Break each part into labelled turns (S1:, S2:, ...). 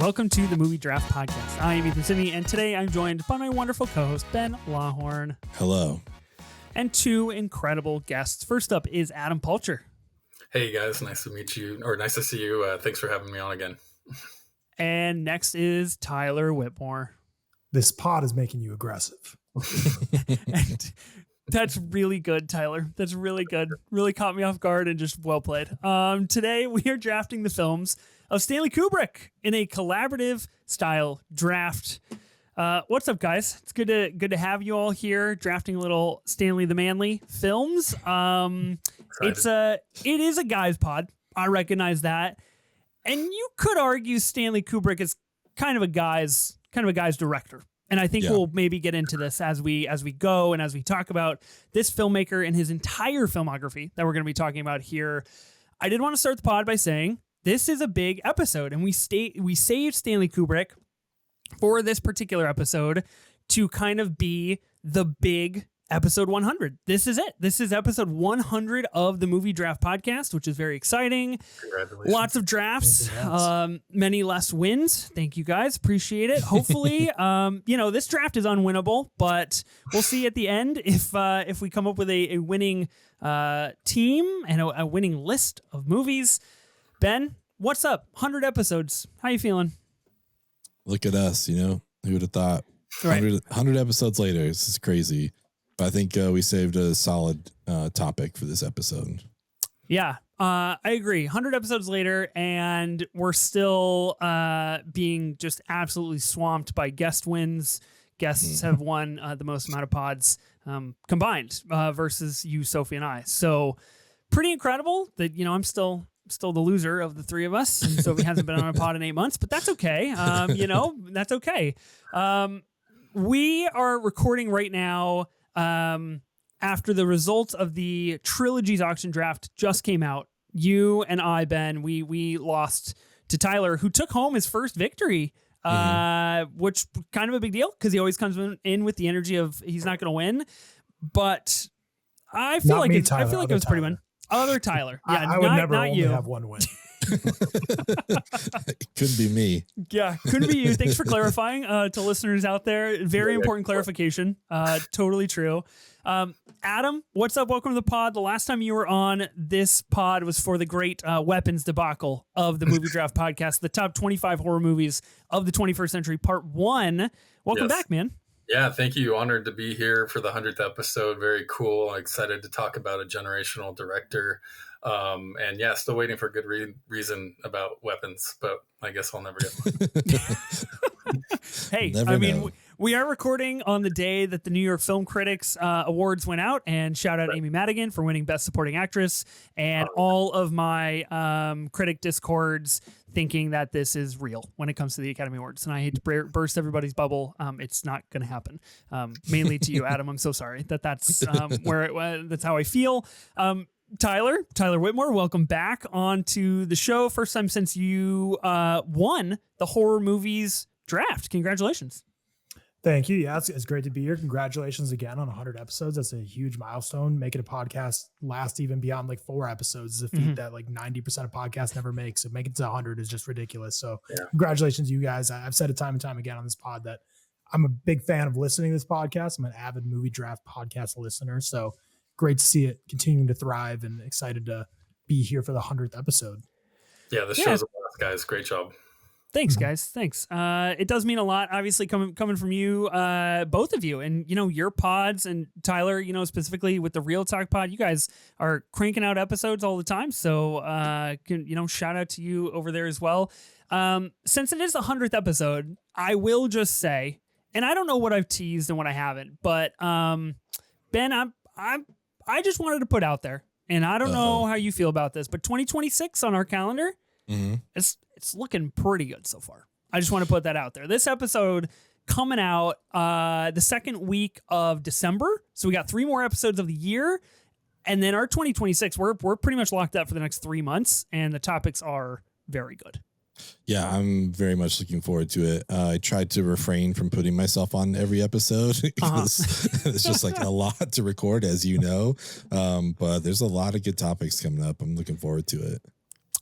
S1: Welcome to the Movie Draft Podcast. I am Ethan Sidney, and today I'm joined by my wonderful co-host, Ben Lawhorn.
S2: Hello.
S1: And two incredible guests. First up is Adam Palcher.
S3: Hey guys, nice to meet you, or nice to see you. Thanks for having me on again.
S1: And next is Tyler Whitmore.
S4: This pod is making you aggressive.
S1: And that's really good, Tyler. That's really good. Really caught me off guard and just well played. Today we are drafting the films of Stanley Kubrick in a collaborative style draft. What's up, guys? It's good to have you all here drafting a little Stanley the Manly films. It is a guys pod. I recognize that, and you could argue Stanley Kubrick is kind of a guy's director. And I think we'll maybe get into this as we go and as we talk about this filmmaker and his entire filmography that we're going to be talking about here. I did want to start the pod by saying this is a big episode, and we saved Stanley Kubrick for this particular episode to kind of be the big episode 100. This is it. This is episode 100 of the Movie Draft Podcast, which is very exciting.
S3: Congratulations.
S1: Lots of drafts, many less wins. Thank you guys. Appreciate it. Hopefully, this draft is unwinnable, but we'll see at the end if we come up with a winning team and a winning list of movies. Ben, what's up? 100 episodes. How you feeling?
S2: Look at us, who would have thought?
S1: Right.
S2: 100 episodes later, this is crazy. But I think we saved a solid topic for this episode.
S1: Yeah, I agree. 100 episodes later, and we're still being just absolutely swamped by guest wins. Guests have won the most amount of pods combined versus you, Sophie, and I. So pretty incredible that, I'm still the loser of the three of us. And Sophie hasn't been on a pod in 8 months, but that's okay. That's okay. We are recording right now after the results of the Trilogies auction draft just came out. You and I, Ben, we lost to Tyler, who took home his first victory, which kind of a big deal because he always comes in with the energy of he's not going to win. But I feel like it was pretty win. Other Tyler. Yeah,
S4: I would never
S1: not
S4: only
S1: you.
S4: have one win.
S2: It couldn't be me.
S1: Yeah, couldn't be you. Thanks for clarifying to listeners out there. Very important clarification. Totally true. Adam, what's up? Welcome to the pod. The last time you were on this pod was for the great weapons debacle of the Movie Draft Podcast, the top 25 horror movies of the 21st century, part 1. Welcome back, man.
S3: Yeah, thank you. Honored to be here for the 100th episode. Very cool. I'm excited to talk about a generational director. And yeah, still waiting for a good reason about weapons, but I guess I'll never get one.
S1: Hey,
S2: Never know.
S1: We are recording on the day that the New York Film Critics Awards went out, and shout out Amy Madigan for winning Best Supporting Actress, and all of my critic discords thinking that this is real when it comes to the Academy Awards. And I hate to burst everybody's bubble. It's not going to happen. Mainly to you, Adam. I'm so sorry that's that's how I feel. Tyler Whitmore, welcome back onto the show. First time since you won the horror movies draft. Congratulations.
S4: Thank you. Yeah, it's great to be here. Congratulations again on 100 episodes. That's a huge milestone. Making a podcast last even beyond 4 episodes is a feat that 90% of podcasts never make. So making it to 100 is just ridiculous. So Congratulations, you guys. I've said it time and time again on this pod that I'm a big fan of listening to this podcast. I'm an avid Movie Draft podcast listener. So great to see it continuing to thrive and excited to be here for the 100th episode.
S3: Yeah, this show's a blast, guys. Great job.
S1: Thanks, guys. Thanks. It does mean a lot, obviously, coming from you, both of you, and your pods, and Tyler, specifically with the Real Talk pod. You guys are cranking out episodes all the time, so shout out to you over there as well. Since it is the 100th episode, I will just say, and I don't know what I've teased and what I haven't, but Ben, I just wanted to put out there, and I don't know how you feel about this, but 2026 on our calendar. It's looking pretty good so far. I just want to put that out there. This episode coming out the second week of December. So we got 3 more episodes of the year. And then our 2026, we're pretty much locked up for the next 3 months. And the topics are very good.
S2: Yeah, I'm very much looking forward to it. I tried to refrain from putting myself on every episode because it's just a lot to record, as you know. But there's a lot of good topics coming up. I'm looking forward to it.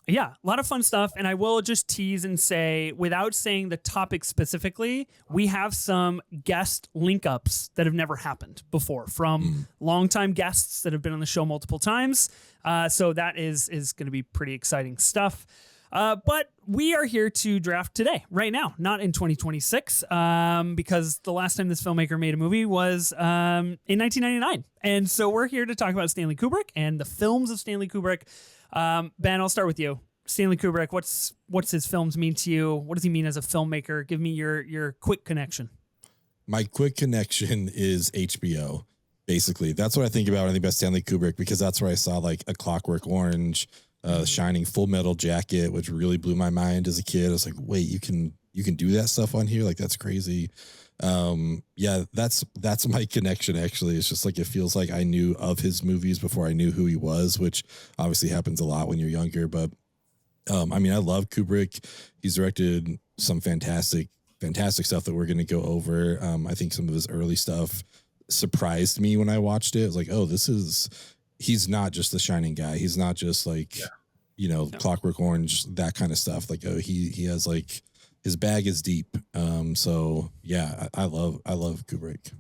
S1: Yeah, a lot of fun stuff. And I will just tease and say, without saying the topic specifically, we have some guest link ups that have never happened before from longtime guests that have been on the show multiple times. So that is going to be pretty exciting stuff. But we are here to draft today, right now, not in 2026, because the last time this filmmaker made a movie was in 1999. And so we're here to talk about Stanley Kubrick and the films of Stanley Kubrick. Ben, I'll start with you. Stanley Kubrick, what's his films mean to you? What does he mean as a filmmaker? Give me your quick connection.
S2: My quick connection is HBO. Basically, that's what I think about when I think about Stanley Kubrick, because that's where I saw like A Clockwork Orange, Shining, Full Metal Jacket, which really blew my mind as a kid. I was like, wait, you can do that stuff on here? Like, that's crazy. Yeah, that's my connection. Actually, it's just like, it feels like I knew of his movies before I knew who he was, which obviously happens a lot when you're younger. But I mean, I love Kubrick. He's directed some fantastic stuff that we're going to go over. I think some of his early stuff surprised me when I watched it. I was like, oh, he's not just the Shining guy. He's not just like, Clockwork Orange, that kind of stuff. Like, oh, he has like, his bag is deep. So yeah, I love Kubrick.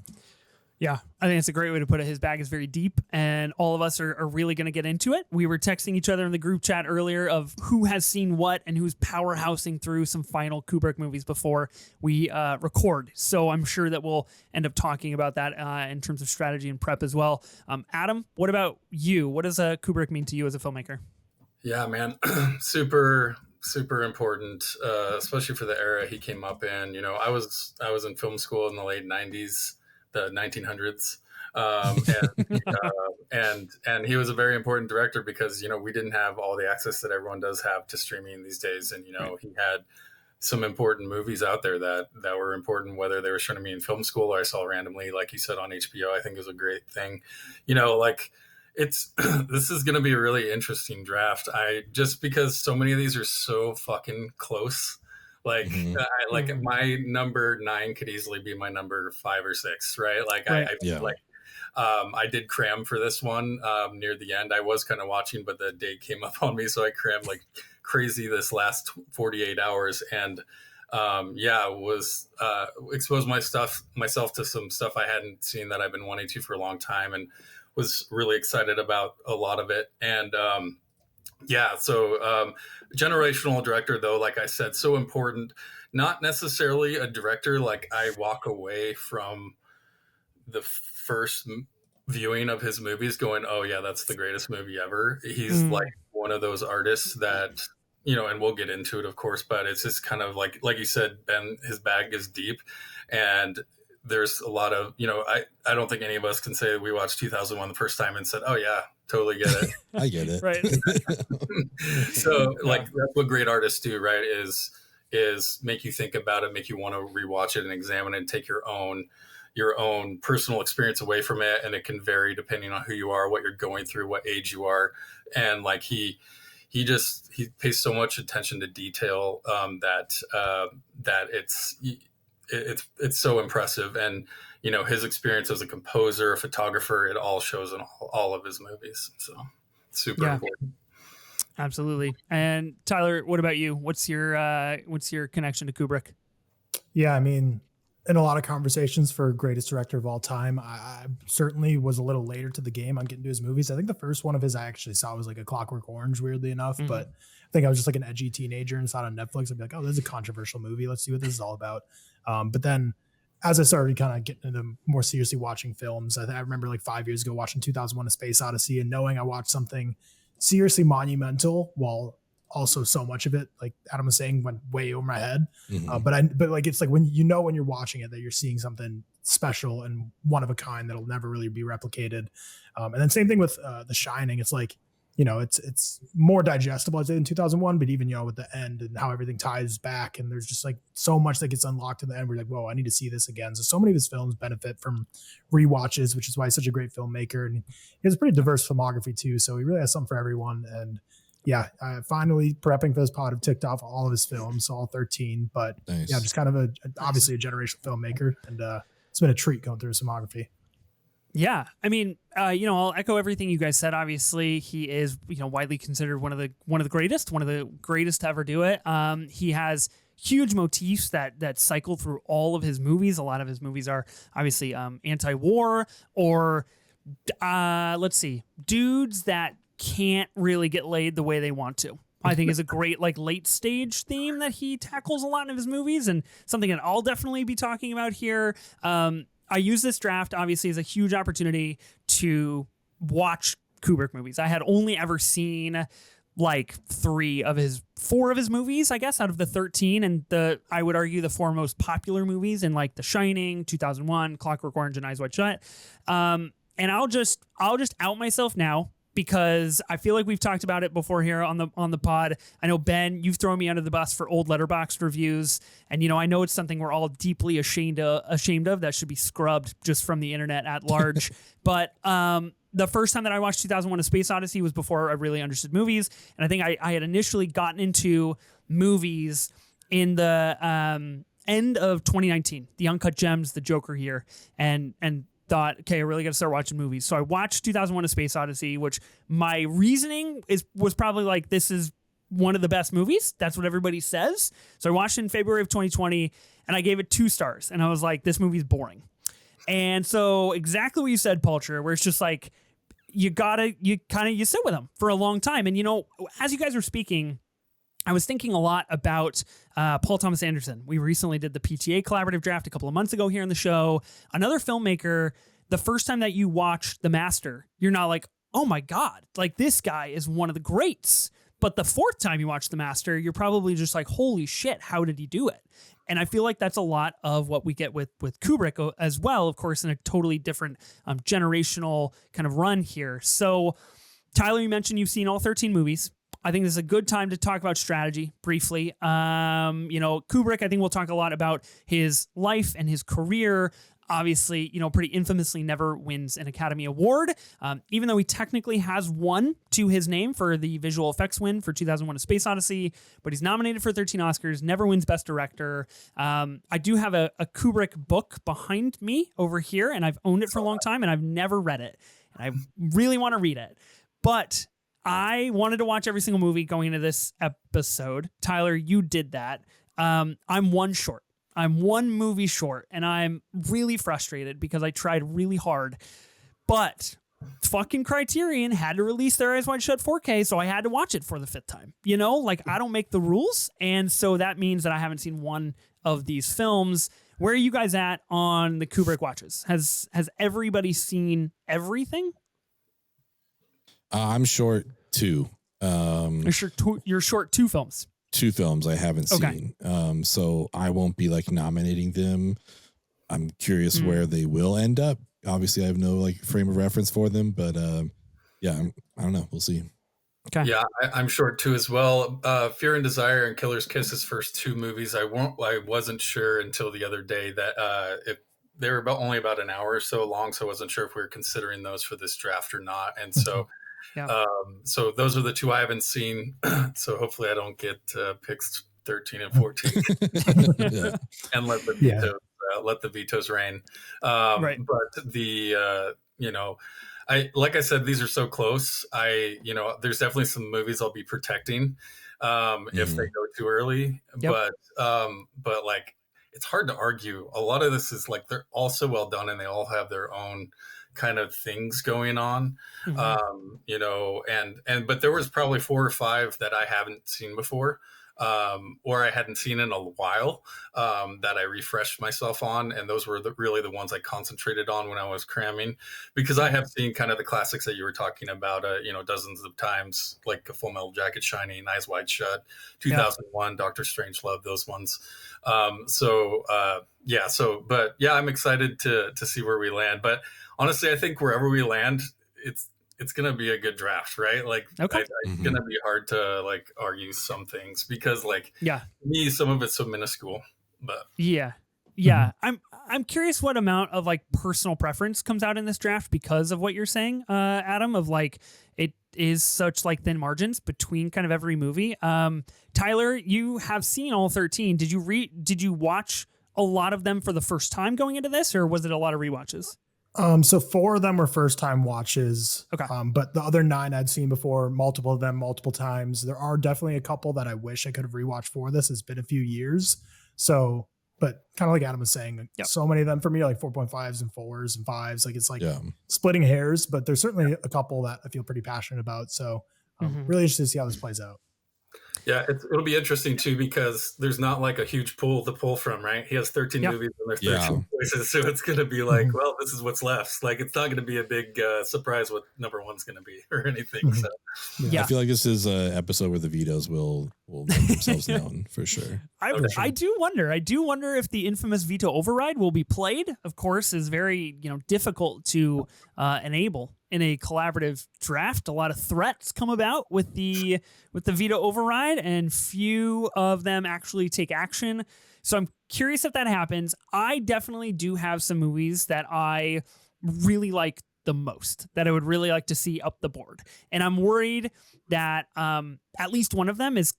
S1: Yeah, I think it's a great way to put it. His bag is very deep, and all of us are really going to get into it. We were texting each other in the group chat earlier of who has seen what and who's powerhousing through some final Kubrick movies before we record. So I'm sure that we'll end up talking about that in terms of strategy and prep as well. Adam, what about you? What does Kubrick mean to you as a filmmaker?
S3: Yeah, man, super important, especially for the era he came up in. I was in film school in the late 90s, the 1900s. And he was a very important director because, we didn't have all the access that everyone does have to streaming these days. And, he had some important movies out there that were important, whether they were showing to me in film school or I saw randomly, like you said, on HBO. I think it was a great thing, this is going to be a really interesting draft. Just because so many of these are so fucking close. Like, my number 9 could easily be my number 5 or 6, right? Like, right. I did cram for this one near the end. I was kind of watching, but the date came up on me, so I crammed like crazy this last 48 hours, and exposed myself to some stuff I hadn't seen that I've been wanting to for a long time, and was really excited about a lot of it. And generational director, though, like I said, so important. Not necessarily a director like I walk away from the first viewing of his movies going, oh yeah, that's the greatest movie ever. He's like one of those artists that, and we'll get into it, of course, but it's just kind of like you said, Ben, his bag is deep, and there's a lot of, I don't think any of us can say we watched 2001 the first time and said, oh yeah, totally get it.
S2: I get it.
S1: Right.
S3: So that's what great artists do, right? Is make you think about it, make you want to rewatch it and examine it and take your own personal experience away from it. And it can vary depending on who you are, what you're going through, what age you are. And like, he pays so much attention to detail that it's so impressive. And, his experience as a composer, a photographer, it all shows in all of his movies. So super important.
S1: Absolutely. And Tyler, what about you? What's your connection to Kubrick?
S4: Yeah, I mean, in a lot of conversations for greatest director of all time, I certainly was a little later to the game on getting to his movies. I think the first one of his I actually saw was like A Clockwork Orange, weirdly enough, but I think I was just like an edgy teenager and saw it on Netflix. I'd be like, oh, this is a controversial movie. Let's see what this is all about. But then as I started kind of getting into more seriously watching films, I remember like 5 years ago watching 2001: A Space Odyssey and knowing I watched something seriously monumental while also so much of it, like Adam was saying, went way over my head. But like, it's like when you're watching it that you're seeing something special and one of a kind that'll never really be replicated. And then same thing with The Shining. It's like, it's more digestible, I'd say, in 2001, but even, with the end and how everything ties back, and there's just like so much that gets unlocked in the end. We're like, whoa, I need to see this again. So many of his films benefit from rewatches, which is why he's such a great filmmaker. And he has a pretty diverse filmography too. So he really has something for everyone. And yeah, finally prepping for this pod, I've ticked off all of his films, all 13, but nice. Yeah, just kind of obviously a generational filmmaker. And it's been a treat going through his filmography.
S1: Yeah, I mean, I'll echo everything you guys said. Obviously, he is, widely considered one of the greatest to ever do it. He has huge motifs that cycle through all of his movies. A lot of his movies are obviously anti-war or let's see, dudes that can't really get laid the way they want to. I think is a great late stage theme that he tackles a lot in his movies, and something that I'll definitely be talking about here. I use this draft obviously as a huge opportunity to watch Kubrick movies. I had only ever seen 4 of his movies, I guess, out of the 13, and I would argue the 4 most popular movies in The Shining, 2001, Clockwork Orange, and Eyes Wide Shut. And I'll just out myself now, because I feel like we've talked about it before here on the pod. I know, Ben, you've thrown me under the bus for old Letterboxd reviews, and I know it's something we're all deeply ashamed of that should be scrubbed just from the internet at large. But the first time that I watched 2001: A Space Odyssey was before I really understood movies, and I think I had initially gotten into movies in the end of 2019, the Uncut Gems, the Joker here, and thought, okay, I really got to start watching movies. So I watched 2001: A Space Odyssey, which my reasoning was probably this is one of the best movies. That's what everybody says. So I watched it in February of 2020, and I gave it 2 stars. And I was like, this movie's boring. And so exactly what you said, Palcher, where it's just you sit with them for a long time. And, as you guys were speaking, I was thinking a lot about Paul Thomas Anderson. We recently did the PTA collaborative draft a couple of months ago here in the show. Another filmmaker, the first time that you watch The Master, you're not like, oh my God, this guy is one of the greats. But the 4th time you watch The Master, you're probably just like, holy shit, how did he do it? And I feel like that's a lot of what we get with Kubrick as well, of course, in a totally different generational kind of run here. So, Tyler, you mentioned you've seen all 13 movies. I think this is a good time to talk about strategy briefly. Kubrick, I think we'll talk a lot about his life and his career. Obviously, pretty infamously never wins an Academy Award, even though he technically has won to his name for the visual effects win for 2001: A Space Odyssey, but he's nominated for 13 Oscars, never wins Best Director. I do have a Kubrick book behind me over here, and I've owned it for a long time, and I've never read it. And I really want to read it. But I wanted to watch every single movie going into this episode. Tyler, you did that. I'm one short. I'm one movie short, and I'm really frustrated because I tried really hard. But fucking Criterion had to release their Eyes Wide Shut 4K, so I had to watch it for the 5th time. I don't make the rules, and so that means that I haven't seen one of these films. Where are you guys at on the Kubrick watches? Has everybody seen everything?
S2: I'm short 2.
S1: You're short 2 films.
S2: 2 films I haven't seen. So I won't be nominating them. I'm curious where they will end up. Obviously I have no frame of reference for them, but I don't know. We'll see.
S1: Okay.
S3: Yeah, I'm short too as well. Fear and Desire and Killer's Kiss, his first 2 movies. I wasn't sure until the other day that if they were only about an hour or so long, so I wasn't sure if we were considering those for this draft or not. And so
S1: yeah.
S3: So those are the 2 I haven't seen. So hopefully I don't get picks 13 and 14 and let the vetoes reign.
S1: Right.
S3: But like I said, these are so close. There's definitely some movies I'll be protecting if they go too early. Yep. But it's hard to argue. A lot of this is they're all so well done, and they all have their own kind of things going on. But there was probably 4 or 5 that I haven't seen before, or I hadn't seen in a while, that I refreshed myself on. And those were really the ones I concentrated on when I was cramming, because I have seen kind of the classics that you were talking about, dozens of times, like A Full Metal Jacket, Shining, Eyes Wide Shut, 2001, Doctor Strangelove, those ones. I'm excited to see where we land. But honestly, I think wherever we land, it's going to be a good draft, right? It's going to be hard to argue some things because to me, some of it's so minuscule, but
S1: I'm curious what amount of personal preference comes out in this draft because of what you're saying, Adam, of it is such thin margins between kind of every movie. Tyler, you have seen all 13. Did you watch a lot of them for the first time going into this, or was it a lot of rewatches?
S4: So 4 of them were first time watches.
S1: Okay.
S4: But the other 9 I'd seen before, multiple of them, multiple times. There are definitely a couple that I wish I could have rewatched for this. It's been a few years. So, but kind of like Adam was saying, so many of them for me are like 4.5s and 4s and 5s. Like it's like splitting hairs, but there's certainly a couple that I feel pretty passionate about. So really interested to see how this plays out.
S3: Yeah, it'll be interesting too, because there's not like a huge pool to pull from, right? He has 13 movies and there's 13 choices, so it's going to be like, well, this is what's left. Like, it's not going to be a big surprise what number 1's going to be or anything. So
S2: I feel like this is an episode where the vetoes will make themselves known for sure.
S1: I do wonder if the infamous veto override will be played. Of course, is very difficult to enable in a collaborative draft. A lot of threats come about with the veto override, and few of them actually take action. So I'm curious if that happens. I definitely do have some movies that I really like the most, that I would really like to see up the board. And I'm worried that at least one of them is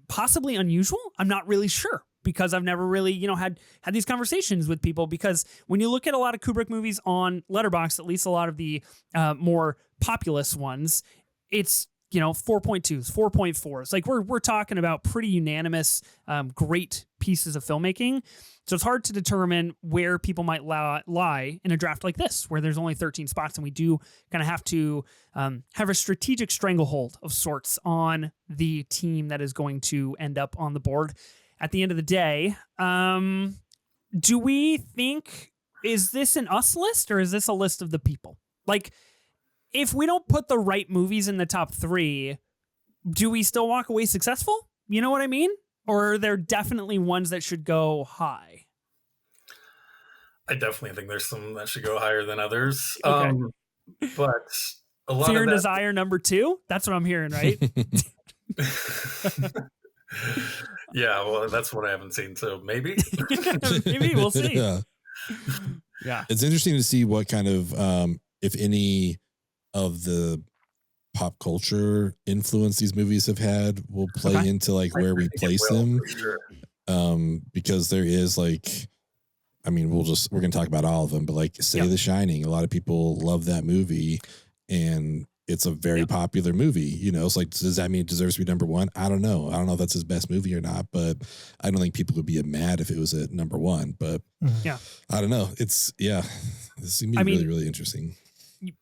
S1: possibly unusual. I'm not really sure, because I've never really, had these conversations with people. Because when you look at a lot of Kubrick movies on Letterboxd, at least a lot of the more populous ones, it's 4.2s, 4.4s. Like we're talking about pretty unanimous, great pieces of filmmaking. So it's hard to determine where people might lie in a draft like this, where there's only 13 spots, and we do kind of have to have a strategic stranglehold of sorts on the team that is going to end up on the board at the end of the day. Do we think, is this an us list, or is this a list of the people? Like, if we don't put the right movies in the top 3, do we still walk away successful? You know what I mean? Or are there definitely ones that should go high?
S3: I definitely think there's some that should go higher than others.
S1: Okay.
S3: But a lot
S1: Fear
S3: of
S1: and
S3: that,
S1: Desire number 2? That's what I'm hearing, right?
S3: yeah, well, that's what I haven't seen, so maybe.
S1: Maybe we'll see.
S2: Yeah. It's interesting to see what kind of, if any of the pop culture influence these movies have had will play into like where we place them.
S3: Sure.
S2: Because there is like, I mean, we're going to talk about all of them, but like say The Shining, a lot of people love that movie, and it's a very popular movie. It's like, does that mean it deserves to be number 1? I don't know. I don't know if that's his best movie or not, but I don't think people would be mad if it was at number 1, but I don't know. This is going to be really, really interesting.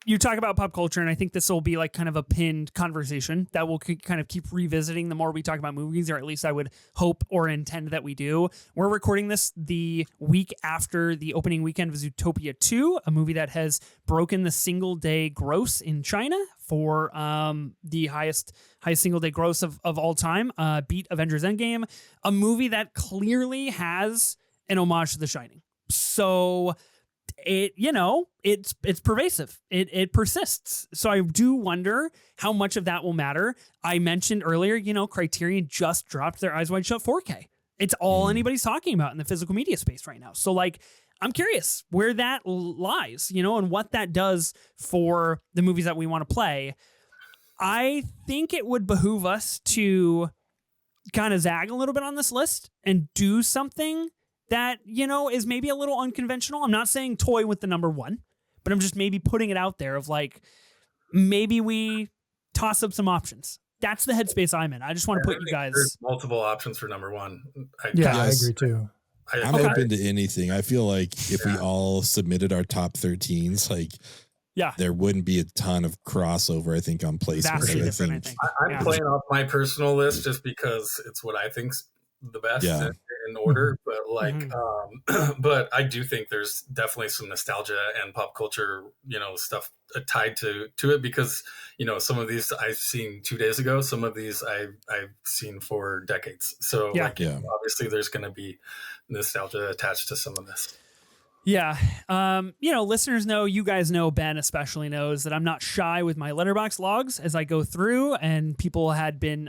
S1: You talk about pop culture, and I think this will be like kind of a pinned conversation that we'll kind of keep revisiting the more we talk about movies, or at least I would hope or intend that we do. We're recording this the week after the opening weekend of Zootopia 2, a movie that has broken the single day gross in China for the highest single day gross of all time, beat Avengers Endgame, a movie that clearly has an homage to The Shining. So it's pervasive. It persists. So I do wonder how much of that will matter. I mentioned earlier, Criterion just dropped their Eyes Wide Shut 4K. It's all anybody's talking about in the physical media space right now. So like, I'm curious where that lies, and what that does for the movies that we want to play. I think it would behoove us to kind of zag a little bit on this list and do something that, is maybe a little unconventional. I'm not saying toy with the number 1, but I'm just maybe putting it out there of like, maybe we toss up some options. That's the headspace I'm in. I just want to put you guys.
S3: There's multiple options for number 1.
S4: I agree too.
S2: I'm open to anything. I feel like if we all submitted our top 13s, like, there wouldn't be a ton of crossover, I think, on placement.
S1: Vastly different, I think.
S3: I'm playing off my personal list just because it's what I think's the best in order, but like but I do think there's definitely some nostalgia and pop culture stuff tied to it, because some of these I've seen 2 days ago, some of these I've seen for decades, so obviously there's going to be nostalgia attached to some of this. Listeners know, you guys know, Ben especially knows that I'm not shy with my Letterboxd logs as I go through, and people had been,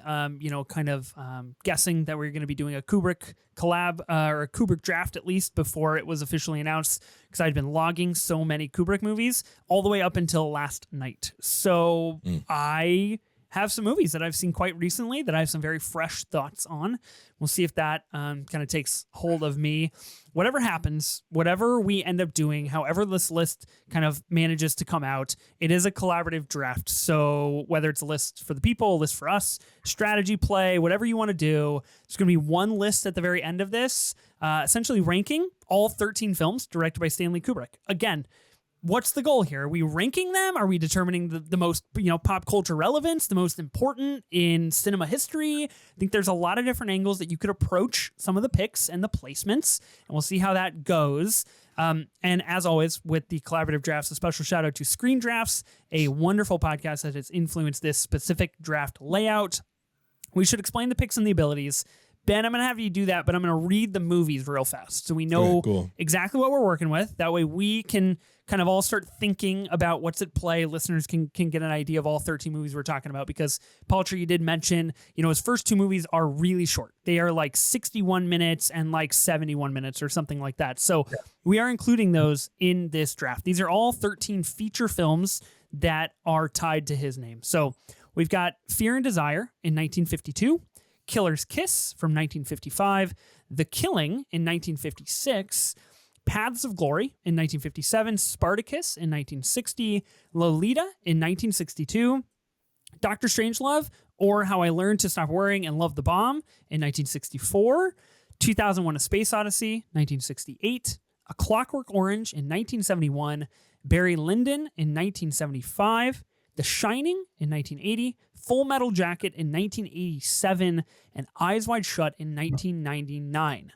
S3: guessing that we are going to be doing a Kubrick collab or a Kubrick draft at least before it was officially announced, because I'd been logging so many Kubrick movies all the way up until last night. So I
S1: have some movies that I've seen quite recently that I have some very fresh thoughts on. We'll see if that kind of takes hold of me. Whatever happens, whatever we end up doing, however this list kind of manages to come out, it is a collaborative draft. So whether it's a list for the people, a list for us, strategy play, whatever you want to do, there's going to be one list at the very end of this, essentially ranking all 13 films directed by Stanley Kubrick. Again, what's the goal here? Are we ranking them? Are we determining the most, pop culture relevance, the most important in cinema history? I think there's a lot of different angles that you could approach some of the picks and the placements, and we'll see how that goes. And as always, with the collaborative drafts, a special shout out to Screen Drafts, a wonderful podcast that has influenced this specific draft layout. We should explain the picks and the abilities. Ben, I'm going to have you do that, but I'm going to read the movies real fast so we know exactly what we're working with. That way we can kind of all start thinking about what's at play. Listeners can get an idea of all 13 movies we're talking about, because Palcher, you did mention, his first two movies are really short. They are like 61 minutes and like 71 minutes or something like that. So we are including those in this draft. These are all 13 feature films that are tied to his name. So we've got Fear and Desire in 1952, Killer's Kiss from 1955, The Killing in 1956, Paths of Glory in 1957, Spartacus in 1960, Lolita in 1962, Dr. Strangelove, or How I Learned to Stop Worrying and Love the Bomb in 1964, 2001: A Space Odyssey, 1968, A Clockwork Orange in 1971, Barry Lyndon in 1975, The Shining in 1980, Full Metal Jacket in 1987, and Eyes Wide Shut in 1999.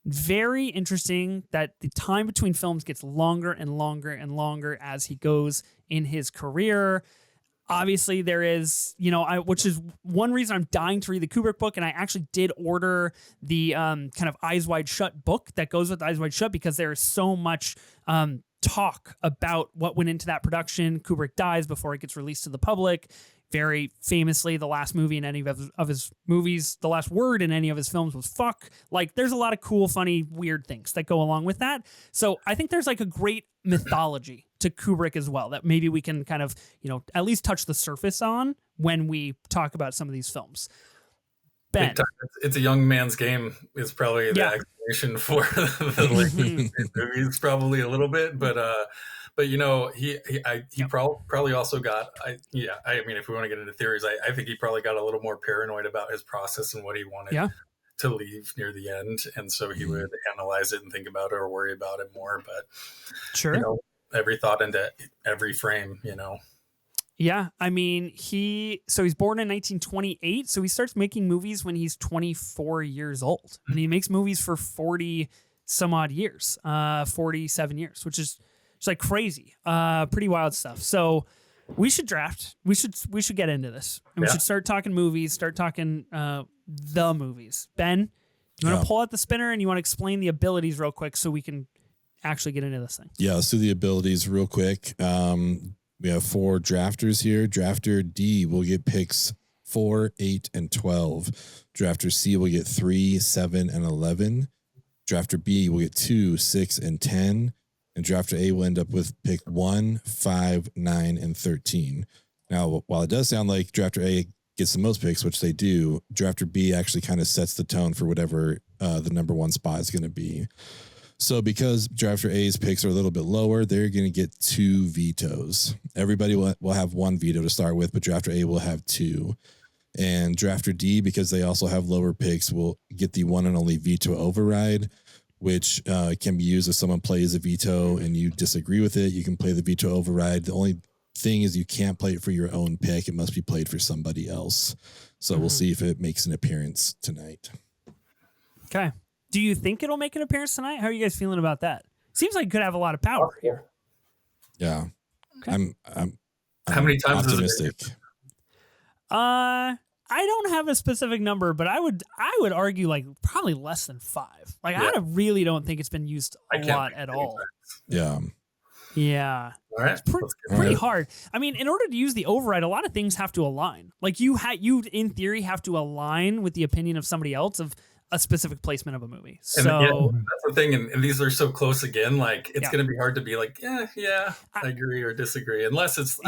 S1: Very interesting that the time between films gets longer and longer and longer as he goes in his career. Obviously, there is, which is one reason I'm dying to read the Kubrick book, and I actually did order the kind of Eyes Wide Shut book that goes with Eyes Wide Shut, because there is so much talk about what went into that production. Kubrick dies before it gets released to the public. Very famously, the last movie in any of his movies, the last word in any of his films was fuck. Like, there's a lot of cool, funny, weird things that go along with that. So I think there's like a great mythology to Kubrick as well that maybe we can kind of, at least touch the surface on when we talk about some of these films. Ben.
S3: It's a young man's game is probably the explanation for the movies, probably a little bit, but he probably also got, I mean, if we want to get into theories, I think he probably got a little more paranoid about his process and what he wanted to leave near the end. And so he would analyze it and think about it or worry about it more, but every thought into every frame,
S1: Yeah, I mean, he's born in 1928, so he starts making movies when he's 24 years old, and he makes movies for 40 some odd years, 47 years, which is just like crazy, pretty wild stuff. So we should draft. We should get into this, and we should start talking movies, start talking the movies. Ben, you want to pull out the spinner and you want to explain the abilities real quick so we can actually get into this thing?
S2: Yeah, let's do the abilities real quick. We have 4 drafters here. Drafter D will get picks 4, 8, and 12. Drafter C will get 3, 7, and 11. Drafter B will get 2, 6, and 10. And Drafter A will end up with pick 1, 5, 9, and 13. Now, while it does sound like Drafter A gets the most picks, which they do, Drafter B actually kind of sets the tone for whatever the number 1 spot is going to be. So because Drafter A's picks are a little bit lower, they're going to get 2 vetoes. Everybody will have 1 veto to start with, but Drafter A will have 2. And Drafter D, because they also have lower picks, will get the one and only veto override, which can be used if someone plays a veto and you disagree with it. You can play the veto override. The only thing is you can't play it for your own pick. It must be played for somebody else. So we'll see if it makes an appearance tonight.
S1: Okay. Do you think it'll make an appearance tonight? How are you guys feeling about that? Seems like it could have a lot of power here.
S2: Yeah.
S1: Okay.
S2: I'm
S3: How many times
S2: optimistic.
S1: I don't have a specific number, but I would argue like probably less than 5. Like I really don't think it's been used a lot at all.
S2: Yeah.
S1: Yeah.
S3: All right.
S1: It's pretty hard. I mean, in order to use the override, a lot of things have to align. Like you in theory have to align with the opinion of somebody else of a specific placement of a movie. So
S3: that's the thing. And these are so close again. Like it's going to be hard to be like, I agree or disagree. Unless it's,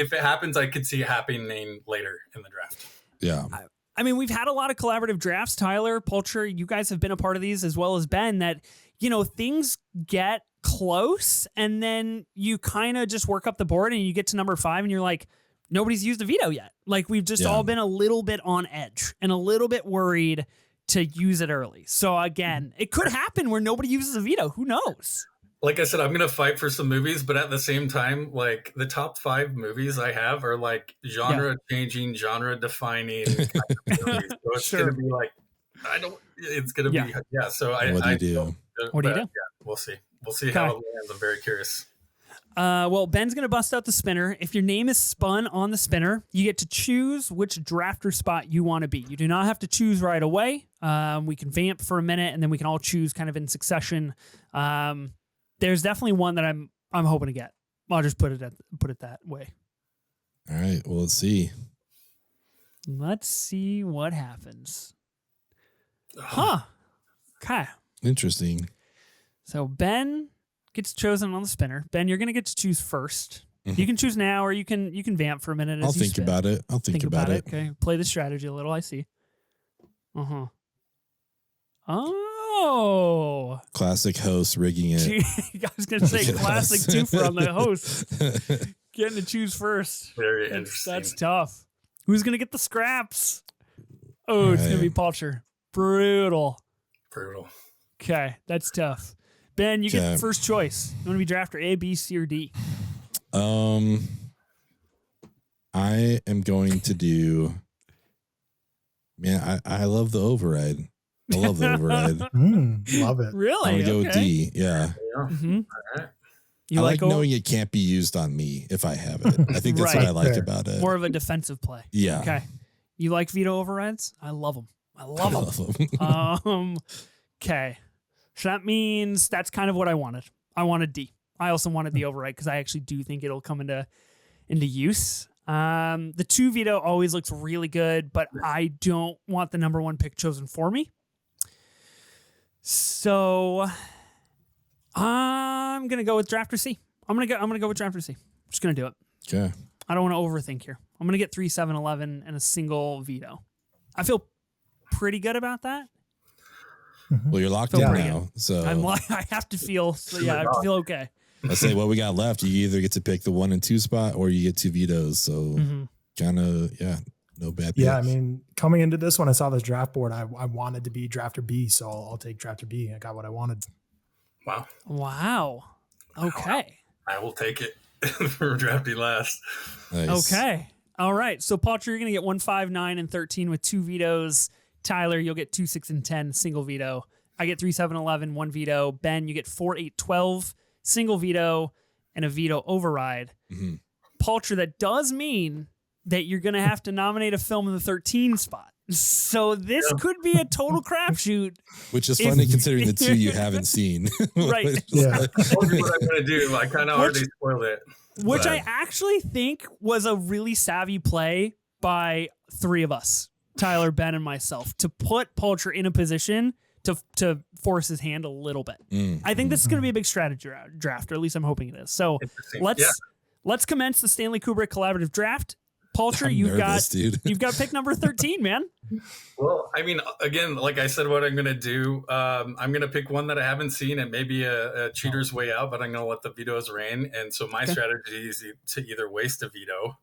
S3: if it happens, I could see it happening later in the draft.
S2: Yeah.
S1: I mean, we've had a lot of collaborative drafts. Tyler, Palcher, you guys have been a part of these as well as Ben, that, things get close and then you kind of just work up the board and you get to number 5 and you're like, nobody's used a veto yet. Like, we've just all been a little bit on edge and a little bit worried to use it early. So again, it could happen where nobody uses a veto. Who knows? Like
S3: I said, I'm going to fight for some movies, but at the same time, like, the top 5 movies I have are like genre changing, genre defining kind of movies. So it's going to be like, it's going to be, So
S2: what do you do?
S1: What do you do?
S3: Yeah, we'll see. We'll see how it lands. I'm very curious.
S1: Well, Ben's going to bust out the spinner. If your name is spun on the spinner, you get to choose which drafter spot you want to be. You do not have to choose right away. We can vamp for a minute, and then we can all choose kind of in succession. There's definitely one that I'm hoping to get. I'll just put it that way.
S2: All right. Well, let's see.
S1: Let's see what happens. Huh. Okay.
S2: Interesting.
S1: So Ben gets chosen on the spinner. Ben, you're going to get to choose first. Mm-hmm. You can choose now, or you can vamp for a minute.
S2: I'll think about it. I'll think about it.
S1: Okay. Play the strategy a little. I see. Uh-huh. Oh.
S2: Classic host rigging it.
S1: I was going to say classic twofer on the host. Getting to choose first.
S3: Very interesting.
S1: That's tough. Who's going to get the scraps? Oh, it's going to be Palcher. Brutal. Okay, that's tough. Ben, you get the first choice. You want to be drafter A, B, C, or D?
S2: I am going to do. Man, I love the override. I love the override.
S4: Love it.
S1: Really?
S2: I'm gonna go with D. Yeah.
S1: Mm-hmm.
S3: All right.
S2: I like knowing it can't be used on me if I have it. I think that's what I like about it.
S1: More of a defensive play.
S2: Yeah.
S1: Okay. You like veto overrides? I love them. I love them. Okay. So that means that's kind of what I wanted. I wanted D. I also wanted the override because I actually do think it'll come into use. The 2 veto always looks really good, but I don't want the number 1 pick chosen for me. So I'm gonna go with drafter C. I'm gonna go with drafter C. I'm just gonna do it.
S2: Okay.
S1: I don't want to overthink here. I'm gonna get 3, 7, 11 and a single veto. I feel pretty good about that.
S2: Well, you're locked in now, so
S1: I have to feel. So yeah, I have to feel okay.
S2: I say what we got left. You either get to pick the 1 and 2 spot, or you get 2 vetoes. So kind of no bad.
S4: Yeah, picks. I mean, coming into this when I saw this draft board, I wanted to be drafter B, so I'll take drafter B. I got what I wanted.
S3: Wow.
S1: Okay.
S3: I will take it for drafting last.
S2: Nice.
S1: Okay. All right. So Palcher, you're gonna get 1, 5, 9, and 13 with 2 vetoes. Tyler, you'll get 2, 6, and 10, single veto. I get 3, 7, 11, 1 veto. Ben, you get 4, 8, 12, single veto, and a veto override.
S2: Mm-hmm.
S1: Palcher, that does mean that you're going to have to nominate a film in the 13 spot. So this could be a total crapshoot.
S2: Which is funny considering the 2 you haven't seen.
S1: Right.
S3: Yeah. I told you what I'm going to do. I kind of already spoiled it.
S1: Which I actually think was a really savvy play by 3 of us. Tyler, Ben, and myself, to put Palcher in a position to force his hand a little bit. I think this is going to be a big strategy draft, or at least I'm hoping it is. So let's commence the Stanley Kubrick collaborative draft. Palcher, you've got pick number 13, man.
S3: Well, I mean, again, like I said, what I'm going to do, I'm going to pick one that I haven't seen. It may be a cheater's way out, but I'm going to let the vetoes reign. And so my strategy is to either waste a veto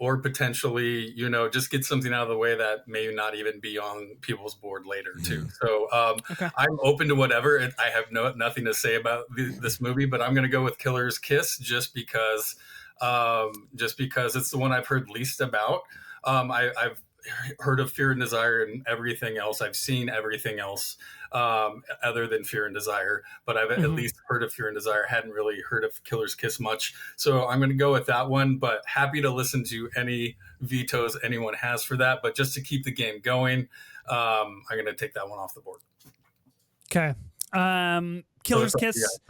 S3: or potentially, just get something out of the way that may not even be on people's board later too. So I'm open to whatever. I have nothing to say about this movie, but I'm going to go with Killer's Kiss just because it's the one I've heard least about. I've heard of Fear and Desire and everything else. I've seen everything else other than Fear and Desire, but I've at least heard of Fear and Desire. Hadn't really heard of Killer's Kiss much. So I'm going to go with that one, but happy to listen to any vetoes anyone has for that. But just to keep the game going, I'm going to take that one off the board.
S1: Okay. Killer's Kiss.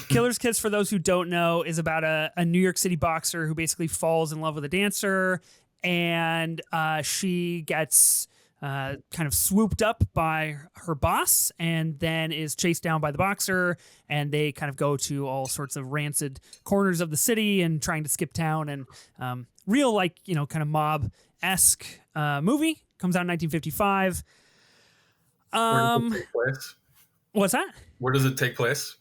S1: Killer's Kiss, for those who don't know, is about a New York City boxer who basically falls in love with a dancer, and she gets kind of swooped up by her boss and then is chased down by the boxer, and they kind of go to all sorts of rancid corners of the city and trying to skip town, and real like, you know, kind of mob-esque movie. Comes out in 1955.
S3: Where does it take place?
S1: What's that?
S3: Where does it take place?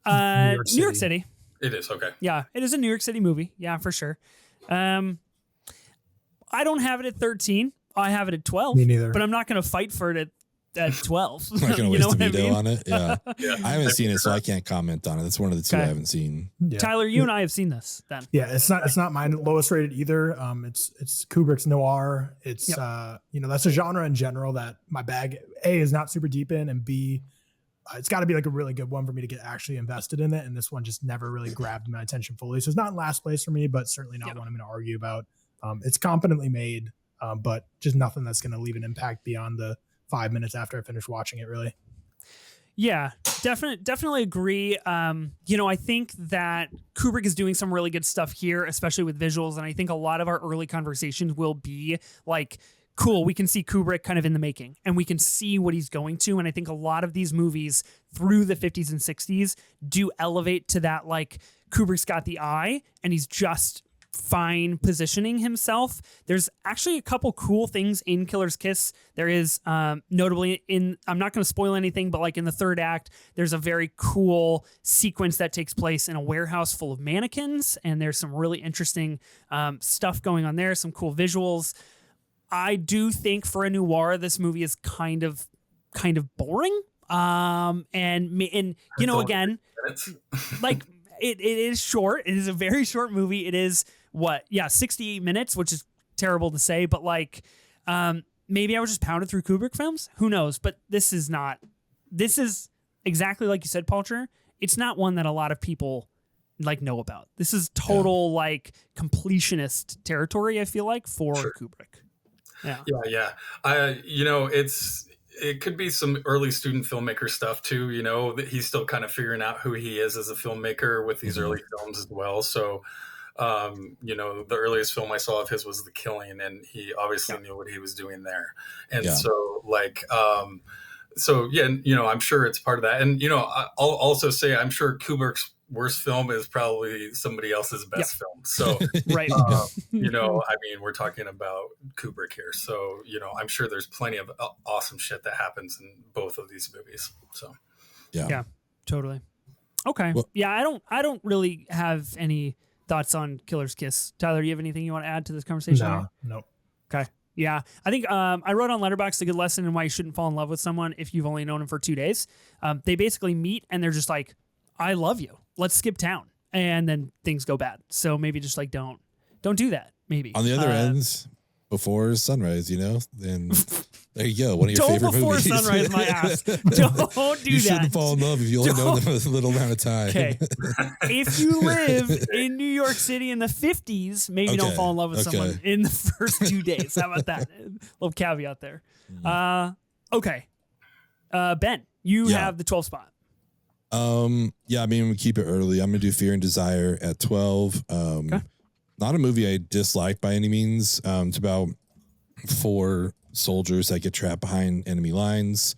S1: New York City.
S3: It is, okay.
S1: Yeah, it is a New York City movie. Yeah, for sure. I don't have it at 13. I have it at 12.
S4: Me neither.
S1: But I'm not going to fight for it at 12.
S2: I'm not going to waste a veto on it. Yeah.
S3: Yeah.
S2: I haven't seen it, so I can't comment on it. That's one of the two I haven't seen.
S4: Yeah.
S1: Tyler, you and I have seen this then.
S4: Yeah, it's not my lowest rated either. It's Kubrick's noir. It's you know, that's a genre in general that my bag A is not super deep in, and B, it's got to be like a really good one for me to get actually invested in it. And this one just never really grabbed my attention fully. So it's not in last place for me, but certainly not one I'm going to argue about. It's competently made, but just nothing that's going to leave an impact beyond the 5 minutes after I finish watching it, really.
S1: Yeah, definitely agree. You know, I think that Kubrick is doing some really good stuff here, especially with visuals. And I think a lot of our early conversations will be like, cool, we can see Kubrick kind of in the making and we can see what he's going to. And I think a lot of these movies through the 50s and 60s do elevate to that, like, Kubrick's got the eye and he's just fine positioning himself. There's actually a couple cool things in Killer's Kiss. There is notably I'm not going to spoil anything, but like in the third act, there's a very cool sequence that takes place in a warehouse full of mannequins. And there's some really interesting stuff going on there, some cool visuals. I do think for a noir, this movie is kind of boring. And you know, again, like it is short. It is a very short movie. It is 68 minutes, which is terrible to say, but like, maybe I was just pounded through Kubrick films. Who knows? But this is exactly like you said, Palcher. It's not one that a lot of people like know about. This is total like completionist territory, I feel like, for Kubrick.
S3: Yeah. You know, it could be some early student filmmaker stuff too. You know, that he's still kind of figuring out who he is as a filmmaker with these early films as well. So, you know, the earliest film I saw of his was The Killing, and he obviously knew what he was doing there. And so, like, you know, I'm sure it's part of that. And, you know, I'll also say I'm sure Kubrick's worst film is probably somebody else's best film. So,
S1: right.
S3: You know, I mean, we're talking about Kubrick here. So, you know, I'm sure there's plenty of awesome shit that happens in both of these movies. So,
S1: yeah, totally. Okay. Well, I don't really have any thoughts on Killer's Kiss. Tyler, do you have anything you want to add to this conversation?
S4: No.
S1: Okay. Yeah. I think I wrote on Letterboxd a good lesson in why you shouldn't fall in love with someone if you've only known him for 2 days. They basically meet and they're just like, I love you. Let's skip town. And then things go bad. So maybe just like don't do that. Maybe.
S2: On the other end, before sunrise, you know, then there you go. One of your favorite movies.
S1: Before sunrise, my ass. Don't do
S2: you
S1: that.
S2: shouldn't fall in love if you only know them a little amount of time.
S1: Okay. If you live in New York City in the 50s, maybe don't fall in love with someone in the first 2 days. How about that? Little caveat there. Okay. Ben, you have the 12th spot.
S2: I mean, we keep it early. I'm gonna do Fear and Desire at 12. Not a movie I dislike by any means. It's about 4 soldiers that get trapped behind enemy lines,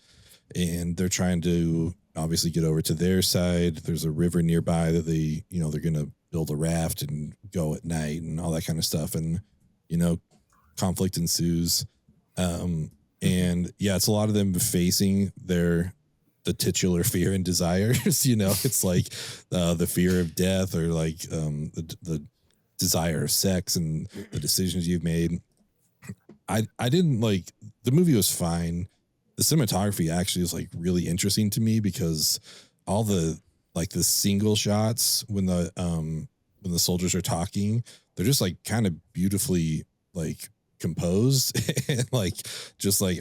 S2: and they're trying to obviously get over to their side. There's a river nearby that they're gonna build a raft and go at night and all that kind of stuff, and conflict ensues. And it's a lot of them facing the titular fear and desires. It's like the fear of death, or like the desire of sex and the decisions you've made. I didn't like the movie. Was fine. The cinematography actually is like really interesting to me, because all the single shots when the soldiers are talking, they're just like kind of beautifully like composed and I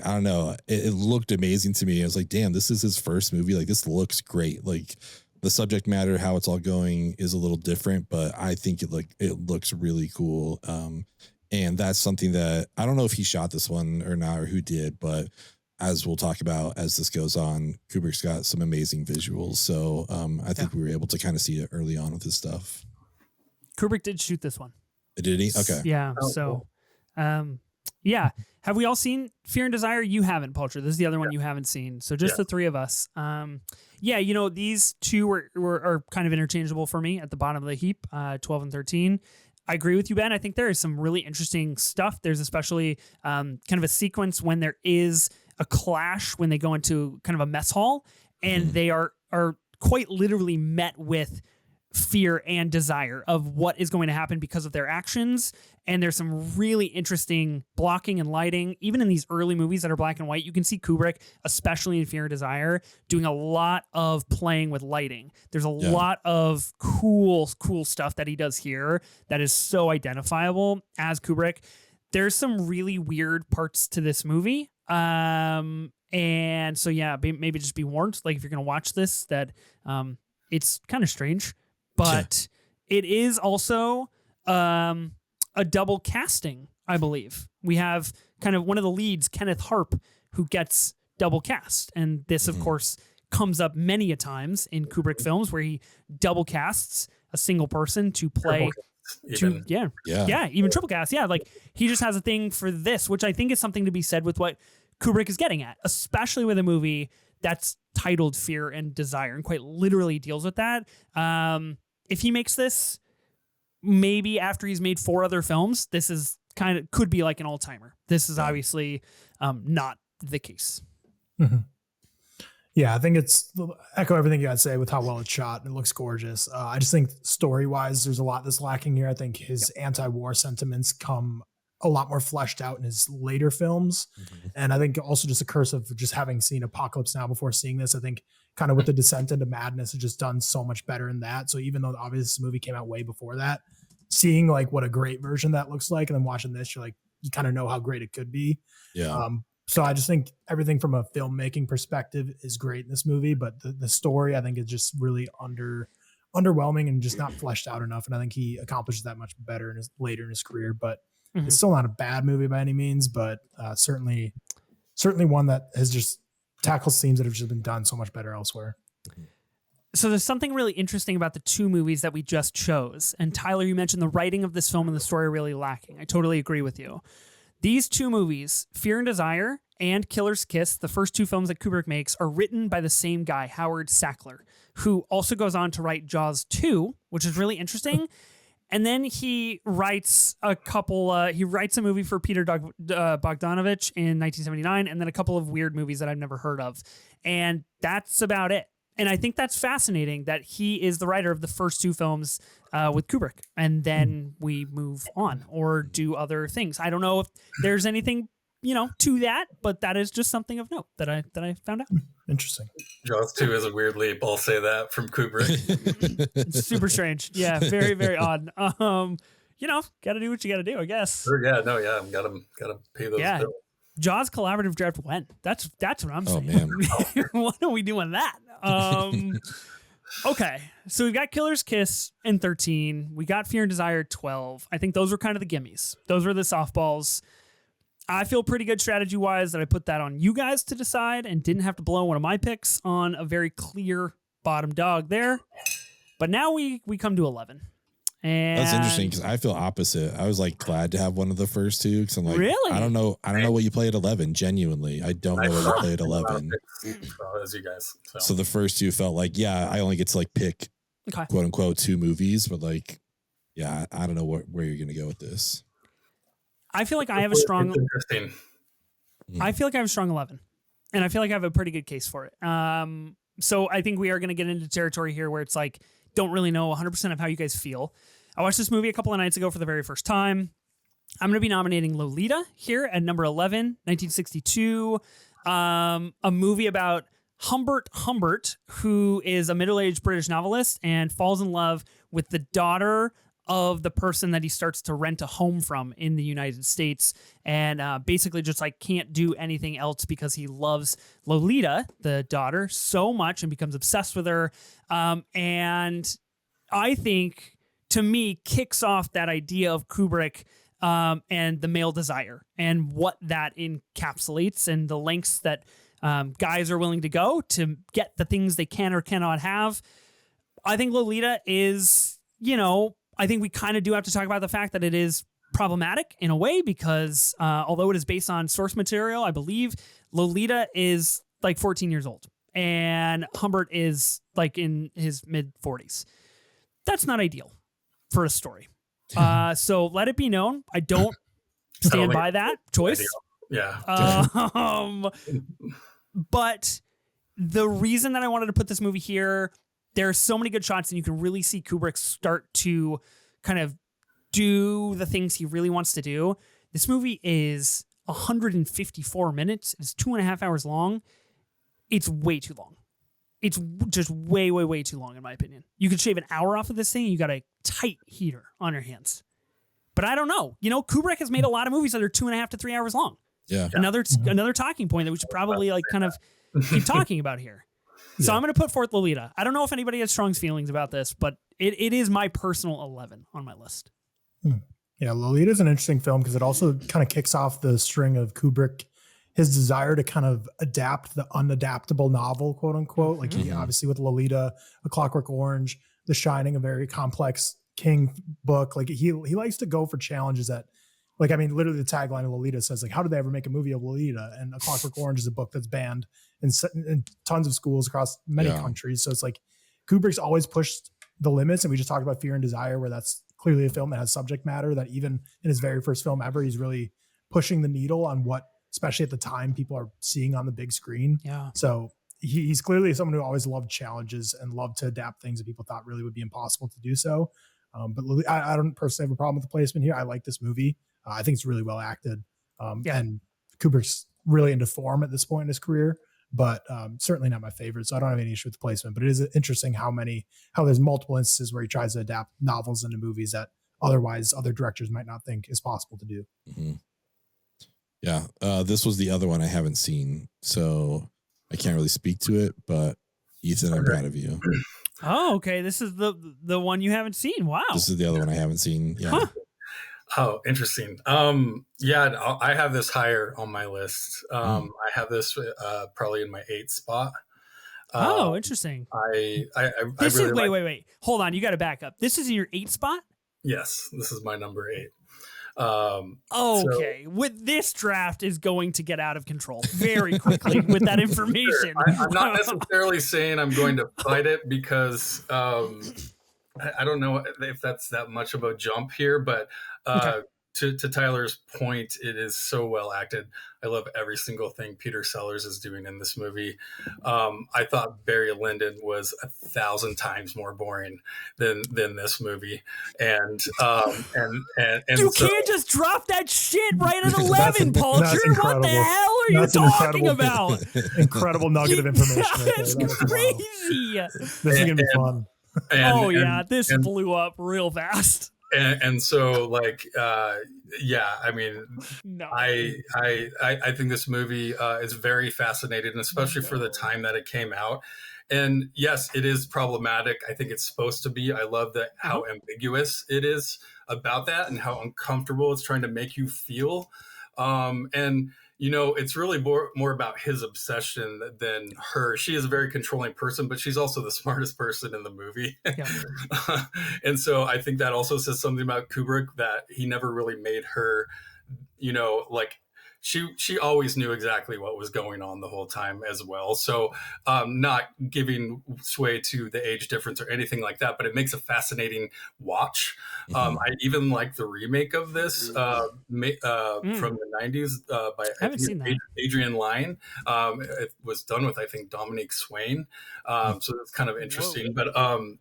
S2: don't know, it looked amazing to me. I was like, damn, this is his first movie. Like, this looks great. Like, the subject matter, how it's all going is a little different, but I think it looks really cool. And that's something that I don't know if he shot this one or not, or who did, but as we'll talk about as this goes on, Kubrick's got some amazing visuals. So I think we were able to kind of see it early on with his stuff.
S1: Kubrick did shoot this one.
S2: Did he? Okay.
S1: Yeah. Yeah. Have we all seen Fear and Desire? You haven't, Palcher. This is the other one you haven't seen. So just the three of us. Yeah, these two are kind of interchangeable for me at the bottom of the heap, 12 and 13. I agree with you, Ben. I think there is some really interesting stuff. There's especially kind of a sequence when there is a clash when they go into kind of a mess hall, and they are quite literally met with fear and desire of what is going to happen because of their actions. And there's some really interesting blocking and lighting. Even in these early movies that are black and white, you can see Kubrick, especially in Fear and Desire, doing a lot of playing with lighting. There's a lot of cool stuff that he does here that is so identifiable as Kubrick. There's some really weird parts to this movie. And so, yeah, maybe just be warned, like if you're going to watch this, that it's kind of strange. But it is also a double casting, I believe. We have kind of one of the leads, Kenneth Harp, who gets double cast. And this, of course, comes up many a times in Kubrick films where he double casts a single person to play. Even triple cast. Yeah, like he just has a thing for this, which I think is something to be said with what Kubrick is getting at, especially with a movie that's titled Fear and Desire and quite literally deals with that. If he makes this, maybe after he's made 4 other films, this is could be like an all-timer. This is obviously not the case.
S4: Mm-hmm. Yeah, I think it's echo everything you had to say with how well it's shot. It looks gorgeous. I just think story-wise, there's a lot that's lacking here. I think his anti-war sentiments come a lot more fleshed out in his later films. And I think also just a curse of just having seen Apocalypse Now before seeing this, I think kind of with the Descent into Madness has just done so much better in that. So even though obviously this movie came out way before that, seeing like what a great version that looks like, and then watching this, you're like, you kind of know how great it could be.
S2: Yeah.
S4: So I just think everything from a filmmaking perspective is great in this movie, but the story I think is just really underwhelming and just not fleshed out enough. And I think he accomplishes that much better later in his career, but it's still not a bad movie by any means, but certainly one that has just tackles themes that have just been done so much better elsewhere.
S1: So there's something really interesting about the 2 movies that we just chose. And Tyler, you mentioned the writing of this film and the story are really lacking. I totally agree with you. These 2 movies, Fear and Desire and Killer's Kiss, the first 2 films that Kubrick makes, are written by the same guy, Howard Sackler, who also goes on to write Jaws 2, which is really interesting. And then he writes a movie for Peter Bogdanovich in 1979, and then a couple of weird movies that I've never heard of. And that's about it. And I think that's fascinating that he is the writer of the first 2 films with Kubrick. And then we move on or do other things. I don't know if there's anything, to that, but that is just something of note that I found out.
S4: Interesting.
S3: Jaws 2 is a weird leap. I'll say that from Kubrick.
S1: It's super strange. Yeah, very, very odd. Got to do what you got to do, I guess.
S3: Sure, yeah, no, yeah, gotta pay those bills.
S1: Jaws collaborative draft when? That's what I'm saying.
S2: Man.
S1: When are we doing that? Okay, so we've got Killer's Kiss in 13. We got Fear and Desire 12. I think those were kind of the gimmies. Those were the softballs. I feel pretty good strategy-wise that I put that on you guys to decide and didn't have to blow one of my picks on a very clear bottom dog there. But now we come to 11. And
S2: that's interesting because I feel opposite. I was like glad to have one of the first 2 because I'm like,
S1: really?
S2: I don't know what you play at 11. Genuinely, I don't know what you play at 11.
S3: As you guys,
S2: so the first 2 felt like, I only get to like pick quote unquote 2 movies, but like, I don't know where you're gonna go with this.
S1: I feel like I have a strong. I feel like I have a strong 11, and I feel like I have a pretty good case for it. So I think we are going to get into territory here where it's like, don't really know 100% of how you guys feel. I watched this movie a couple of nights ago for the very first time. I'm going to be nominating Lolita here at number 11, 1962. A movie about Humbert, who is a middle-aged British novelist and falls in love with the daughter of the person that he starts to rent a home from in the United States, and basically just like can't do anything else because he loves Lolita, the daughter, so much and becomes obsessed with her. And I think, to me, kicks off that idea of Kubrick and the male desire and what that encapsulates and the lengths that guys are willing to go to get the things they can or cannot have. I think Lolita is, I think we kind of do have to talk about the fact that it is problematic in a way because although it is based on source material, I believe Lolita is like 14 years old and Humbert is like in his mid 40s. That's not ideal for a story. So let it be known, I don't stand by that choice.
S3: Yeah.
S1: But the reason that I wanted to put this movie here, there are so many good shots and you can really see Kubrick start to kind of do the things he really wants to do. This movie is 154 minutes. It's 2.5 hours long. It's way too long. It's just way, way, way too long, in my opinion. You could shave an hour off of this thing. You got a tight heater on your hands. But I don't know. You know, Kubrick has made a lot of movies that are 2.5 to 3 hours long.
S2: Yeah.
S1: Another talking point that we should probably like kind of keep talking about here. So I'm going to put forth Lolita. I don't know if anybody has strong feelings about this, but it is my personal 11 on my list.
S4: Yeah, Lolita is an interesting film because it also kind of kicks off the string of Kubrick, his desire to kind of adapt the unadaptable novel, quote unquote. Like he obviously with Lolita, A Clockwork Orange, The Shining, a very complex King book. Like he likes to go for challenges that, like, I mean, literally the tagline of Lolita says like, how did they ever make a movie of Lolita? And A Clockwork Orange is a book that's banned in tons of schools across many countries. So it's like Kubrick's always pushed the limits. And we just talked about Fear and Desire, where that's clearly a film that has subject matter that even in his very first film ever, he's really pushing the needle on what, especially at the time, people are seeing on the big screen.
S1: Yeah.
S4: So he's clearly someone who always loved challenges and loved to adapt things that people thought really would be impossible to do so. But I don't personally have a problem with the placement here. I like this movie. I think it's really well acted. And Kubrick's really into form at this point in his career, but certainly not my favorite. So I don't have any issue with the placement, but it is interesting how there's multiple instances where he tries to adapt novels into movies that otherwise other directors might not think is possible to do.
S2: Mm-hmm. Yeah. This was the other one I haven't seen, so I can't really speak to it, but Ethan, I'm proud of you.
S1: Oh, okay. This is the one you haven't seen. Wow.
S2: This is the other one I haven't seen. Yeah.
S1: Huh.
S3: Oh, interesting. Yeah, I have this higher on my list. I have this probably in my 8th spot.
S1: Interesting.
S3: I
S1: this
S3: really
S1: is wait. Hold on, you got to back up. This is in your 8th spot?
S3: Yes, this is my number 8.
S1: Okay, with this draft is going to get out of control very quickly with that information.
S3: I'm not necessarily saying I'm going to fight it because I don't know if that's that much of a jump here, but to Tyler's point, it is so well acted. I love every single thing Peter Sellers is doing in this movie. I thought Barry Lyndon was 1,000 times more boring than this movie, and
S1: you can't just drop that shit right at 11, Palcher. What the hell are you talking about?
S4: Incredible nugget of information.
S1: That's crazy.
S4: This is gonna be fun.
S1: This blew up real fast.
S3: And so like I mean,
S1: no.
S3: I think this movie is very fascinating, and especially for the time that it came out. And yes, it is problematic. I think it's supposed to be. I love that how ambiguous it is about that and how uncomfortable it's trying to make you feel. And you know, it's really more about his obsession than her. She is a very controlling person, but she's also the smartest person in the movie. Yeah. And so I think that also says something about Kubrick, that he never really made her, you know, like she always knew exactly what was going on the whole time as well. So not giving sway to the age difference or anything like that, but it makes a fascinating watch. I even like the remake of this from the 90s by Adrian Lyne. It was done with, I think, Dominique Swain. So that's kind of interesting. Whoa.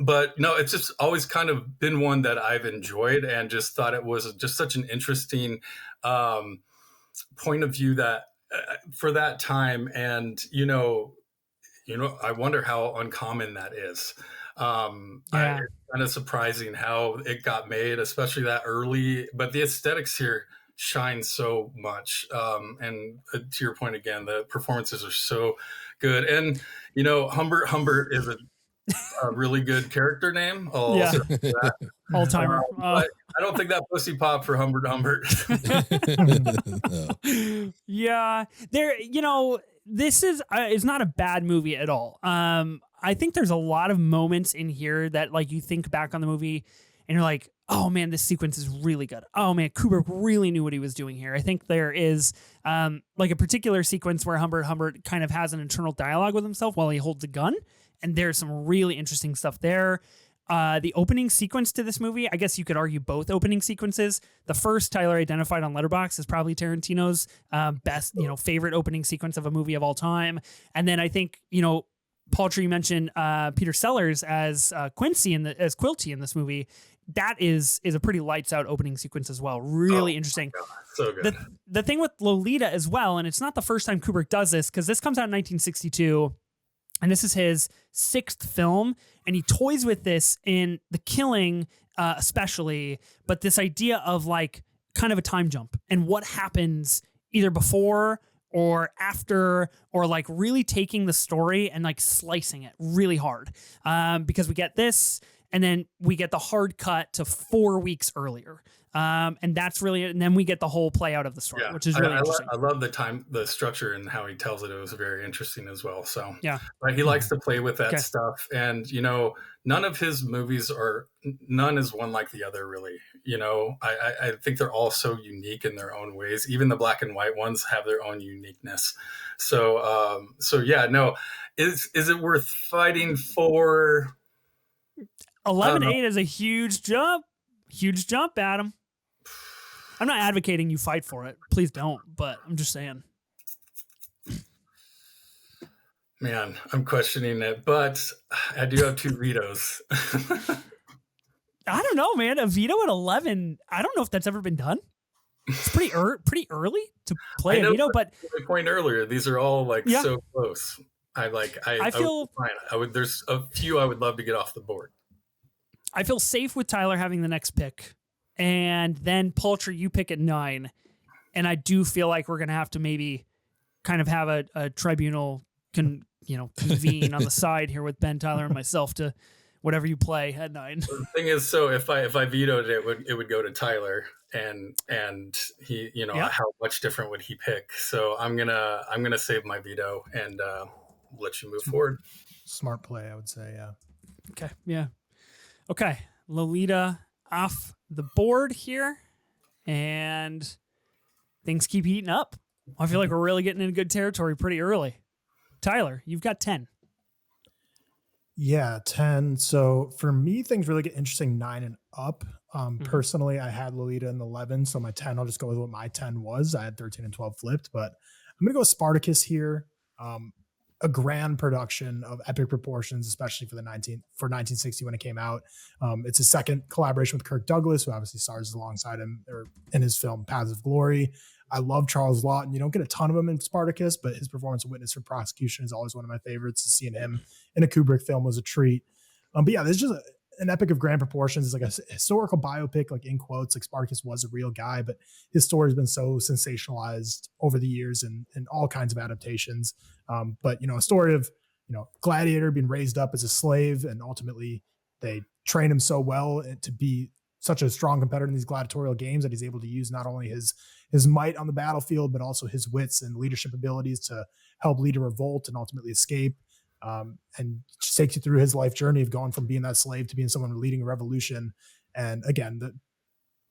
S3: But no, it's just always kind of been one that I've enjoyed and just thought it was just such an interesting point of view that for that time. And, you know, I wonder how uncommon that is. It's kind of surprising how it got made, especially that early, but the aesthetics here shine so much. And to your point again, the performances are so good. And, you know, Humbert is a really good character name.
S1: All timer.
S3: But I don't think that pussy pop for Humbert.
S1: Yeah, there. You know, this is not a bad movie at all. I think there's a lot of moments in here that, like, you think back on the movie and you're like, oh man, this sequence is really good. Oh man, Kubrick really knew what he was doing here. I think there is like a particular sequence where Humbert kind of has an internal dialogue with himself while he holds a gun, and there's some really interesting stuff there. The opening sequence to this movie, I guess you could argue both opening sequences. The first Tyler identified on Letterboxd is probably Tarantino's best, favorite opening sequence of a movie of all time. And then I think, Palcher, you mentioned Peter Sellers as Quincy as Quilty in this movie. That is a pretty lights out opening sequence as well. Really interesting.
S3: So good.
S1: The thing with Lolita as well, and it's not the first time Kubrick does this, because this comes out in 1962. And this is his 6th film, and he toys with this in The Killing, especially, but this idea of like kind of a time jump and what happens either before or after, or like really taking the story and like slicing it really hard. Because we get this, and then we get the hard cut to 4 weeks earlier. And that's really it. And then we get the whole play out of the story, which is really interesting.
S3: I love the structure and how he tells it. It was very interesting as well. So
S1: yeah,
S3: right, he likes to play with that stuff. And, none of his movies none is one like the other, really. I think they're all so unique in their own ways. Even the black and white ones have their own uniqueness. So yeah, no, is it worth fighting for?
S1: 11-8 is a huge jump. Huge jump, Adam. I'm not advocating you fight for it. Please don't, but I'm just saying.
S3: Man, I'm questioning it, but I do have 2 vetoes.
S1: I don't know, man. A veto at 11, I don't know if that's ever been done. It's pretty early to play a veto, but
S3: my point earlier, these are all so close. I feel fine. There's a few I would love to get off the board.
S1: I feel safe with Tyler having the next pick, and then Palcher, you pick at 9. And I do feel like we're going to have to maybe kind of have a tribunal convene on the side here with Ben, Tyler, and myself to whatever you play at 9.
S3: The thing is, so if I vetoed it, it would go to Tyler, and he, how much different would he pick? So I'm gonna save my veto and let you move forward.
S4: Smart play, I would say. Yeah.
S1: Okay. Yeah. Okay, Lolita off the board here, and things keep heating up. I feel like we're really getting in good territory pretty early. Tyler, you've got 10.
S4: Yeah, 10. So for me, things really get interesting 9 and up. Personally, I had Lolita in 11, so my 10, I'll just go with what my 10 was. I had 13 and 12 flipped, but I'm going to go with Spartacus here. A grand production of epic proportions, especially for 1960 when it came out. It's his second collaboration with Kirk Douglas, who obviously stars alongside him in his film Paths of Glory. I love Charles Lawton. You don't get a ton of him in Spartacus, but his performance of Witness for Prosecution is always one of my favorites. Seeing him in a Kubrick film was a treat. But yeah, there's just an epic of grand proportions. It's like a historical biopic, like in quotes, like Spartacus was a real guy, but his story has been so sensationalized over the years and all kinds of adaptations. But, a story of, gladiator being raised up as a slave, and ultimately they train him so well to be such a strong competitor in these gladiatorial games that he's able to use not only his might on the battlefield, but also his wits and leadership abilities to help lead a revolt and ultimately escape. And just takes you through his life journey of going from being that slave to being someone leading a revolution. And again, the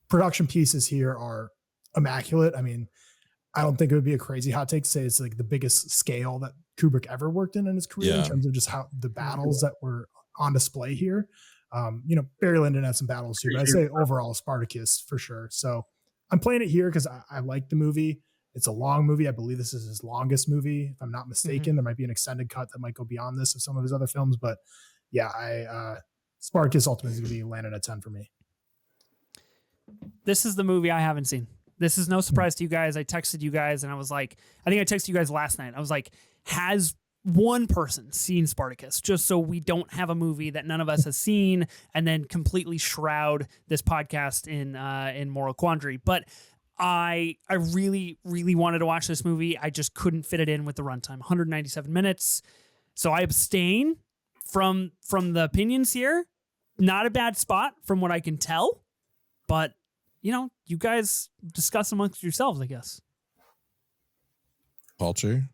S4: production pieces here are immaculate. I mean, I don't think it would be a crazy hot take to say it's like the biggest scale that Kubrick ever worked in his career in terms of just how the battles that were on display here. Barry Lyndon had some battles here, but I'd say overall Spartacus for sure. So I'm playing it here because I like the movie. It's a long movie. I believe this is his longest movie, if I'm not mistaken. There might be an extended cut that might go beyond this of some of his other films, but yeah, Spartacus ultimately is going to be landed at 10 for me.
S1: This is the movie I haven't seen. This is no surprise to you guys. I texted you guys and I was like, I think I texted you guys last night. I was like, has one person seen Spartacus, just so we don't have a movie that none of us has seen and then completely shroud this podcast in moral quandary. But I really, really wanted to watch this movie. I just couldn't fit it in with the runtime, 197 minutes. So I abstain from the opinions here. Not a bad spot from what I can tell, but you guys discuss amongst yourselves, I guess.
S2: Palcher?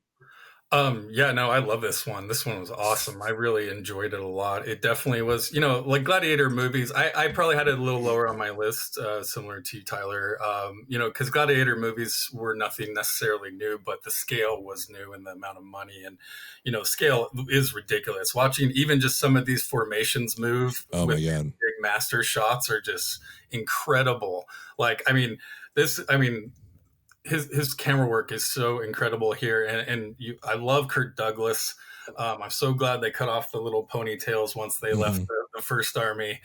S3: Yeah, no, I love this one. This one was awesome. I really enjoyed it a lot. It definitely was, you know, like Gladiator movies. I probably had it a little lower on my list, similar to you, Tyler. You know, because Gladiator movies were nothing necessarily new, but the scale was new and the amount of money, and you know, scale is ridiculous. Watching even just some of these formations move
S2: Oh
S3: with
S2: my God.
S3: big master shots are just incredible. Like, I mean, his camera work is so incredible here, and I love Kirk Douglas. I'm so glad they cut off the little ponytails once they left the first army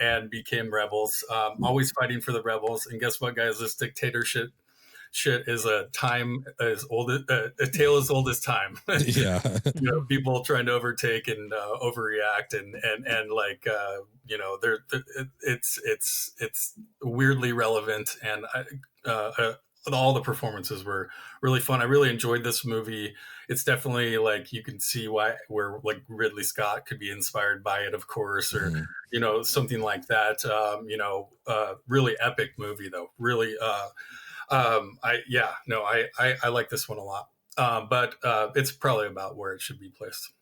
S3: and became rebels. Always fighting for the rebels, and guess what, guys? This dictatorship shit is a tale as old as time.
S2: Yeah.
S3: You know, people trying to overtake and overreact, and like you know, it's weirdly relevant, and all the performances were really fun. I really enjoyed this movie. It's definitely like you can see where like Ridley Scott could be inspired by it, of course, or you know, something like that. You know, really epic movie though. Really, I like this one a lot. But it's probably about where it should be placed.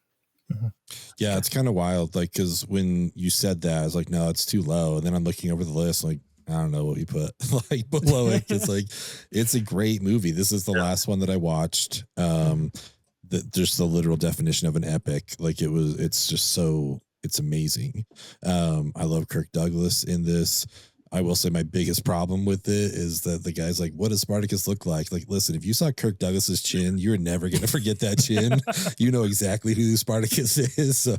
S2: Yeah, it's kind of wild. Like, because when you said that, I was like, no, it's too low. And then I'm looking over the list, like, I don't know what you put like below it. It's like, it's a great movie. This is the last one that I watched. Just the literal definition of an epic. Like it's just so, it's amazing. I love Kirk Douglas in this. I will say my biggest problem with it is that the guy's like, what does Spartacus look like? Like, listen, if you saw Kirk Douglas's chin, you're never going to forget that chin. You know exactly who Spartacus is. So,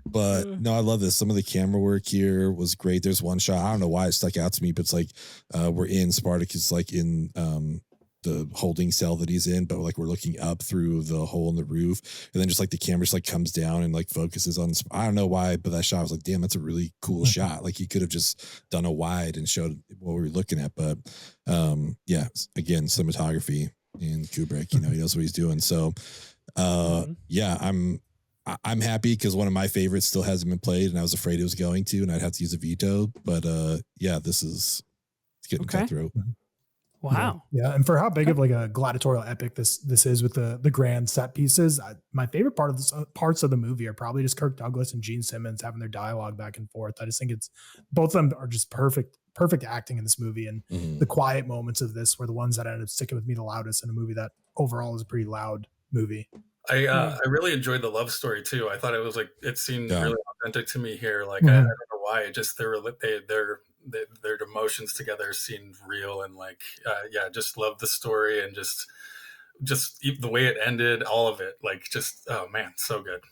S2: but no, I love this. Some of the camera work here was great. There's one shot. I don't know why it stuck out to me, but it's like, we're in Spartacus, like in, the holding cell that he's in, but like we're looking up through the hole in the roof, and then just like the camera just like comes down and like focuses on, I don't know why, but that shot, I was like, damn, that's a really cool shot. Like he could have just done a wide and showed what we were looking at. But yeah, again, cinematography in Kubrick, you know, he knows what he's doing. So yeah, I'm happy because one of my favorites still hasn't been played, and I was afraid it was going to, and I'd have to use a veto. But yeah, this is, it's getting cut through.
S1: Wow.
S4: Yeah. And for how big of like a gladiatorial epic this is with the grand set pieces, my favorite parts of the movie are probably just Kirk Douglas and Gene Simmons having their dialogue back and forth. I just think it's, both of them are just perfect acting in this movie. And the quiet moments of this were the ones that ended up sticking with me the loudest in a movie that overall is a pretty loud movie.
S3: I really enjoyed the love story too. I thought it was like, it seemed really authentic to me here. Like I don't know why, it just their emotions together seemed real, and like just love the story, and just the way it ended, all of it, like just, oh man, so good.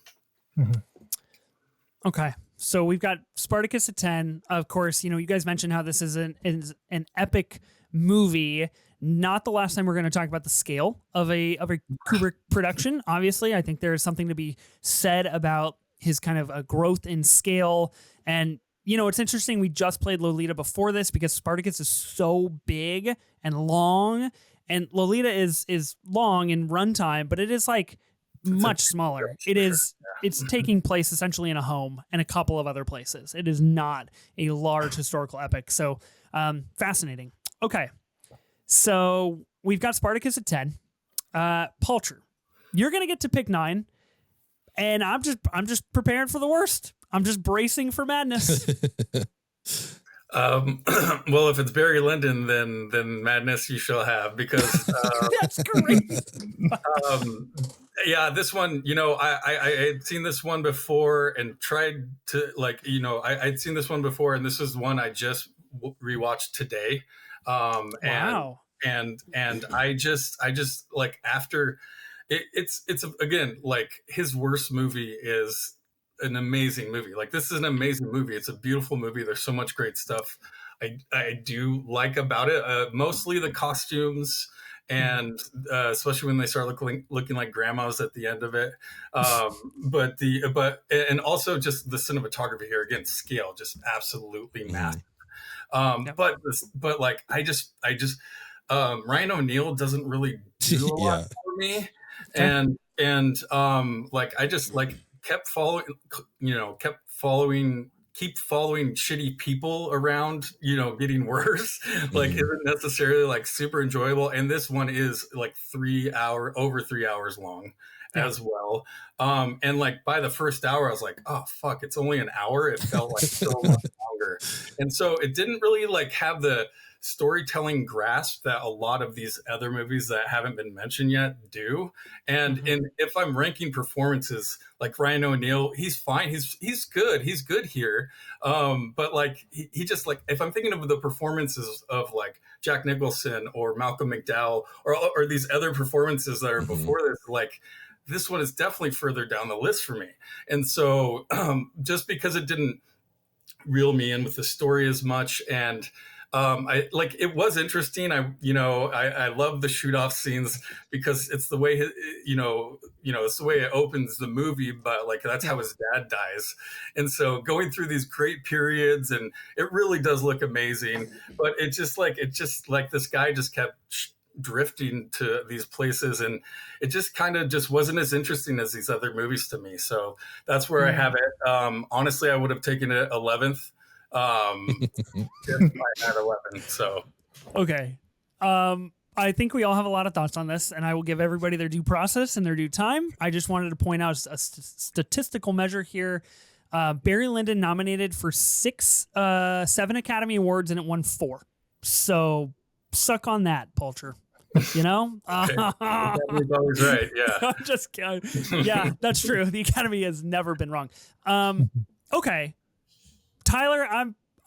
S1: Okay, so we've got Spartacus at 10. Of course, you know, you guys mentioned how this is an epic movie. Not the last time we're going to talk about the scale of a Kubrick production. Obviously, I think there is something to be said about his kind of a growth in scale. And you know, it's interesting. We just played Lolita before this because Spartacus is so big and long, and Lolita is long in runtime, but it is like much smaller. It's taking place essentially in a home and a couple of other places. It is not a large historical epic. So fascinating. Okay. So we've got Spartacus at 10. Palcher, you're going to get to pick 9, and I'm just prepared for the worst. I'm just bracing for madness.
S3: Well, if it's Barry Lyndon, then madness you shall have, because
S1: that's great.
S3: Yeah, this one, you know, I had seen this one before and tried to, like, you know, I'd seen this one before, and this is one I just rewatched today.
S1: Wow.
S3: And I just like, after it's again, like, his worst movie is an amazing movie. Like, this is an amazing movie. It's a beautiful movie. There's so much great stuff I do like about it. Mostly the costumes, and especially when they start looking like grandmas at the end of it. And also just the cinematography here, again, scale, just absolutely massive. But like, I just Ryan O'Neal doesn't really do a lot for me. And like, I just like kept following keep following shitty people around, getting worse, like isn't necessarily like super enjoyable. And this one is like over 3 hours long as well. And like by the first hour, I was like, oh fuck, it's only an hour. It felt like so much longer. And so it didn't really like have the storytelling grasp that a lot of these other movies that haven't been mentioned yet do. And if I'm ranking performances, like Ryan O'Neal, he's fine. He's good. He's good here. But like he just like, if I'm thinking of the performances of like Jack Nicholson or Malcolm McDowell or these other performances that are before this, like this one is definitely further down the list for me. And so just because it didn't reel me in with the story as much, and it was interesting. I love the shoot off scenes because it's the way it's the way it opens the movie, but like that's how his dad dies. And so going through these great periods, and it really does look amazing, but it just like this guy just kept drifting to these places, and it just kind of just wasn't as interesting as these other movies to me. So that's where I have it. Honestly, I would have taken it 11th. If I had 11. So
S1: okay. I think we all have a lot of thoughts on this, and I will give everybody their due process and their due time. I just wanted to point out a statistical measure here. Barry Lyndon nominated for 7 Academy Awards, and it won 4. So suck on that, Palcher. Okay.
S3: He's always right. Yeah.
S1: I'm just kidding. Yeah, that's true. The Academy has never been wrong. Okay. Tyler,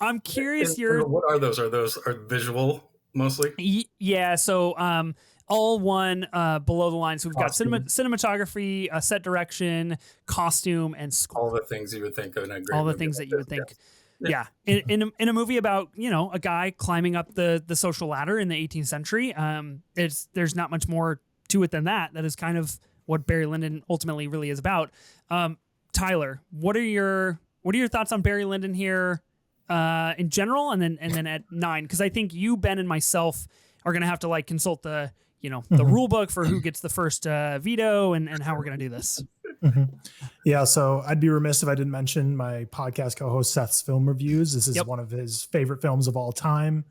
S1: I'm curious.
S3: What are those? Are visual mostly?
S1: Yeah. So all one below the line. So we've got cinematography, set direction, costume, and score.
S3: All the things you would think of in a great
S1: all the
S3: movie
S1: things
S3: like
S1: that you would
S3: this,
S1: think.
S3: yes.
S1: Yeah. In a movie about a guy climbing up the social ladder in the 18th century. There's not much more to it than that. That is kind of what Barry Lyndon ultimately really is about. Tyler, what are your thoughts on Barry Lyndon here in general, and then at 9? Because I think you, Ben, and myself are going to have to like consult the the rule book for who gets the first veto and how we're going to do this.
S4: Yeah, so I'd be remiss if I didn't mention my podcast co-host Seth's film reviews. This is one of his favorite films of all time.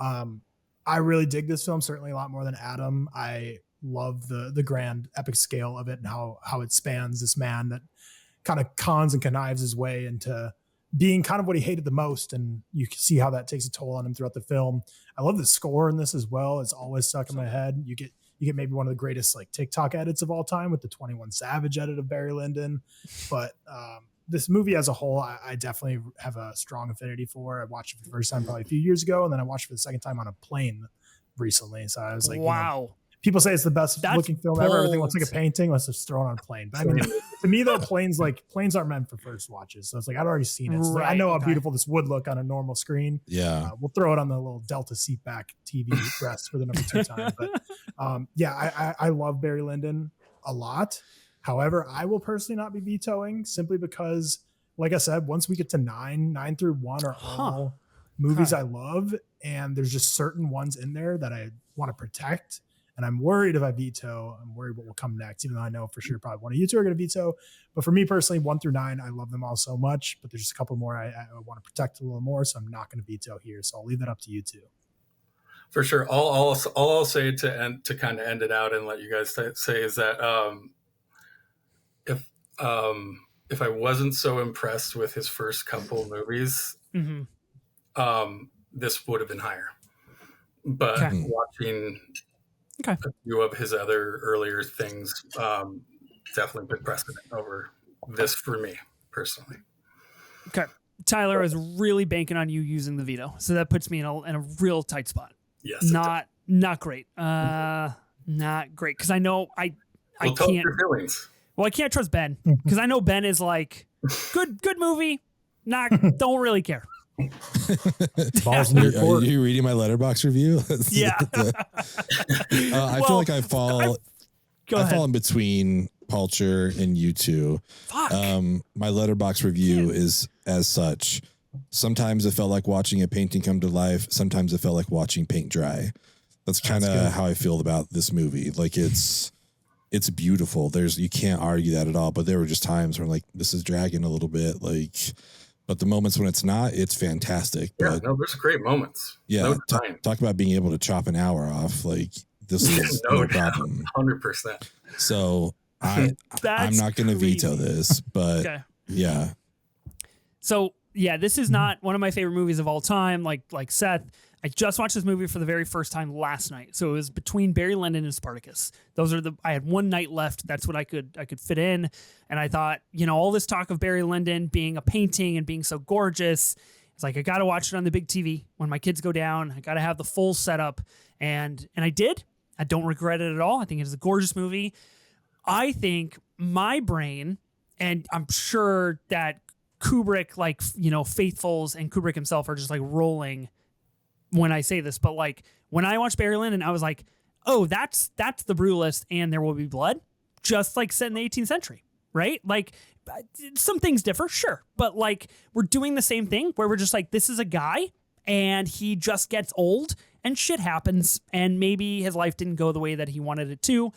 S4: I really dig this film, certainly a lot more than Adam. I love the grand epic scale of it and how it spans this man that kind of cons and connives his way into being kind of what he hated the most. And you can see how that takes a toll on him throughout the film. I love the score in this as well. It's always stuck in my head. You get maybe one of the greatest like TikTok edits of all time with the 21 Savage edit of Barry Lyndon. But this movie as a whole, I definitely have a strong affinity for. I watched it for the first time probably a few years ago, and then I watched it for the second time on a plane recently. So I was like,
S1: wow.
S4: People say it's the best looking film ever. Everything looks like a painting. Let's just throw it on a plane. But I mean, to me though, planes aren't meant for first watches. So it's like, I'd already seen it. So I know how beautiful this would look on a normal screen.
S2: Yeah.
S4: We'll throw it on the little Delta seat back TV rest for the number 2 time. But I love Barry Lyndon a lot. However, I will personally not be vetoing simply because, like I said, once we get to 9 through 1 are all movies I love. And there's just certain ones in there that I want to protect. And I'm worried if I veto, I'm worried what will come next, even though I know for sure probably one of you two are going to veto. But for me personally, 1 through 9, I love them all so much. But there's just a couple more I want to protect a little more. So I'm not going to veto here. So I'll leave that up to you two.
S3: For sure. All I'll say to kind of end it out and let you guys say is that if I wasn't so impressed with his first couple movies, this would have been higher. But watching a few of his other earlier things definitely took precedent over this for me personally.
S1: Okay. Tyler, I was really banking on you using the veto. So that puts me in a real tight spot.
S3: Yes.
S1: Not great. Not great. Cause I know I can't.
S3: Your feelings.
S1: Well, I can't trust Ben because I know Ben is like good movie. Don't really care.
S2: Are you reading my Letterboxd review?
S1: Yeah.
S2: I feel like I fall in between Palcher and you two.
S1: Fuck.
S2: My Letterboxd review is as such. Sometimes it felt like watching a painting come to life. Sometimes it felt like watching paint dry. That's kind of how I feel about this movie. Like it's beautiful. You can't argue that at all. But there were just times where I'm like, this is dragging a little bit. Like, But the moments when it's not, it's fantastic.
S3: Yeah,
S2: but
S3: no, there's great moments.
S2: yeah,
S3: No denying.
S2: talk about being able to chop an hour off. Like this is
S3: No
S2: no
S3: doubt.
S2: problem.
S3: 100%.
S2: So I'm not going to veto this, but
S1: Okay.
S2: yeah.
S1: So yeah, this is not one of my favorite movies of all time. Like Seth, I just watched this movie for the very first time last night. So it was between Barry Lyndon and Spartacus. I had one night left. That's what I could fit in. And I thought, all this talk of Barry Lyndon being a painting and being so gorgeous, it's like, I got to watch it on the big TV when my kids go down. I got to have the full setup. And I did. I don't regret it at all. I think it is a gorgeous movie. I think my brain, and I'm sure that Kubrick, faithfuls and Kubrick himself are just like rolling when I say this, but like when I watched Barry Lyndon, I was like, oh, that's the Brutalist and There Will Be Blood, just like set in the 18th century, right? Like some things differ, sure, but like we're doing the same thing where we're just like, this is a guy and he just gets old and shit happens and maybe his life didn't go the way that he wanted it to.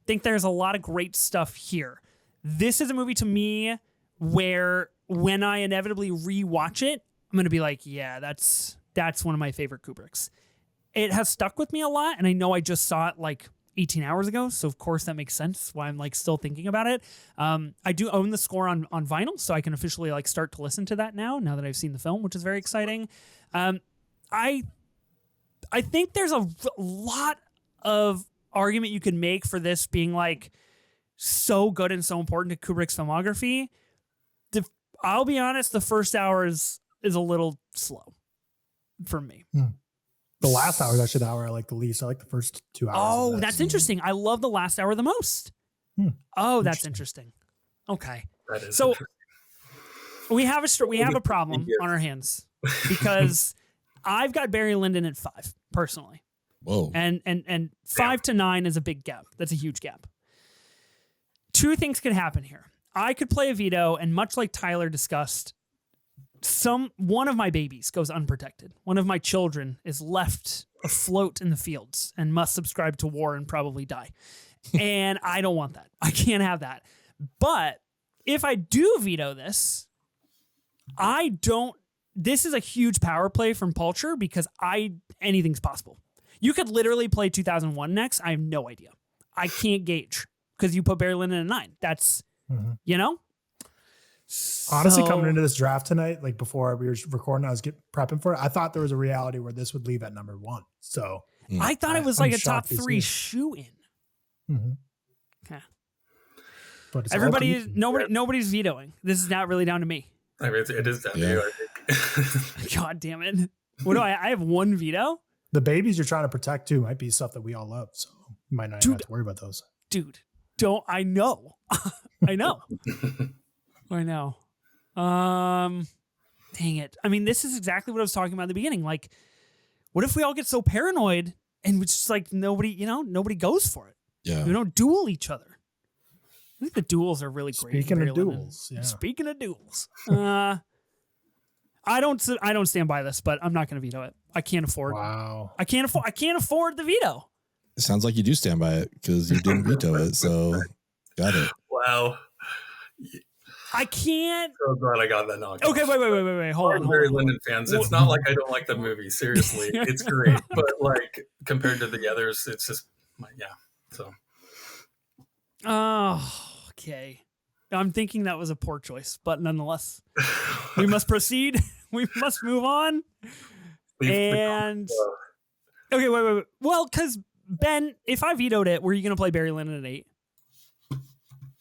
S1: Think there's a lot of great stuff here. This is a movie to me where when I inevitably rewatch it, I'm going to be like, yeah, that's one of my favorite Kubricks. It has stuck with me a lot, and I know I just saw it like 18 hours ago, so of course that makes sense why I'm like still thinking about it. I do own the score on vinyl, so I can officially like start to listen to that now that I've seen the film, which is very exciting. I think there's a lot of argument you could make for this being like so good and so important to Kubrick's filmography. I'll be honest, the first hour is a little slow for me.
S4: The last hour is actually the hour I like the least. I like the first 2 hours.
S1: Oh, that's interesting. I love the last hour the most. Oh, that's interesting. Okay.
S3: That is
S1: so we have a problem on our hands because I've got Barry Lyndon at 5 personally.
S2: Whoa.
S1: And 5 to 9 is a big gap. That's a huge gap. Two things could happen here. I could play a veto, and much like Tyler discussed, one of my babies goes unprotected. One of my children is left afloat in the fields and must subscribe to war and probably die. And I don't want that. I can't have that. But if I do veto this, this is a huge power play from Palcher because anything's possible. You could literally play 2001 next. I have no idea. I can't gauge because you put Barry Lyndon at 9. That's,
S4: Honestly, coming into this draft tonight, like before we were recording, I was prepping for it. I thought there was a reality where this would leave at number 1. So
S1: I thought it was like a top 3 shoe in. Okay.
S4: But
S1: nobody's vetoing. This is not really down to me.
S3: I mean, it is down to you, I think.
S1: God damn it. What do I have one veto?
S4: The babies you're trying to protect too might be stuff that we all love. So you might not have to worry about those.
S1: Dude, I know. I know. I know. Dang it. I mean, this is exactly what I was talking about at the beginning. Like, what if we all get so paranoid and it's just like nobody goes for it?
S2: Yeah.
S1: We don't duel each other. I think the duels are really great.
S4: Speaking of duels.
S1: I don't stand by this, but I'm not going to veto it. I can't afford.
S4: Wow.
S1: I can't afford the veto.
S2: It sounds like you do stand by it because you didn't veto it. So got it.
S3: Wow.
S1: I can't.
S3: So glad I got that knocked.
S1: Okay, wait. Hold on.
S3: Barry Lyndon fans. It's not like I don't like the movie. Seriously, it's great. But like compared to the others, it's just So.
S1: Oh, okay. I'm thinking that was a poor choice, but nonetheless, we must proceed. We must move on. Okay, wait. Well, because Ben, if I vetoed it, were you going to play Barry Lyndon at 8?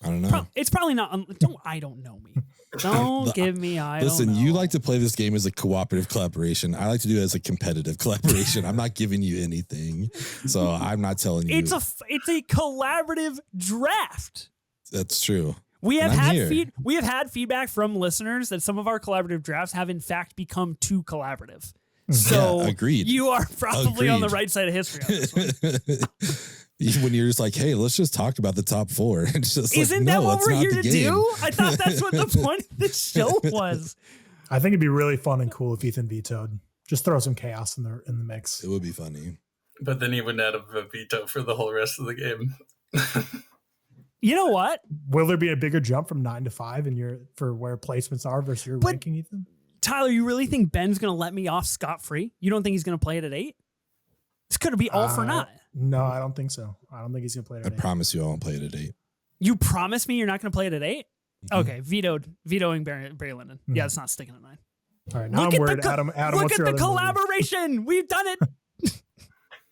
S2: I don't know.
S1: It's probably not. I don't know me. Don't give me.
S2: Listen, you like to play this game as a cooperative collaboration. I like to do it as a competitive collaboration. I'm not giving you anything, so I'm not telling you.
S1: It's a collaborative draft.
S2: That's true.
S1: We have had feedback from listeners that some of our collaborative drafts have in fact become too collaborative. So
S2: agreed.
S1: You are probably on the right side of history on this one.
S2: When you're just like, hey, let's just talk about the top 4. It's just
S1: Isn't that what we're here to do? I thought that's what the point of this show was.
S4: I think it'd be really fun and cool if Ethan vetoed. Just throw some chaos in the mix.
S2: It would be funny.
S3: But then he wouldn't have a veto for the whole rest of the game.
S1: You know what?
S4: Will there be a bigger jump from 9 to 5 for where placements are versus your ranking, Ethan?
S1: Tyler, you really think Ben's going to let me off scot-free? You don't think he's going to play it at 8? It's going to be all for naught.
S4: No, I don't think so. I don't think he's going to play it at 8.
S2: I promise you I won't play it at 8.
S1: You promise me you're not going to play it at 8? Okay, vetoing Barry Lyndon. Yeah, it's not sticking at 9.
S4: All right, now I'm worried. Adam,
S1: look
S4: what's
S1: at
S4: your
S1: the
S4: other
S1: collaboration.
S4: movie?
S1: We've done it.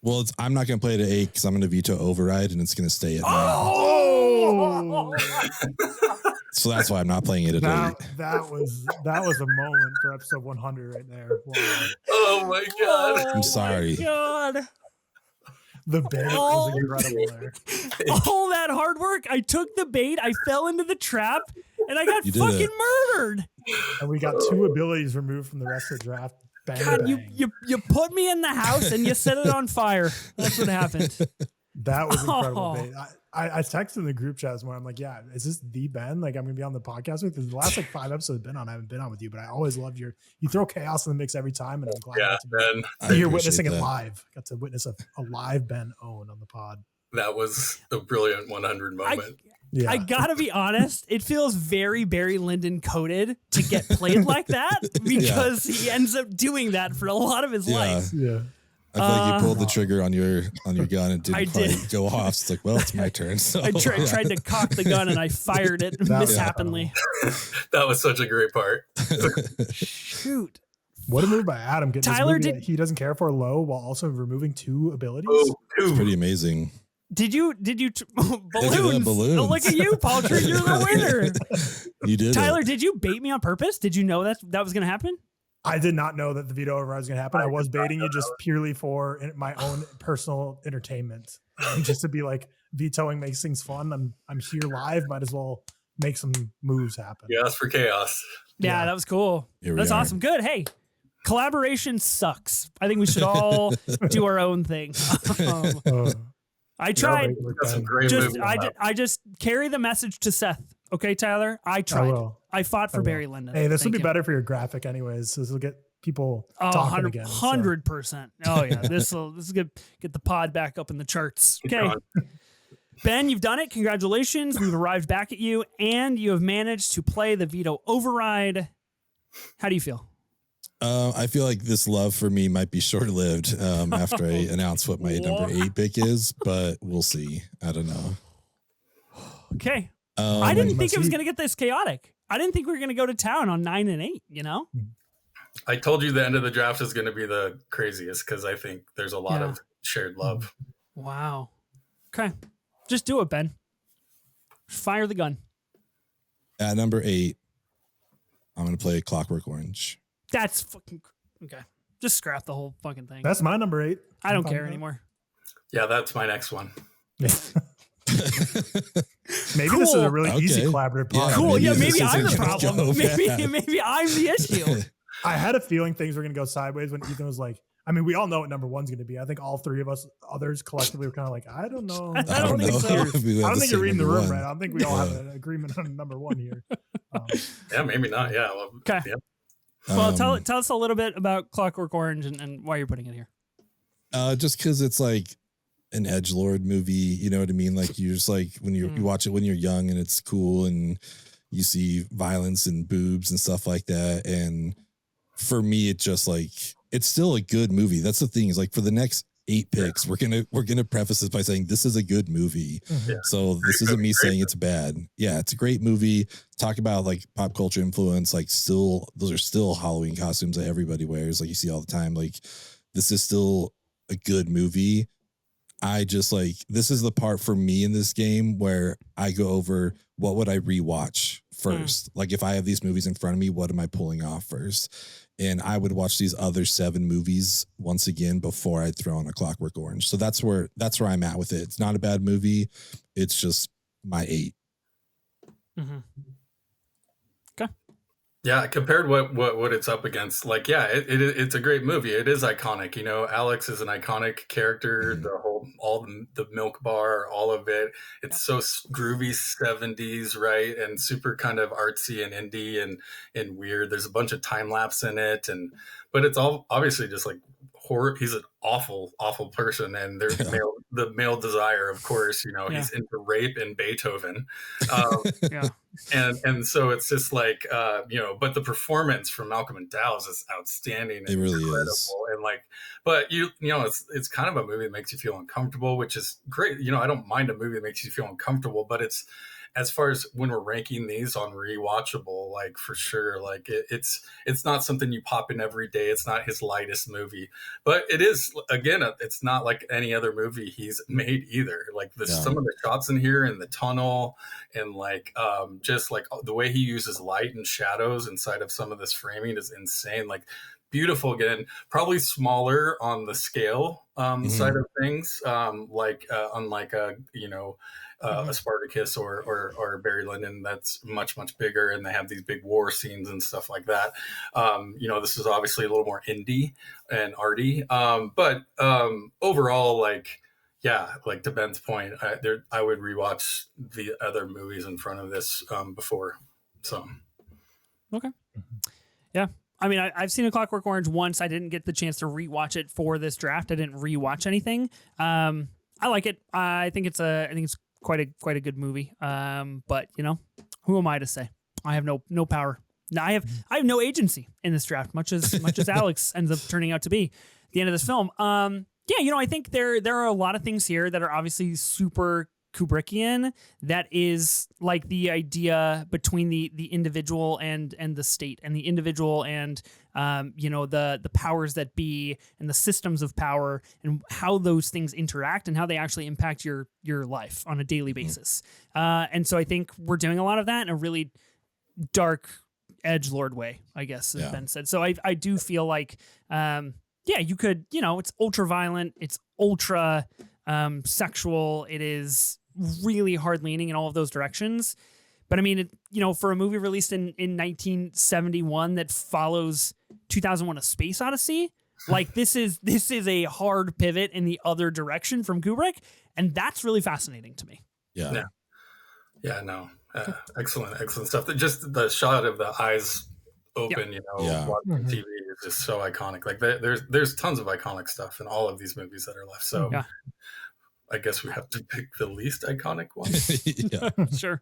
S2: Well, I'm not going to play it at 8 because I'm going to veto Override and it's going to stay at 9.
S1: Oh!
S2: So that's why I'm not playing it at 8.
S4: That was a moment for episode 100 right there. Wow.
S3: Oh my God.
S2: I'm sorry.
S1: God.
S4: The bait was incredible there.
S1: All that hard work. I took the bait. I fell into the trap, and I got
S2: You did
S1: fucking
S2: it.
S1: murdered.
S4: And we got 2 abilities removed from the rest of the draft. Bang,
S1: God,
S4: bang.
S1: you put me in the house and you set it on fire. That's what happened.
S4: That was incredible
S1: Oh.
S4: bait. I texted in the group chat where I'm like, yeah, is this the Ben? Like, I'm gonna be on the podcast with. The last 5 episodes I've been on, I haven't been on with you, but I always love you throw chaos in the mix every time, and I'm glad I got to
S3: Ben,
S4: be here
S2: I
S4: witnessing it
S2: appreciate that.
S4: live. Got to witness a live Ben Owen on the pod.
S3: that was a brilliant 100 moment.
S4: Yeah,
S1: I gotta be honest, it feels very Barry Lyndon coded to get played like that because he ends up doing that for a lot of his
S2: Yeah.
S1: life.
S4: yeah.
S2: I feel like you pulled the trigger on your gun and
S1: I
S2: didn't quite
S1: did.
S2: go off. It's like, well, it's my turn. So
S1: I tried to cock the gun and I fired it
S4: That was
S1: mishappily.
S3: That was such a great part.
S1: Shoot.
S4: What a move by Adam. Getting
S1: Tyler
S4: this movie
S1: did-
S4: that he doesn't care for low while also removing 2 abilities.
S3: Oh,
S2: it's pretty amazing.
S1: Did you balloons?
S2: balloons.
S1: Oh, look at you, Palcher. You're the winner.
S2: You did
S1: Tyler,
S2: it.
S1: did you bait me on purpose? Did you know that was going to happen?
S4: I did not know that the veto override was going to happen. I was baiting you just purely for my own personal entertainment, just to be like, vetoing makes things fun. I'm here live. Might as well make some moves happen.
S3: Yeah, that's for chaos.
S1: Yeah, that was cool.
S2: Here we
S1: That's
S2: are.
S1: awesome. Good. Hey, collaboration sucks. I think we should all do our own thing. I tried.
S3: That's a great movie.
S1: I just carry the message to Seth. Okay, Tyler. I tried.
S4: will.
S1: I fought for
S4: I will.
S1: Barry Lyndon.
S4: Hey, this will
S1: Thank
S4: be
S1: you.
S4: better for your graphic anyways. This will get people
S1: Oh,
S4: talking again. so.
S1: 100%. Oh yeah, this is good. Get the pod back up in the charts. Okay, Ben, you've done it. Congratulations. We've arrived back at you, and you have managed to play the veto override. How do you feel?
S2: I feel like this love for me might be short-lived after I announce what my number 8 pick is, but we'll see. I don't know.
S1: Okay. I didn't think it was
S4: see-
S1: going to get this chaotic. I didn't think we were going to go to town on 9 and 8, you know?
S3: I told you the end of the draft is going to be the craziest because I think there's a lot
S1: Yeah.
S3: of shared love.
S1: Wow. Okay. Just do it, Ben. Fire the gun.
S2: At number 8, I'm going to play Clockwork Orange.
S1: That's fucking okay. Just scrap the whole fucking thing.
S4: That's my number 8.
S1: I don't
S4: I'm fine
S1: care
S4: with that.
S1: anymore.
S3: Yeah, that's my next one.
S4: Maybe this is a
S1: Cool.
S4: really
S2: Okay.
S4: easy collaborative
S2: Yeah,
S4: podcast.
S1: Cool.
S2: maybe
S1: Yeah,
S2: this
S1: maybe I'm the
S2: isn't gonna
S1: problem.
S2: go bad.
S1: Maybe I'm the issue.
S4: I had a feeling things were going to go sideways when Ethan was like, I mean, we all know what number 1's going to be. I think all 3 of us others collectively were kind of like, I don't know.
S1: I don't think so.
S2: if we have
S4: I don't
S2: the
S4: think you're
S2: same
S4: reading the
S2: number
S4: room
S2: one.
S4: right. I don't think we all have
S2: Yeah.
S4: an agreement on number 1 here.
S3: Yeah, maybe not. Yeah. Well,
S1: Okay.
S3: yeah.
S1: Well, tell us a little bit about Clockwork Orange and why you're putting it here.
S2: Just because it's like an edgelord movie, you know what I mean? Like you just like when you watch it when you're young and it's cool and you see violence and boobs and stuff like that. And for me, it just like it's still a good movie. That's the thing is like for the next 8 picks, we're gonna preface this by saying this is a good movie.
S3: Yeah.
S2: So this isn't me saying it's bad. Yeah, it's a great movie. Talk about like pop culture influence. Like still, those are still Halloween costumes that everybody wears. Like you see all the time. Like this is still a good movie. I just like this is the part for me in this game where I go over what would I rewatch first. Like if I have these movies in front of me, what am I pulling off first? And I would watch these other 7 movies once again before I'd throw on a Clockwork Orange. So that's where I'm at with it. It's not a bad movie. It's just my 8.
S1: Mm-hmm.
S3: Yeah, compared what it's up against, like it's a great movie. It is iconic. You know, Alex is an iconic character. The milk bar, all of it. It's so groovy 70s, right, and super kind of artsy and indie and weird. There's a bunch of time lapse in it, but it's all obviously just like he's an awful person, and there's the male desire, of course, he's into rape and Beethoven.
S1: Yeah.
S3: And so it's just like, but the performance from Malcolm and Dow's is outstanding.
S2: It really is.
S3: And like, but it's kind of a movie that makes you feel uncomfortable, which is great. I don't mind a movie that makes you feel uncomfortable, but it's, as far as when we're ranking these on rewatchable, like for sure, like it's not something you pop in every day. It's not his lightest movie, but it is, again, it's not like any other movie he's made either. Like some of the shots in here in the tunnel, and like just like the way he uses light and shadows inside of some of this framing is insane. Like beautiful, again, probably smaller on the scale side of things, unlike a Spartacus or Barry Lyndon, that's much bigger, and they have these big war scenes and stuff like that. This is obviously a little more indie and arty, but overall, like to Ben's point, I would rewatch the other movies in front of this before. So
S1: okay, yeah. I mean, I've seen A Clockwork Orange once. I didn't get the chance to rewatch it for this draft. I didn't rewatch anything. I like it. I think it's quite a good movie. But who am I to say? I have no power. No, I have no agency in this draft, much as Alex ends up turning out to be at the end of this film. I think there are a lot of things here that are obviously super Kubrickian. That is like the idea between the individual and the state, and the individual and the powers that be, and the systems of power, and how those things interact, and how they actually impact your life on a daily basis. And so I think we're doing a lot of that in a really dark edgelord way, I guess, as Ben said. So I do feel like you could, it's ultra violent, it's ultra sexual, it is really hard leaning in all of those directions. But I mean, for a movie released in 1971 that follows 2001: A Space Odyssey, like this is a hard pivot in the other direction from Kubrick, and that's really fascinating to me.
S3: Excellent stuff. Just the shot of the eyes open, watching TV is just so iconic. Like there's tons of iconic stuff in all of these movies that are left. So I guess we have to pick the least iconic one.
S1: Sure.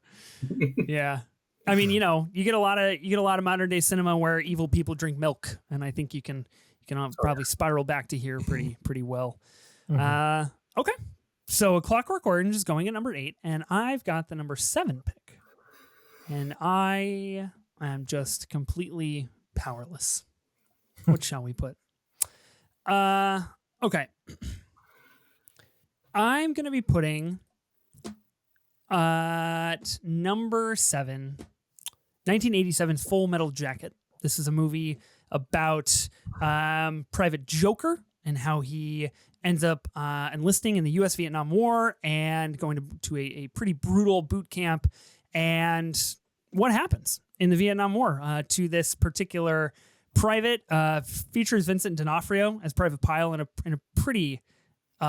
S1: Yeah. I mean, you get a lot of modern day cinema where evil people drink milk, and I think you can probably spiral back to here pretty well. Okay. So A Clockwork Orange is going at number 8, and I've got the number 7 pick, and I am just completely powerless. What shall we put? Okay. I'm going to be putting at number 7, 1987's Full Metal Jacket. This is a movie about Private Joker and how he ends up enlisting in the U.S. Vietnam War and going to a pretty brutal boot camp, and what happens in the Vietnam War to this particular private. Features Vincent D'Onofrio as Private Pyle in a pretty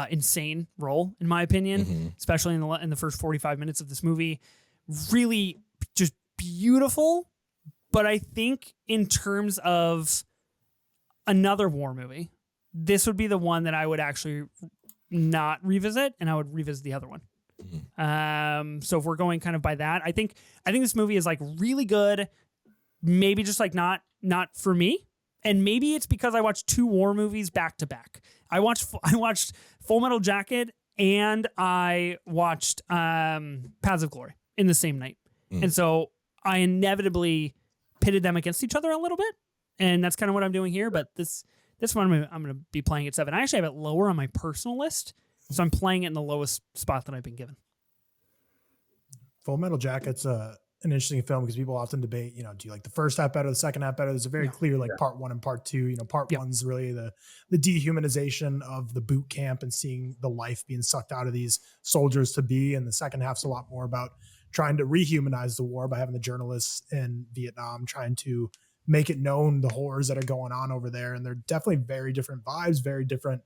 S1: insane role, in my opinion, especially in the first 45 minutes of this movie. Really just beautiful. But I think in terms of another war movie, this would be the one that I would actually not revisit, and I would revisit the other one. So if we're going kind of by that, I think this movie is like really good, maybe just like not for me. And maybe it's because I watched 2 war movies back to back. I watched Full Metal Jacket, and I watched Paths of Glory in the same night. And so I inevitably pitted them against each other a little bit. And that's kind of what I'm doing here. But this one I'm going to be playing at 7. I actually have it lower on my personal list, so I'm playing it in the lowest spot that I've been given.
S4: Full Metal Jacket's an interesting film because people often debate, do you like the first half better, the second half better? There's a very clear part 1 and part 2. Part 1's really the dehumanization of the boot camp and seeing the life being sucked out of these soldiers to be, and the second half's a lot more about trying to rehumanize the war by having the journalists in Vietnam trying to make it known the horrors that are going on over there. And they're definitely very different vibes, very different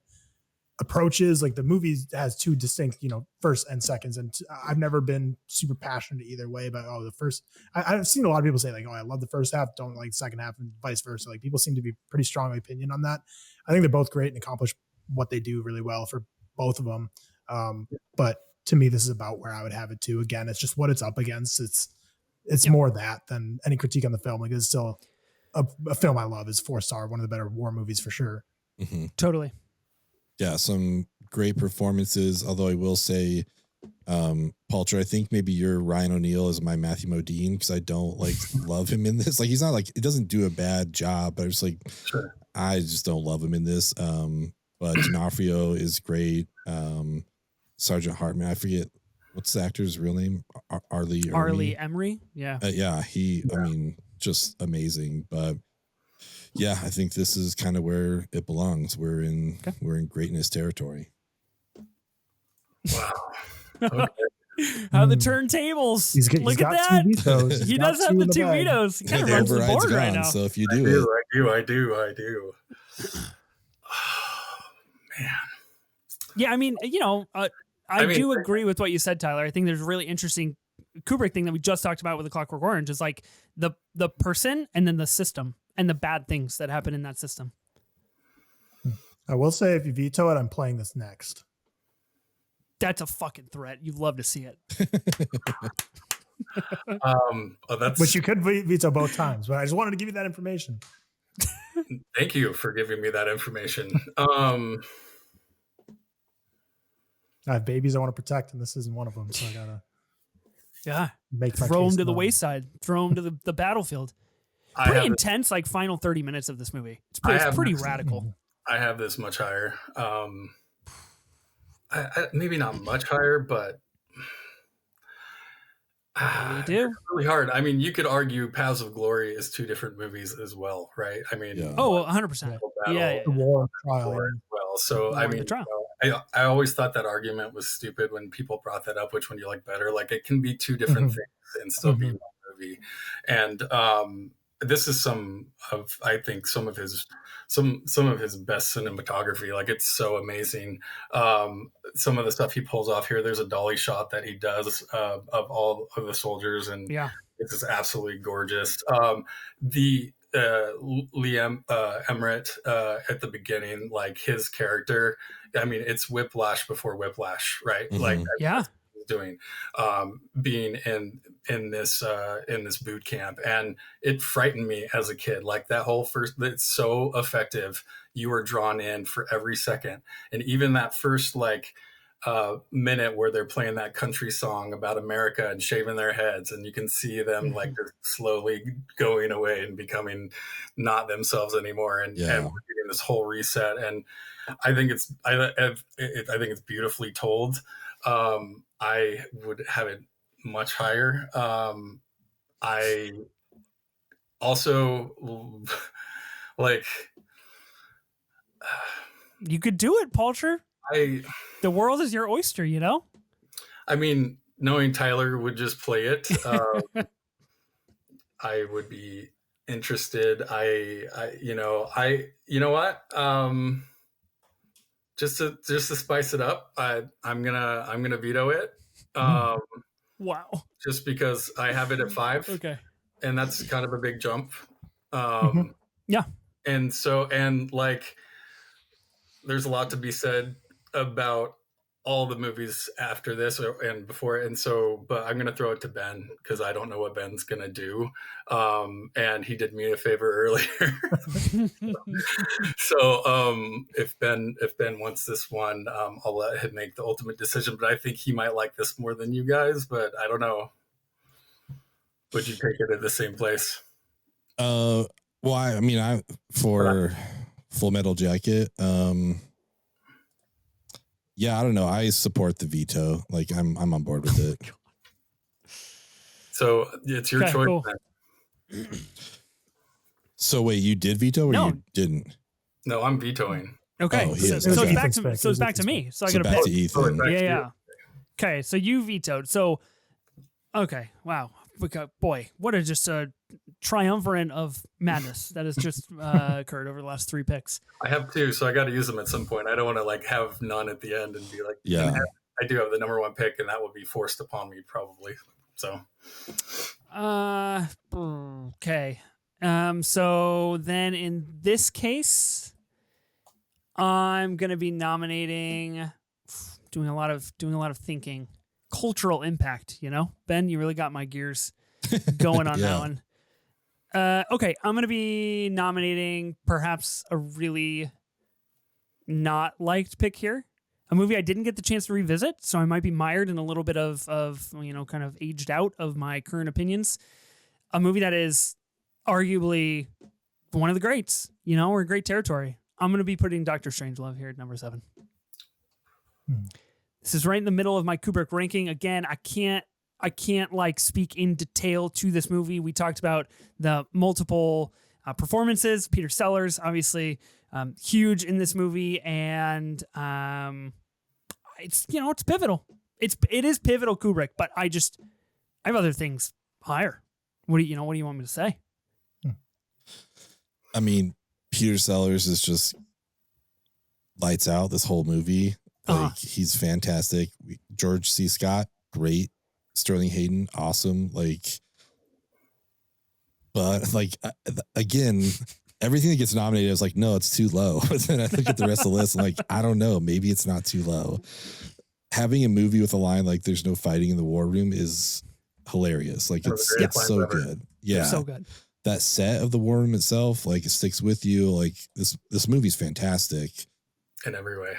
S4: approaches. Like the movie has two distinct, first and seconds, and I've never been super passionate either way about the first. I've seen a lot of people say like, I love the first half, don't like the second half, and vice versa. Like people seem to be pretty strong opinion on that. I think they're both great and accomplish what they do really well for both of them. But to me, this is about where I would have it too. Again, it's just what it's up against. It's more that than any critique on the film. Like it's still a film I love. Is 4-star, one of the better war movies for sure.
S2: Mm-hmm.
S1: Totally.
S2: Yeah, some great performances. Although I will say, Palcher, I think maybe your Ryan O'Neal is my Matthew Modine because I don't love him in this. Like he's not it doesn't do a bad job, but it's
S3: sure.
S2: I just don't love him in this. But D'Onofrio is great. Sergeant Hartman, I forget what's the actor's real name.
S1: Arlie Emery. Yeah.
S2: I mean, just amazing. But yeah, I think this is kind of where it belongs. We're in greatness territory.
S3: Wow. Okay.
S1: How the turntables. Look at that. He does have the two vetoes. He kind of runs the board right now.
S2: So if you do
S3: I do. Oh, man.
S1: Yeah, I mean, I do agree with what you said, Tyler. I think there's a really interesting Kubrick thing that we just talked about with The Clockwork Orange is like the person and then the system and the bad things that happen in that system.
S4: I will say if you veto it, I'm playing this next.
S1: That's a fucking threat. You'd love to see it.
S4: Which you could veto both times, but I just wanted to give you that information.
S3: Thank you for giving me that information.
S4: I have babies I want to protect, and this isn't one of them. So I gotta
S1: throw them to the wayside, throw them to the battlefield. Pretty intense, like final 30 minutes of this movie. It's pretty radical.
S3: I have this much higher. Maybe not much higher, but
S1: you do.
S3: It's really hard. I mean, you could argue Paths of Glory is two different movies as well, right? I mean,
S1: 100%. Yeah.
S4: The war trial.
S3: Well, so I mean, I always thought that argument was stupid when people brought that up. Which one do you like better? Like it can be two different things and still be one movie. And this is some of his best cinematography. Like it's so amazing. Some of the stuff he pulls off here. There's a dolly shot that he does of all of the soldiers, and it's just absolutely gorgeous. The Liam Emmerich at the beginning, like his character. I mean, it's Whiplash before Whiplash, right?
S2: Mm-hmm.
S3: Like doing being in this boot camp, and it frightened me as a kid. Like that whole it's so effective. You were drawn in for every second, and even that first minute where they're playing that country song about America and shaving their heads, and you can see them like they're slowly going away and becoming not themselves anymore, and we're getting this whole reset. And I think it's beautifully told. I would have it much higher. I also
S1: you could do it, Palcher. The world is your oyster, you know? I
S3: mean, knowing Tyler would just play it, I would be interested. You know what? Just to spice it up, I'm gonna veto it.
S1: Wow.
S3: Just because I have it at 5.
S1: Okay.
S3: And that's kind of a big jump.
S1: Yeah.
S3: And so, there's a lot to be said about all the movies after this and before. And so, but I'm going to throw it to Ben because I don't know what Ben's going to do. And he did me a favor earlier. So if Ben wants this one, I'll let him make the ultimate decision, but I think he might like this more than you guys, but I don't know. Would you take it at the same place?
S2: Well, I for Full Metal Jacket, yeah, I don't know. I support the veto. Like I'm on board with it.
S3: So it's your choice.
S1: Cool.
S2: So wait, you did veto or you didn't?
S3: No, I'm vetoing.
S1: Okay.
S2: Oh,
S1: so it's back to me. So I got to pick.
S2: To Ethan.
S1: Yeah. Okay. So you vetoed. So, okay. Wow. Boy, what a just a triumvirate of madness that has just occurred over the last 3 picks.
S3: I have 2, so I got to use them at some point. I don't want to like have none at the end and be like,
S2: Yeah.
S3: I do have the number 1 pick, and that would be forced upon me probably. So,
S1: okay. So then in this case, I'm gonna be nominating, doing a lot of thinking, cultural impact. You know, Ben, you really got my gears going on that one. Okay, I'm gonna be nominating perhaps a really not liked pick here. A movie I didn't get the chance to revisit, so I might be mired in a little bit of kind of aged out of my current opinions. A movie that is arguably one of the greats. You know, we're in great territory. I'm going to be putting Dr. Strangelove here at number 7. This is right in the middle of my Kubrick ranking. Again, I can't like speak in detail to this movie. We talked about the multiple performances. Peter Sellers, obviously, huge in this movie, and it's pivotal. It is pivotal Kubrick, but I have other things higher. What do you want me to say?
S2: I mean, Peter Sellers is just lights out this whole movie. Like he's fantastic. George C. Scott, great. Sterling Hayden, awesome. Like, but like again, everything that gets nominated, I was like, no, it's too low. But then I look at the rest of the list, I'm like, I don't know, maybe it's not too low. Having a movie with a line like "There's no fighting in the war room" is hilarious. Like it's so good. Yeah,
S1: so good.
S2: That set of the war room itself, like it sticks with you. Like this movie's fantastic
S3: in every way.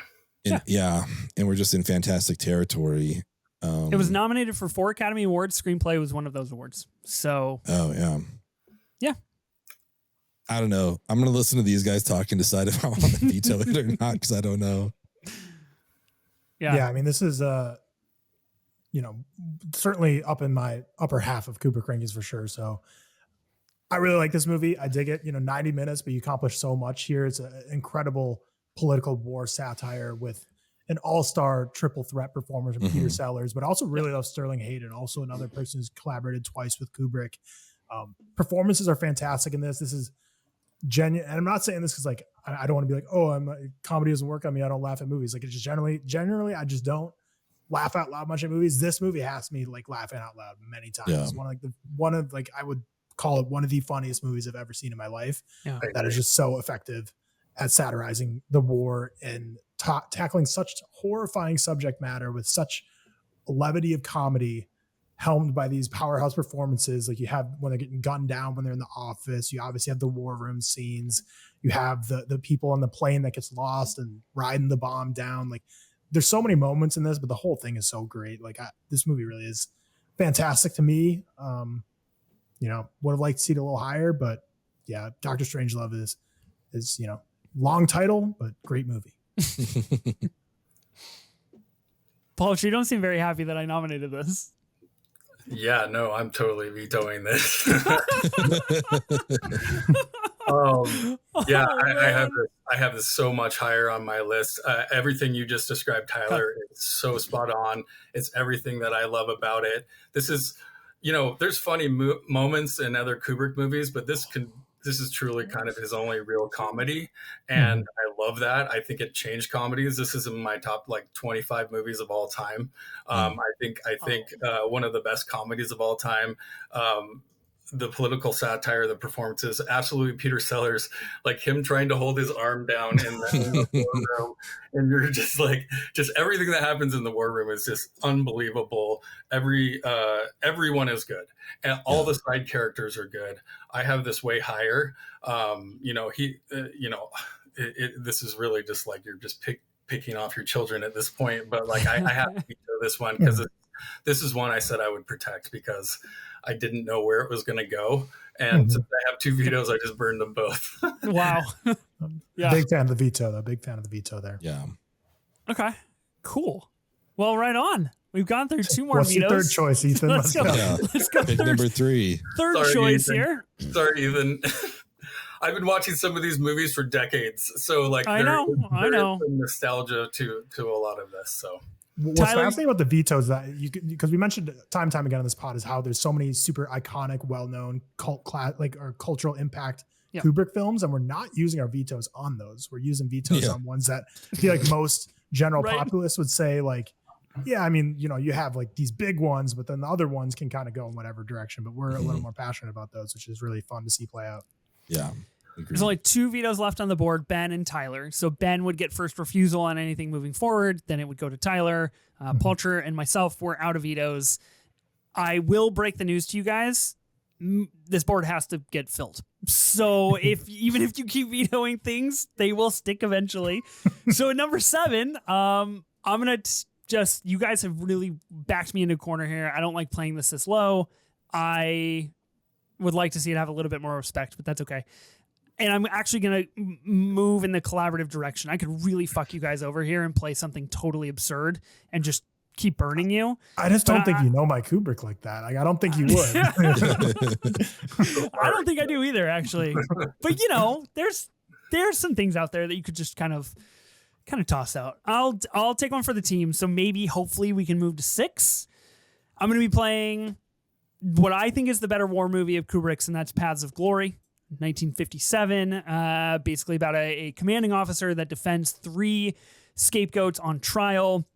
S2: And we're just in fantastic territory.
S1: It was nominated for 4 Academy Awards. Screenplay was one of those awards. So.
S2: Oh yeah. I don't know. I'm gonna listen to these guys talk and decide if I want to veto it or not because I don't know.
S4: Yeah. I mean, this is certainly up in my upper half of Kubrick rankings for sure. So I really like this movie. I dig it. 90 minutes, but you accomplish so much here. It's an incredible political war satire with an all-star triple threat performance from Peter Sellers, but also really love Sterling Hayden, also another person who's collaborated twice with Kubrick. Performances are fantastic in this. This is genuine. And I'm not saying this because like, I don't want to be like, comedy doesn't work on me. I don't laugh at movies. Like it's just generally, I just don't laugh out loud much at movies. This movie has me like laughing out loud many times.
S2: Yeah.
S4: It's I would call it one of the funniest movies I've ever seen in my life. Yeah. That is just so effective at satirizing the war and tackling such horrifying subject matter with such levity of comedy, helmed by these powerhouse performances. Like you have when they're getting gunned down when they're in the office. You obviously have the war room scenes. You have the people on the plane that gets lost and riding the bomb down. Like there's so many moments in this, but the whole thing is so great. Like this movie really is fantastic to me. Would have liked to see it a little higher, but yeah, Dr. Strangelove is long title, but great movie.
S1: Palcher, you don't seem very happy that I nominated this.
S3: Yeah, no, I'm totally vetoing this. I have this so much higher on my list. Everything you just described, Tyler, is so spot on. It's everything that I love about it. This is, there's funny moments in other Kubrick movies, but this is truly kind of his only real comedy. And I love that. I think it changed comedies. This is in my top 25 movies of all time. I think one of the best comedies of all time. The political satire, the performances, absolutely Peter Sellers, like him trying to hold his arm down in the war room. And you're just everything that happens in the war room is just unbelievable. Everyone is good. And all the side characters are good. I have this way higher. This is really just like, you're just picking off your children at this point. But I have to veto this one because this is one I said I would protect because I didn't know where it was going to go. And since I have 2 vetoes, I just burned them both.
S1: Wow.
S4: Yeah. Big fan of the veto, though. Big fan of the veto there.
S2: Yeah.
S1: Okay. Cool. Well, right on. We've gone through 2 more
S4: What's
S1: vetoes.
S4: Your third choice, Ethan?
S1: Let's go.
S2: Yeah.
S1: Let's go.
S2: Pick number 3.
S1: Third
S3: Sorry,
S1: choice
S3: Ethan.
S1: here.
S3: Sorry, Ethan. I've been watching some of these movies for decades, so
S1: I know.
S3: There is some nostalgia to a lot of this. So
S4: What's
S1: Tyler,
S4: fascinating about the vetoes that because we mentioned time and time again on this pod is how there's so many super iconic, well-known cult class or cultural impact Kubrick films, and we're not using our vetoes on those. We're using vetoes on ones that I feel like most general populace would say like, yeah, I mean, you have like these big ones, but then the other ones can kind of go in whatever direction. But we're a little more passionate about those, which is really fun to see play out.
S2: Yeah.
S1: There's only 2 vetoes left on the board, Ben and Tyler. So Ben would get first refusal on anything moving forward. Then it would go to Tyler. Palcher and myself were out of vetoes. I will break the news to you guys. This board has to get filled. So even if you keep vetoing things, they will stick eventually. So at number 7, I'm going to just, you guys have really backed me into a corner here. I don't like playing this low. I would like to see it have a little bit more respect, but that's okay. And I'm actually going to move in the collaborative direction. I could really fuck you guys over here and play something totally absurd and just keep burning you.
S4: I just don't think you know my Kubrick like that. Like, I don't think you would.
S1: I don't think I do either, actually. But there's some things out there that you could just kind of toss out. I'll take one for the team. So maybe, hopefully, we can move to 6. I'm going to be playing what I think is the better war movie of Kubrick's, and that's Paths of Glory. 1957, basically about a commanding officer that defends 3 scapegoats on trial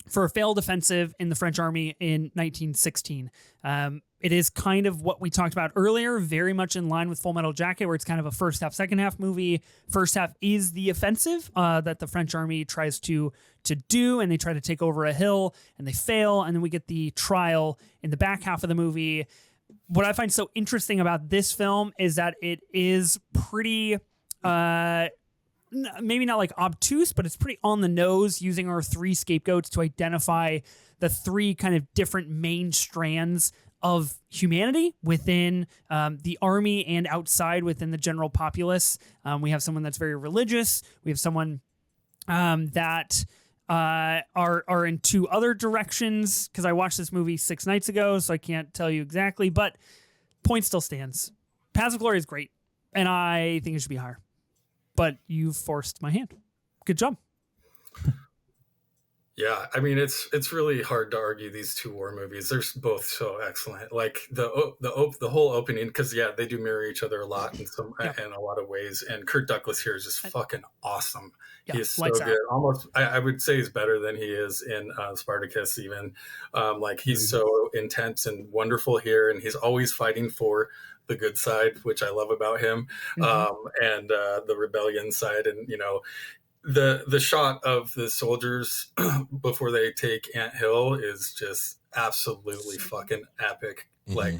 S1: for a failed offensive in the French army in 1916. It is kind of what we talked about earlier, very much in line with Full Metal Jacket, where it's kind of a first half, second half movie. First half is the offensive that the French army tries to do, and they try to take over a hill, and they fail, and then we get the trial in the back half of the movie. What I find so interesting about this film is that it is pretty, maybe not like obtuse, but it's pretty on the nose, using our 3 scapegoats to identify the 3 kind of different main strands of humanity within the army and outside within the general populace. We have someone that's very religious. We have someone that are in 2 other directions, because I watched this movie 6 nights ago, so I can't tell you exactly, but point still stands. Paths of Glory is great, and I think it should be higher. But you forced my hand. Good job.
S3: Yeah, I mean, it's really hard to argue these 2 war movies. They're both so excellent. Like the whole opening, because they do mirror each other a lot in a lot of ways. And Kirk Douglas here is just fucking awesome. He is so good. Almost, I would say he's better than he is in Spartacus. Even he's so intense and wonderful here, and he's always fighting for the good side, which I love about him, and the rebellion side, and the shot of the soldiers before they take Ant Hill is just absolutely fucking epic. Like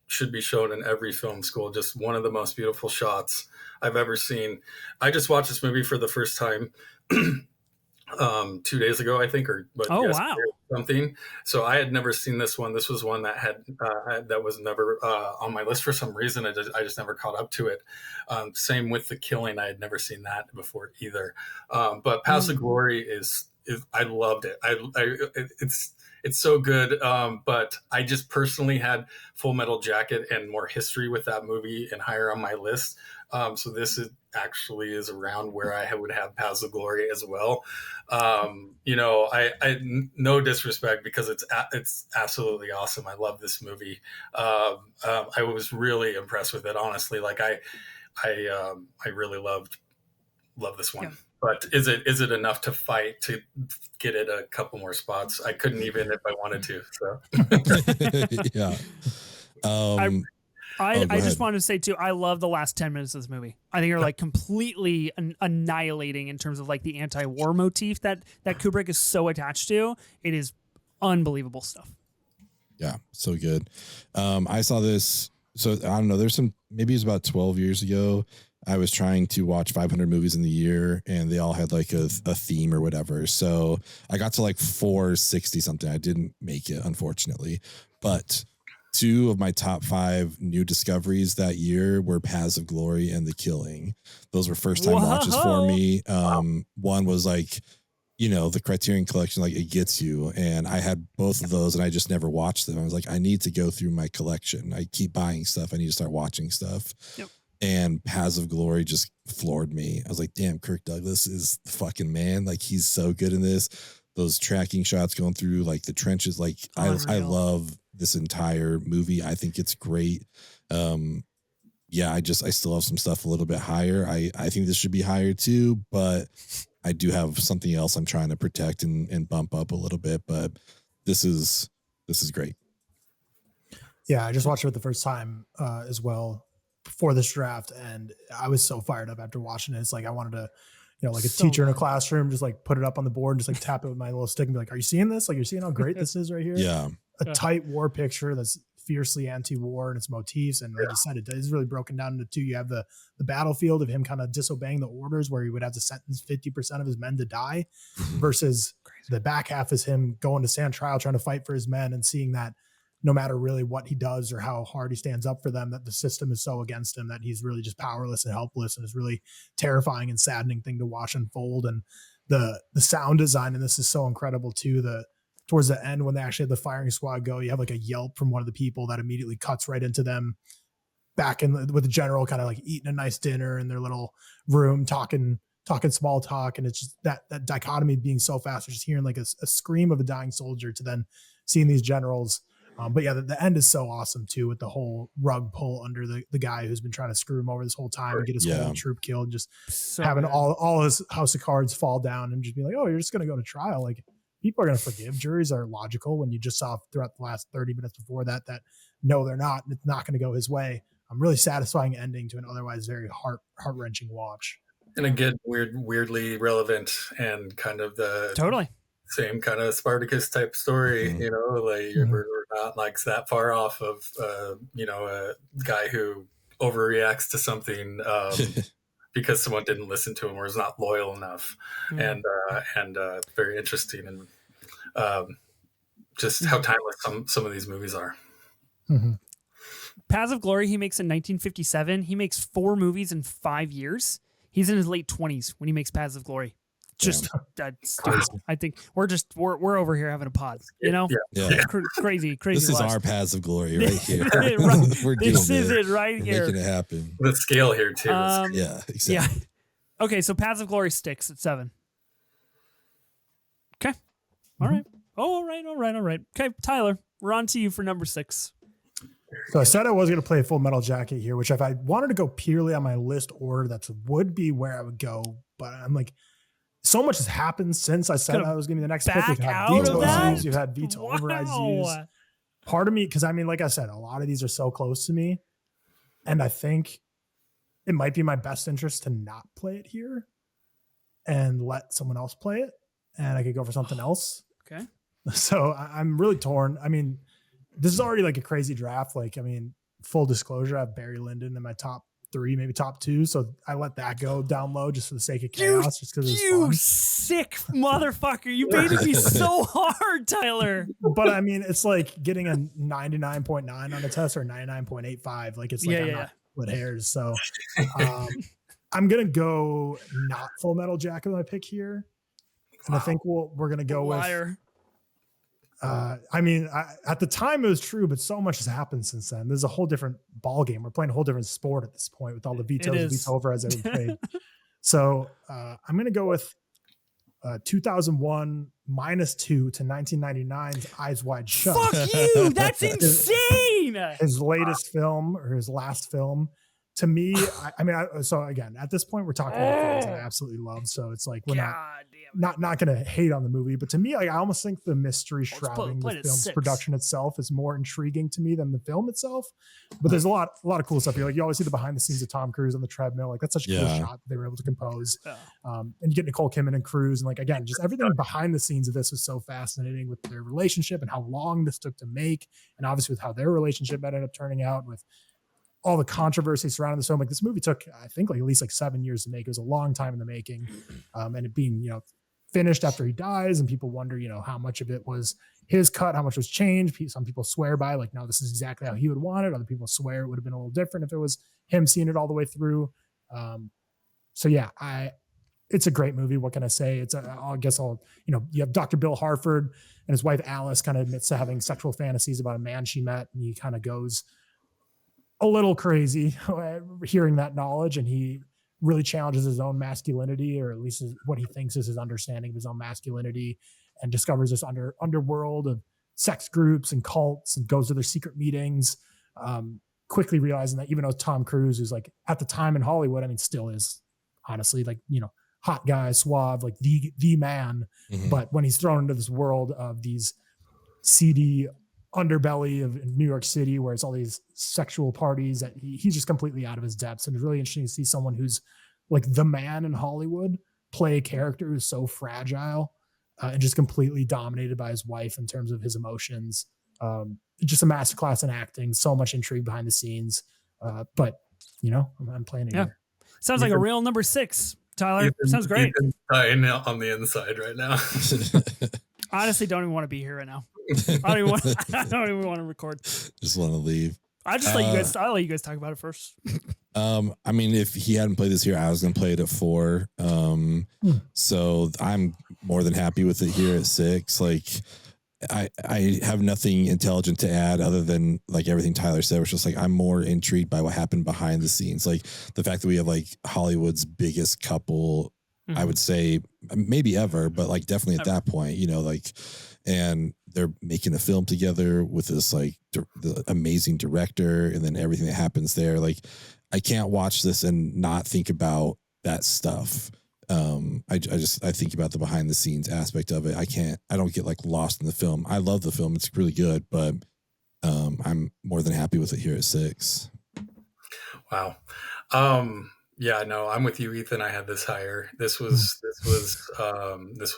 S3: should be shown in every film school. Just one of the most beautiful shots I've ever seen. I just watched this movie for the first time 2 days ago, I think,
S1: wow,
S3: something. So I had never seen this one. This was one that that was never on my list for some reason. I just never caught up to it. Same with The Killing. I had never seen that before either. But Paths of Glory is I loved it. It's so good. But I just personally had Full Metal Jacket and more history with that movie and higher on my list. So this is around where I would have Paths of Glory as well. I no disrespect, because it's absolutely awesome. I love this movie. I was really impressed with it, honestly. Like I really love this one. Yeah. But is it enough to fight to get it a couple more spots? I couldn't even if I wanted to. So
S2: yeah.
S1: I just wanted to say too, I love the last 10 minutes of this movie. I think they're completely annihilating in terms of the anti-war motif that Kubrick is so attached to. It is unbelievable stuff.
S2: Yeah, so good. I saw this. So I don't know. Maybe it was about 12 years ago. I was trying to watch 500 movies in the year, and they all had a theme or whatever. So I got to 460 something. I didn't make it, unfortunately, but 2 of my top 5 new discoveries that year were Paths of Glory and The Killing. Those were first time watches for me. One was the Criterion Collection, it gets you. And I had both of those and I just never watched them. I was like, I need to go through my collection. I keep buying stuff. I need to start watching stuff. Yep. And Paths of Glory just floored me. I was like, damn, Kirk Douglas is the fucking man. He's so good in this. those tracking shots going through like the trenches. Like I
S1: Unreal.
S2: love this entire movie. I think it's great. Yeah, I still have some stuff a little bit higher. I think this should be higher too, but I do have something else I'm trying to protect and bump up a little bit. But this is great.
S4: Yeah, I just watched it for the first time as well before this draft, and I was so fired up after watching it. It's like I wanted to, like a teacher in a classroom, just like put it up on the board and just like tap it with my little stick and be like, "Are you seeing this? Like, you're seeing how great this is right here?"
S2: Yeah,
S4: a tight war picture that's fiercely anti-war and its motifs, and like you said, it is really broken down into two. You have the battlefield of him kind of disobeying the orders, where he would have to sentence 50% of his men to die, versus the back half is him going to stand trial, trying to fight for his men, and seeing that no matter really what he does or how hard he stands up for them, that the system is so against him that he's really just powerless and helpless, and it's really terrifying and saddening thing to watch unfold. And the sound design in this is so incredible too. Towards the end, when they actually have the firing squad go, you have like a yelp from one of the people that immediately cuts right into them back in with the general, kind of like eating a nice dinner in their little room, talking small talk. And it's just that dichotomy being so fast, just hearing like a scream of a dying soldier to then seeing these generals. But yeah, the end is so awesome too, with the whole rug pull under the guy who's been trying to screw him over this whole time and get his whole troop killed, and just having all his house of cards fall down and just be like, "Oh, you're just going to go to trial." Like, people are going to forgive. Juries are logical, when you just saw throughout the last 30 minutes before that no, they're not. And it's not going to go his way. Really satisfying ending to an otherwise very heart-wrenching watch.
S3: And again, weirdly relevant, and kind of the
S1: Totally
S3: same kind of Spartacus type story, like we're not like that far off of, a guy who overreacts to something because someone didn't listen to him or is not loyal enough. And very interesting, and just how timeless some of these movies are.
S1: Paths of Glory, he makes in 1957. He makes 4 movies in 5 years. He's in his late 20s when he makes Paths of Glory. Just that's I think we're over here having a pod,
S2: Yeah.
S1: Crazy.
S2: This is our Paths of Glory right here. We're
S1: this is it right here.
S2: Making it happen.
S3: The scale here too.
S2: Yeah, exactly.
S1: Yeah. Okay, so Paths of Glory sticks at 7. Okay. All right. Oh, all right. Okay, Tyler, we're on to you for number 6.
S4: So I said I was going to play Full Metal Jacket here, which if I wanted to go purely on my list order, that would be where I would go. But I'm like, so much has happened since I said I was going to be the next pick. We've had vetoes, you've had veto overrides used. Part of me, because I mean, like I said, a lot of these are so close to me, and I think it might be my best interest to not play it here and let someone else play it, and I could go for something else.
S1: Okay.
S4: So I'm really torn. I mean, this is already like a crazy draft. Like, I mean, full disclosure, I have Barry Lyndon in my top 3, maybe top 2. So I let that go down low just for the sake of chaos, just because it's fun.
S1: Sick motherfucker. You baited me so hard, Tyler.
S4: But I mean, it's like getting a 99.9 on a test or 99.85. Like, it's like I'm not split hairs. So I'm going to go not Full Metal Jacket with my pick here. And I think we're going to go with I mean, at the time it was true, but so much has happened since then. There's a whole different ball game. We're playing a whole different sport at this point with all the vetoes, veto overrides that we played. So I'm going to go with 2001 -2 to 1999's Eyes Wide Shut.
S1: Fuck you! That's insane.
S4: His latest film, or his last film. To me, so again, at this point, we're talking about films that I absolutely love. So it's like we're not going to hate on the movie, but to me, like, I almost think the mystery shrouding the film's production itself is more intriguing to me than the film itself. But there's a lot of cool stuff here. Like, you always see the behind the scenes of Tom Cruise on the treadmill. Like, that's such a cool shot they were able to compose. And you get Nicole Kidman and Cruise, and like, again, just everything behind the scenes of this was so fascinating with their relationship and how long this took to make, and obviously with how their relationship ended up turning out with all the controversy surrounding this film. Like, this movie took, I think, like at least like 7 years to make. It was a long time in the making. And it being, finished after he dies, and people wonder, how much of it was his cut, how much was changed. Some people swear by, like, no, this is exactly how he would want it. Other people swear it would have been a little different if it was him seeing it all the way through. So yeah, it's a great movie. What can I say? You have Dr. Bill Harford and his wife Alice kind of admits to having sexual fantasies about a man she met, and he kind of goes a little crazy hearing that knowledge, and he really challenges his own masculinity, or at least what he thinks is his understanding of his own masculinity, and discovers this underworld of sex groups and cults and goes to their secret meetings. Quickly realizing that even though Tom Cruise is like at the time in Hollywood, I mean, still is honestly like, hot guy, suave, like the man.
S2: Mhm.
S4: But when he's thrown into this world of these seedy underbelly of New York City, where it's all these sexual parties, that he's just completely out of his depths. And it's really interesting to see someone who's like the man in Hollywood play a character who's so fragile and just completely dominated by his wife in terms of his emotions. Just a masterclass in acting, so much intrigue behind the scenes. But I'm playing it here.
S1: Sounds like a real number 6, Tyler. Sounds great.
S3: Ethan's dying on the inside right now.
S1: Honestly, don't even want to be here right now. I don't even want to record.
S2: Just want to leave.
S1: I'll let you guys talk about it first.
S2: I mean, if he hadn't played this here, I was going to play it at 4. So I'm more than happy with it here at 6. Like, I have nothing intelligent to add other than like everything Tyler said, which was like, I'm more intrigued by what happened behind the scenes. Like the fact that we have like Hollywood's biggest couple, I would say maybe ever, but like definitely at that point, and they're making a film together with this like the amazing director, and then everything that happens there. Like I can't watch this and not think about that stuff. I think about the behind the scenes aspect of it. I don't get like lost in the film. I love the film. It's really good, but I'm more than happy with it here at 6.
S3: Wow. Yeah, no, I'm with you, Ethan. I had this higher. This was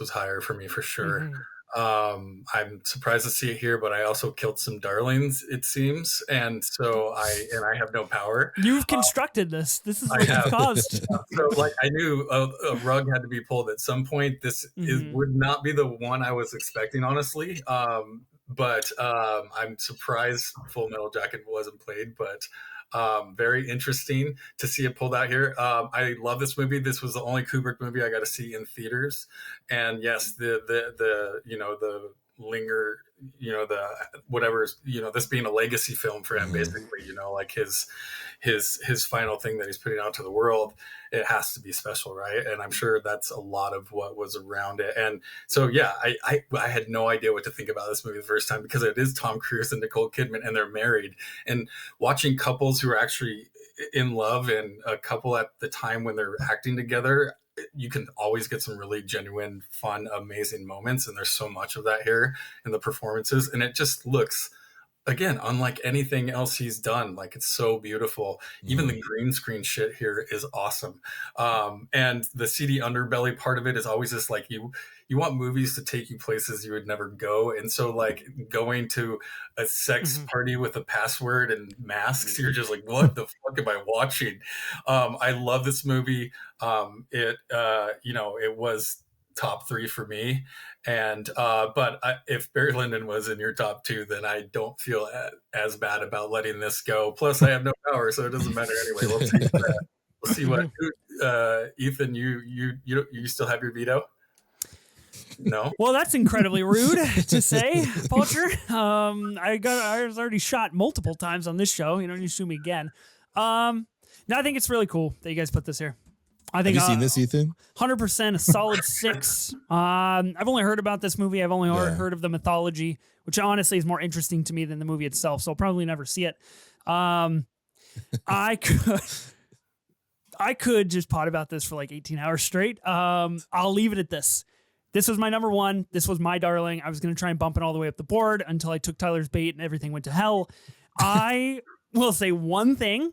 S3: higher for me for sure. I'm surprised to see it here, but I also killed some darlings, it seems, and so I have no power.
S1: You've constructed this. This is what it's caused.
S3: So, like, I knew a rug had to be pulled at some point. This would not be the one I was expecting, honestly. But I'm surprised Full Metal Jacket wasn't played, but. Very interesting to see it pulled out here. I love this movie. This was the only Kubrick movie I got to see in theaters, and yes, the linger, the whatever, this being a legacy film for him, basically, like his final thing that he's putting out to the world, it has to be special, right? And I'm sure that's a lot of what was around it. And so, yeah, I had no idea what to think about this movie the first time, because it is Tom Cruise and Nicole Kidman, and they're married. And watching couples who are actually in love, and a couple at the time when they're acting together, you can always get some really genuine, fun, amazing moments. And there's so much of that here in the performances. And it just looks, again, unlike anything else he's done. Like, it's so beautiful. Even the green screen shit here is awesome. And the seedy underbelly part of it is always just like, you want movies to take you places you would never go. And so, like, going to a sex party with a password and masks, you're just like, what the fuck am I watching? I love this movie. It was top 3 for me. And but if Barry Lyndon was in your top 2, then I don't feel as bad about letting this go. Plus, I have no power, so it doesn't matter anyway. We'll see what Ethan, you still have your veto? No.
S1: Well, that's incredibly rude to say, Palcher. I was already shot multiple times on this show. You don't need to sue me again. No, I think it's really cool that you guys put this here. I think.
S2: Have you seen this, Ethan?
S1: 100% a solid 6. I've only heard about this movie. I've only heard of the mythology, which honestly is more interesting to me than the movie itself. So I'll probably never see it. I could just pot about this for like 18 hours straight. I'll leave it at this. This was my number 1. This was my darling. I was going to try and bump it all the way up the board until I took Tyler's bait and everything went to hell. I will say one thing.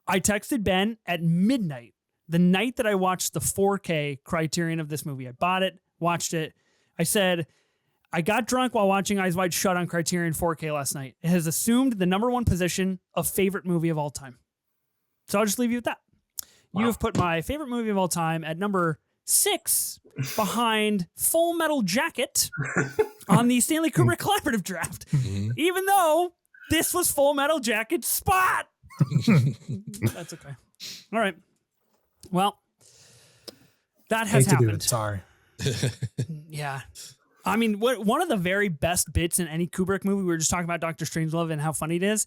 S1: I texted Ben at midnight, the night that I watched the 4K Criterion of this movie. I bought it, watched it. I said, I got drunk while watching Eyes Wide Shut on Criterion 4K last night. It has assumed the number 1 position of favorite movie of all time. So I'll just leave you with that. Wow. You have put my favorite movie of all time at number 6 behind Full Metal Jacket on the Stanley Kubrick collaborative draft, even though this was Full Metal Jacket's spot. That's okay. All right. Well, that has happened.
S4: Sorry.
S1: Yeah. I mean, one of the very best bits in any Kubrick movie, we were just talking about Dr. Strangelove and how funny it is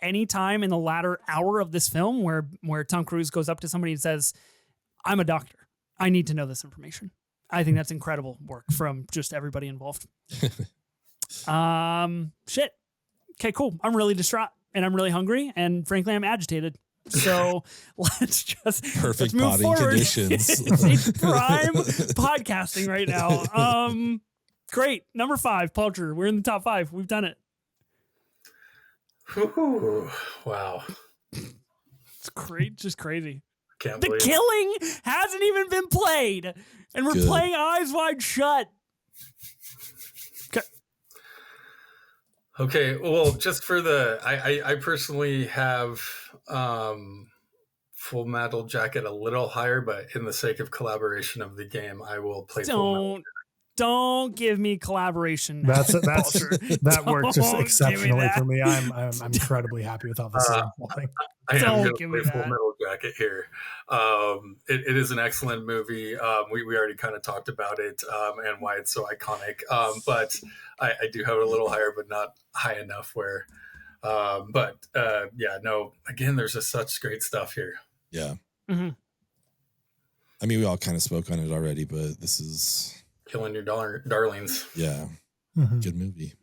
S1: any time in the latter hour of this film where Tom Cruise goes up to somebody and says, I'm a doctor. I need to know this information. I think that's incredible work from just everybody involved. Shit. Okay, cool. I'm really distraught and I'm really hungry and frankly I'm agitated. So let's
S2: Perfect
S1: move
S2: potting
S1: forward.
S2: conditions.
S1: It's prime podcasting right now. Great. Number 5, Palcher. We're in the top 5. We've done it.
S3: Whew. Wow.
S1: It's great. Just crazy.
S3: Can't
S1: The
S3: believe
S1: Killing hasn't even been played, and we're
S2: Good.
S1: playing Eyes Wide Shut.
S3: Okay, well, just for the, I personally have Full Metal Jacket a little higher, but in the sake of collaboration of the game, I will play Full Metal.
S1: Don't give me collaboration. Now,
S4: That's
S1: Palcher.
S4: that worked just
S1: Don't give me
S4: exceptionally
S1: that.
S4: for me. I'm incredibly happy with how this is unfolding.
S3: I am
S1: Don't
S3: going to
S1: give
S3: play
S1: me
S3: Full
S1: that.
S3: Metal Jacket here. It is an excellent movie. We already kind of talked about it and why it's so iconic. But I do have it a little higher, but not high enough where. Again, there's just such great stuff here.
S2: Yeah.
S1: Mm-hmm.
S2: I mean, we all kind of spoke on it already, but this is
S3: Killing Your Darlings.
S2: yeah,
S4: Mhm.
S2: good movie.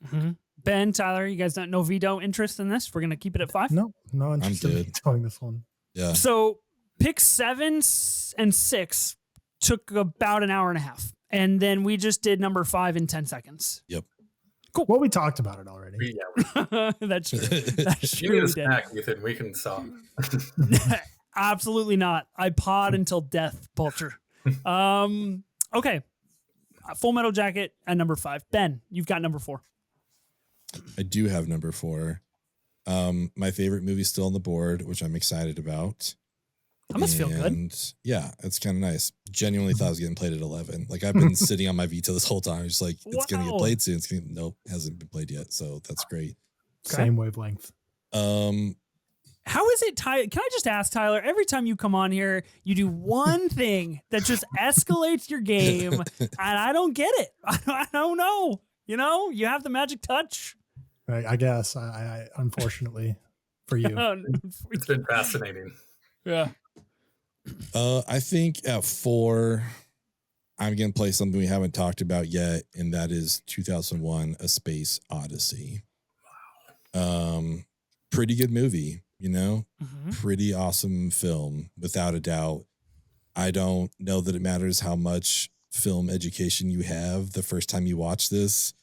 S1: Mm-hmm. Ben, Tyler, you guys don't know veto interest in this? We're going to keep it at 5?
S4: No interest in
S2: good.
S4: telling this one.
S2: Yeah.
S1: So pick 7 and 6 took about an hour and a half. And then we just did number 5 in 10 seconds.
S4: Well, we talked about it already.
S3: Yeah,
S1: That's true. That's
S3: you
S1: true.
S3: need a
S1: We did.
S3: snack, Ethan. We can stop.
S1: Absolutely not. I pod until death, Palcher. Okay. Full Metal Jacket at number 5. Ben, you've got number 4.
S2: I do have number 4. My favorite movie's still on the board, which I'm excited about.
S1: That must feel good.
S2: And yeah, it's kind of nice. Genuinely thought it was getting played at 11. Like I've been sitting on my veto this whole time. Just like, it's going to
S1: Wow.
S2: get played soon. Nope, hasn't been played yet. So that's great.
S4: Same wavelength.
S1: How is it, Tyler? Can I just ask, Tyler, every time you come on here, you do one thing that just escalates your game, and I don't get it. I don't know. You know, you have the magic touch.
S4: Right, I guess. I unfortunately for you.
S3: It's been fascinating.
S1: Yeah.
S2: I think at 4, I'm going to play something we haven't talked about yet, and that is 2001: A Space Odyssey. Wow. Pretty good movie, you know, pretty awesome film, without a doubt. I don't know that it matters how much film education you have the first time you watch this.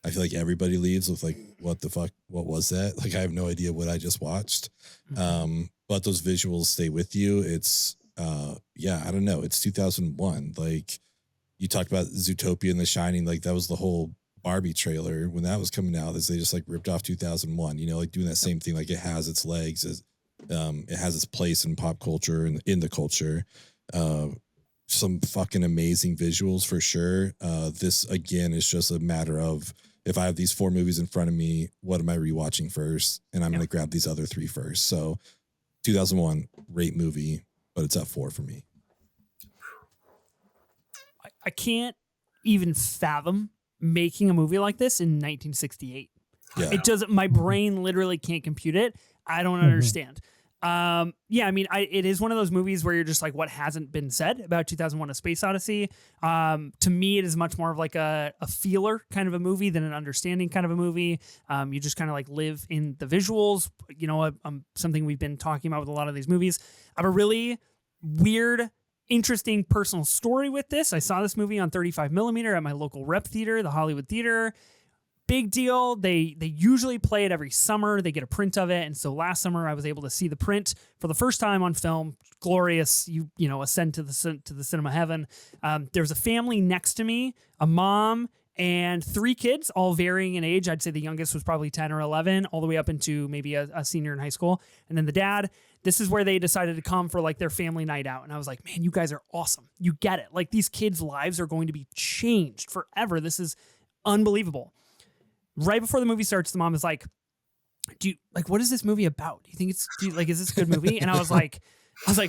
S2: I feel like everybody leaves with like, what the fuck? What was that? Like, I have no idea what I just watched. But those visuals stay with you. It's, I don't know. It's 2001. Like you talked about Zootopia and The Shining. Like that was the whole Barbie trailer when that was coming out. They just like ripped off 2001, you know, like doing that same thing. Like it has its legs. It has its place in pop culture and in the culture. Some fucking amazing visuals for sure. This again is just a matter of, if I have these 4 movies in front of me, what am I rewatching first? And I'm going to grab these other 3 first. So 2001, great movie, but it's at 4 for me.
S1: I can't even fathom making a movie like this in 1968.
S2: Yeah.
S1: It doesn't, my brain literally can't compute it. I don't understand. I mean, it is one of those movies where you're just like, what hasn't been said about 2001: A Space Odyssey? To me, it is much more of like a feeler kind of a movie than an understanding kind of a movie. You just kind of like live in the visuals, you know, something we've been talking about with a lot of these movies. I have a really weird, interesting personal story with this. I saw this movie on 35 millimeter at my local rep theater, the Hollywood Theater. Big deal. They usually play it every summer. They get a print of it. And so last summer I was able to see the print for the first time on film. Glorious. You know, ascend to the cinema heaven. There's a family next to me, a mom and 3 kids, all varying in age. I'd say the youngest was probably 10 or 11, all the way up into maybe a senior in high school. And then the dad. This is where they decided to come for like their family night out. And I was like, man, you guys are awesome. You get it. Like these kids' lives are going to be changed forever. This is unbelievable. Right before the movie starts, the mom is like, what is this movie about? Do you think is this a good movie? And I was like,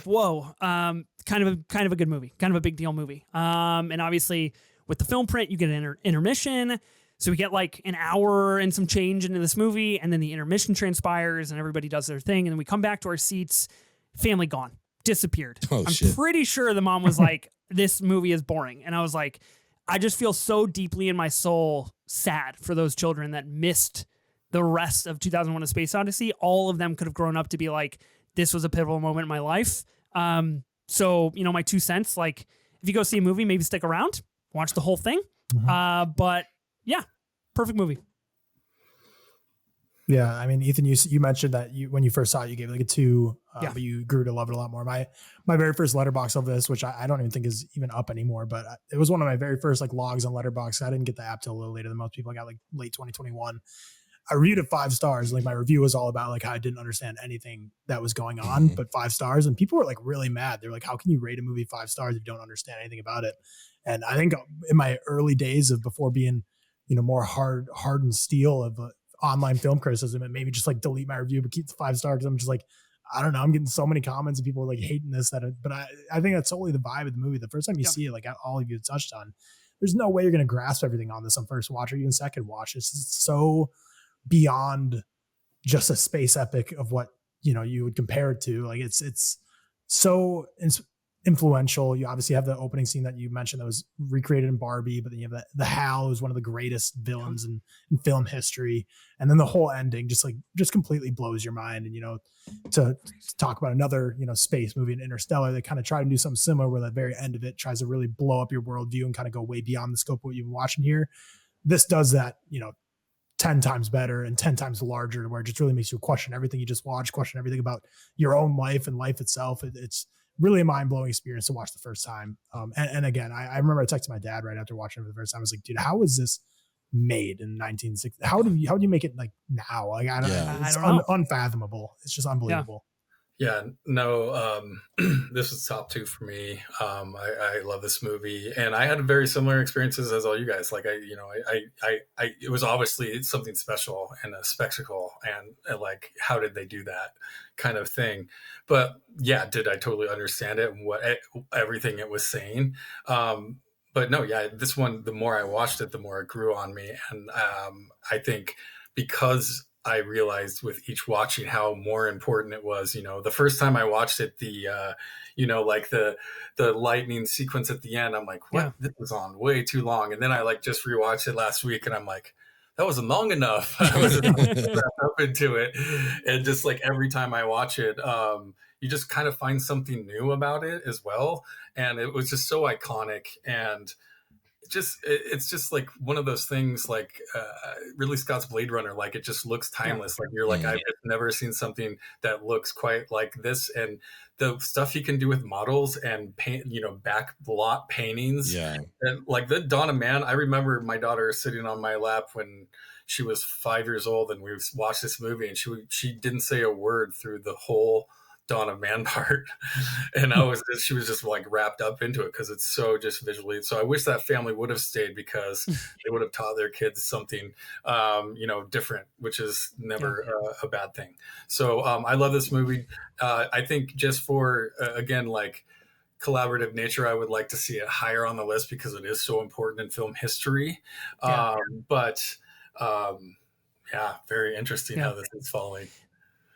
S1: whoa, kind of a good movie, kind of a big deal movie. And obviously with the film print, you get an intermission. So we get like an hour and some change into this movie. And then the intermission transpires and everybody does their thing. And then we come back to our seats, family gone, disappeared.
S2: Oh,
S1: I'm
S2: shit.
S1: pretty sure the mom was like, this movie is boring. And I was like, I just feel so deeply in my soul sad for those children that missed the rest of 2001: A Space Odyssey. All of them could have grown up to be like, this was a pivotal moment in my life. So, you know, my 2 cents, like, if you go see a movie, maybe stick around, watch the whole thing. But yeah, perfect movie.
S4: Yeah, I mean, Ethan, you mentioned that when you first saw it, you gave it like a 2, but you grew to love it a lot more. My very first Letterboxd of this, which I don't even think is even up anymore, but it was one of my very first like logs on Letterboxd. I didn't get the app till a little later than most people. I got like late 2021. I reviewed it 5 stars. Like my review was all about like how I didn't understand anything that was going on, but 5 stars. And people were like really mad. They're like, how can you rate a movie 5 stars if you don't understand anything about it? And I think in my early days of before being, you know, more hardened steel of online film criticism, and maybe just like delete my review but keep the 5 stars. I'm just like, I don't know, I'm getting so many comments and people like hating this, but I think that's totally the vibe of the movie. The first time you see it, like all of you touched on, there's no way you're going to grasp everything on this on first watch or even second watch. It's so beyond just a space epic of what, you know, you would compare it to. Like it's so influential. You obviously have the opening scene that you mentioned that was recreated in Barbie, but then you have the Hal, who's one of the greatest villains in film history. And then the whole ending just completely blows your mind. And, you know, to talk about another, you know, space movie in Interstellar, they kind of try to do something similar where the very end of it tries to really blow up your worldview and kind of go way beyond the scope of what you've been watching here. This does that, you know, 10 times better and 10 times larger, where it just really makes you question everything you just watched, question everything about your own life and life itself. It's really a mind-blowing experience to watch the first time. And again, I remember I texted my dad right after watching it for the first time. I was like, dude, how was this made in 1960? How do you make it like now? Like, I don't know. Unfathomable. It's just unbelievable.
S3: Yeah, no, this was top 2 for me. I love this movie, and I had very similar experiences as all you guys. Like it was obviously something special and a spectacle, and like, how did they do that kind of thing? But yeah, did I totally understand it and everything it was saying? But no, yeah, this one, the more I watched it, the more it grew on me. And I think because I realized with each watching how more important it was. You know, the first time I watched it, you know, like the lightning sequence at the end, I'm like, what? Yeah. This was on way too long. And then I like just rewatched it last week, and I'm like, that wasn't long enough. I was wrapped up into it. And just like every time I watch it, you just kind of find something new about it as well. And it was just so iconic, and it's just like one of those things, like Ridley Scott's Blade Runner, like it just looks timeless. Like you're like, I've never seen something that looks quite like this. And the stuff he can do with models and paint, you know, back lot paintings. Yeah. And like the Dawn of Man, I remember my daughter sitting on my lap when she was 5 years old, and we watched this movie, and she didn't say a word through the whole Dawn of Man part. And she was just like wrapped up into it because it's so just visually. So I wish that family would have stayed, because they would have taught their kids something, you know, different, which is never a bad thing. So I love this movie. I think just for, again, like collaborative nature, I would like to see it higher on the list because it is so important in film history. Very interesting how this is following.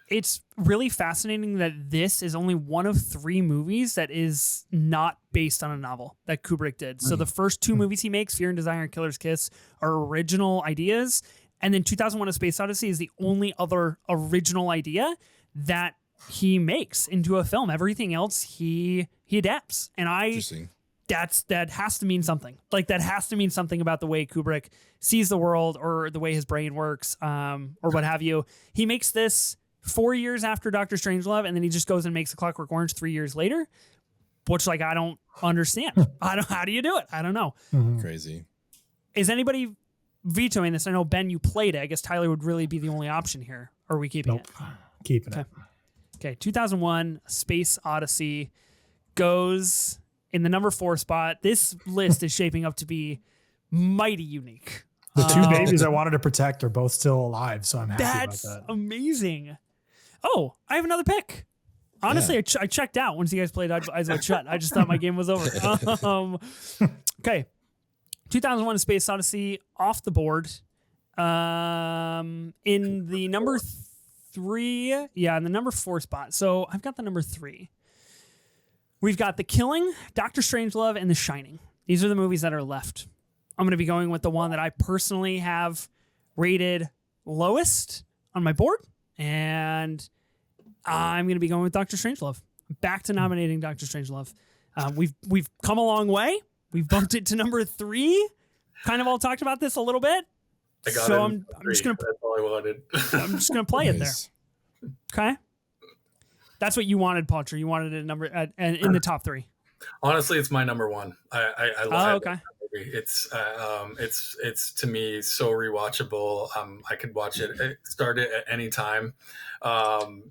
S1: It's really fascinating that this is only one of 3 movies that is not based on a novel that Kubrick did. So the first 2 movies he makes, Fear and Desire and Killer's Kiss, are original ideas. And then 2001: A Space Odyssey is the only other original idea that he makes into a film. Everything else he adapts. And that has to mean something. Like, that has to mean something about the way Kubrick sees the world, or the way his brain works, or what have you. He makes this 4 years after Dr. Strangelove, and then he just goes and makes A Clockwork Orange 3 years later, which, like, I don't understand. How do you do it? I don't know.
S2: Crazy.
S1: Is anybody vetoing this? I know, Ben, you played it. I guess Tyler would really be the only option here. Or are we keeping it?
S4: Keeping it.
S1: Okay. 2001: Space Odyssey goes in the number 4 spot. This list is shaping up to be mighty unique.
S4: The 2 babies I wanted to protect are both still alive, so I'm happy about that.
S1: That's amazing. Oh, I have another pick. Honestly, I checked out once you guys played Eyes Wide Shut. I just thought my game was over. Okay. 2001: A Space Odyssey off the board. In the number 3. Yeah, in the number 4 spot. So I've got the number 3. We've got The Killing, Doctor Strangelove, and The Shining. These are the movies that are left. I'm going to be going with the one that I personally have rated lowest on my board, and I'm going to be going with Doctor Strangelove. Back to nominating Doctor Strangelove. We've come a long way. We've bumped it to number 3. Kind of all talked about this a little bit.
S3: I got
S1: so
S3: it.
S1: I'm just gonna.
S3: That's all I wanted.
S1: I'm just gonna play it there.
S2: Nice.
S1: Okay. That's what you wanted, Palcher. You wanted it in the top 3.
S3: Honestly, it's my number 1. I love
S1: okay.
S3: that movie. It's to me so rewatchable. I could watch it, start it at any time. And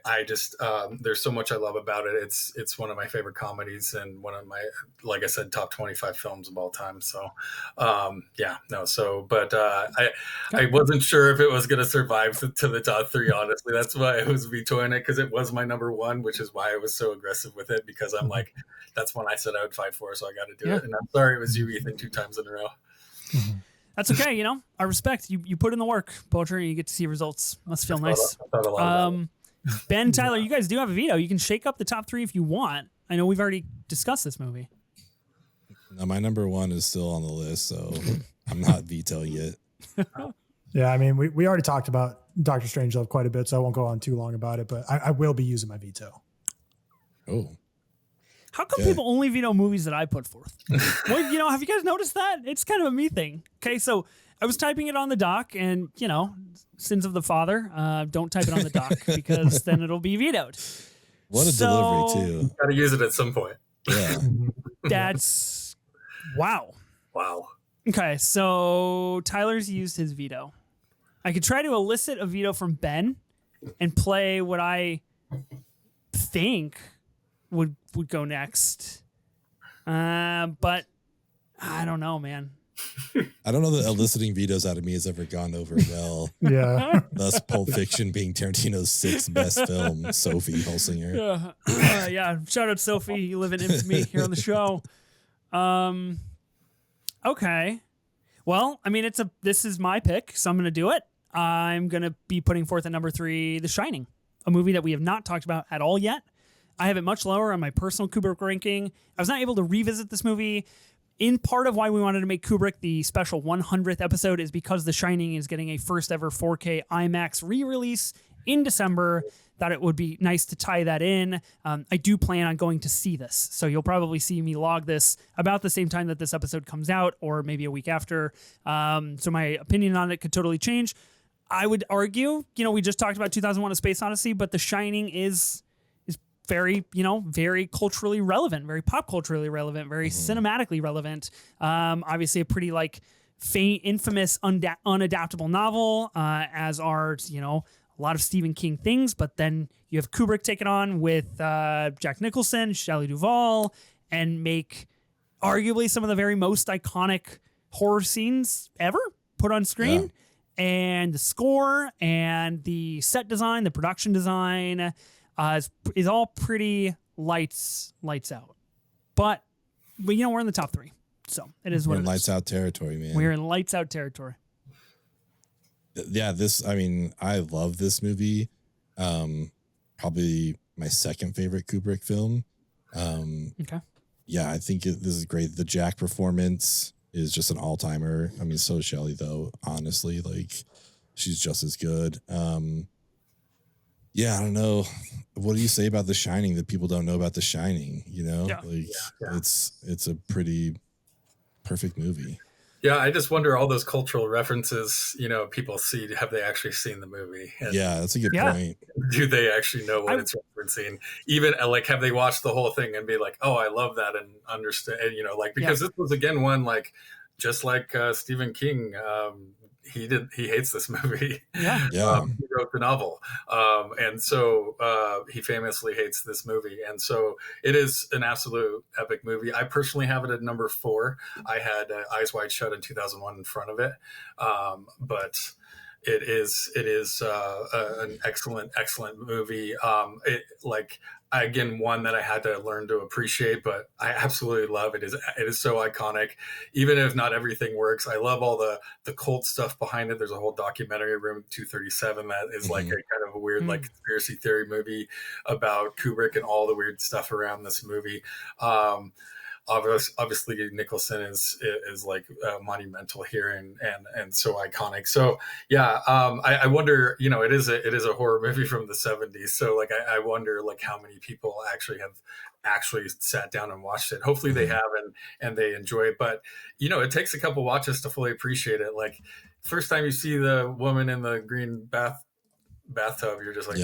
S3: I just there's so much I love about it. It's one of my favorite comedies and one of my, like I said, top 25 films of all time. So I wasn't sure if it was going to survive to the top 3. Honestly, that's why I was vetoing it, because it was my number 1, which is why I was so aggressive with it, because I'm like, that's one I said I would fight for, so I got to do it. And I'm sorry it was you, Ethan, 2 times in a row.
S1: That's okay. I respect you put in the work, Palcher, and you get to see results. Must feel nice.
S3: I thought a lot about it.
S1: Ben, Tyler, you guys do have a veto. You can shake up the top 3 if you want. I know we've already discussed this movie.
S2: No, my number 1 is still on the list, so I'm not vetoing it.
S4: Yeah, I mean, we already talked about Doctor Strangelove quite a bit, so I won't go on too long about it, but I will be using my veto.
S2: Oh.
S1: How come
S2: Okay.
S1: people only veto movies that I put forth? Well, have you guys noticed that? It's kind of a me thing. Okay, so I was typing it on the doc, and, sins of the father, don't type it on the doc because then it'll be vetoed.
S2: What a delivery, too.
S3: Got to use it at some point.
S2: Yeah.
S1: That's, wow.
S3: Wow.
S1: Okay, so Tyler's used his veto. I could try to elicit a veto from Ben and play what I think would go next. But I don't know, man.
S2: I don't know that eliciting vetoes out of me has ever gone over well.
S4: Yeah.
S2: Thus, Pulp Fiction being Tarantino's 6th best film, Sophie Holsinger.
S1: Yeah, shout out Sophie. You live in infamy here on the show. Okay. Well, I mean, this is my pick, so I'm going to do it. I'm going to be putting forth at number 3, The Shining, a movie that we have not talked about at all yet. I have it much lower on my personal Kubrick ranking. I was not able to revisit this movie. In part of why we wanted to make Kubrick the special 100th episode is because The Shining is getting a first ever 4K IMAX re-release in December. Thought it would be nice to tie that in. I do plan on going to see this, so you'll probably see me log this about the same time that this episode comes out, or maybe a week after. So my opinion on it could totally change. I would argue, we just talked about 2001: A Space Odyssey, but The Shining is very, very culturally relevant, very pop culturally relevant, very cinematically relevant. Obviously a pretty infamous, unadaptable novel, as are, a lot of Stephen King things. But then you have Kubrick take it on with Jack Nicholson, Shelley Duvall, and make arguably some of the very most iconic horror scenes ever put on screen. Yeah. And the score and the set design, the production design, is all pretty lights out. But we're in the top 3. So it is what it is.
S2: We're in lights out territory, man.
S1: We're in lights out territory.
S2: Yeah, I love this movie. Probably my second favorite Kubrick film.
S1: Okay.
S2: Yeah, I think this is great. The Jack performance is just an all-timer. I mean, so is Shelley, though, honestly. She's just as good. Yeah, I don't know. What do you say about The Shining that people don't know about The Shining?
S1: Yeah.
S2: It's a pretty perfect movie.
S3: Yeah, I just wonder all those cultural references, people see, have they actually seen the movie? And
S2: yeah, that's a good point.
S3: Do they actually know what it's referencing? Even have they watched the whole thing and be like, oh, I love that and understand, because this was again one, just like Stephen King, he hates this movie.
S1: Yeah.
S3: He wrote the novel. And so he famously hates this movie. And so it is an absolute epic movie. I personally have it at number 4. I had Eyes Wide Shut in 2001 in front of it. But it is an excellent movie. Again, one that I had to learn to appreciate, but I absolutely love it. It is so iconic, even if not everything works. I love all the cult stuff behind it. There's a whole documentary, Room 237, that is like a kind of a weird like conspiracy theory movie about Kubrick and all the weird stuff around this movie. Obviously Nicholson is like monumental here and so iconic. So yeah, I wonder, it is a horror movie from the 70s. So like I wonder like how many people actually sat down and watched it. Hopefully they have and they enjoy it. But it takes a couple watches to fully appreciate it. Like first time you see the woman in the green bathtub, you're just like,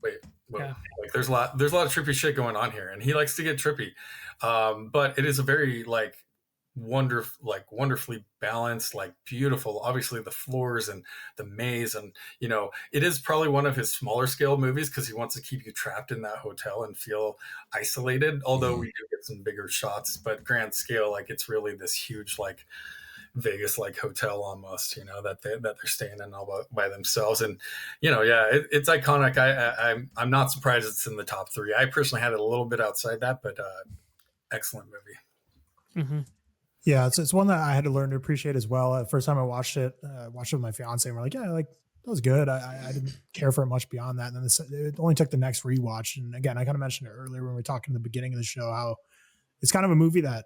S3: wait. Well, like there's a lot of trippy shit going on here, and he likes to get trippy. But it is a very wonderfully balanced, like beautiful. Obviously, the floors and the maze, and it is probably one of his smaller scale movies because he wants to keep you trapped in that hotel and feel isolated. Although we do get some bigger shots, but grand scale, like it's really this huge like Vegas like hotel almost, that they're staying in all by themselves. And it's iconic. I'm not surprised it's in the top 3. I personally had it a little bit outside that, but excellent movie.
S4: Yeah, it's one that I had to learn to appreciate as well. The first time I watched it with my fiance, and we're like, yeah, like that was good. I didn't care for it much beyond that. And then it only took the next rewatch. And again, I kind of mentioned it earlier when we were talking at the beginning of the show, how it's kind of a movie that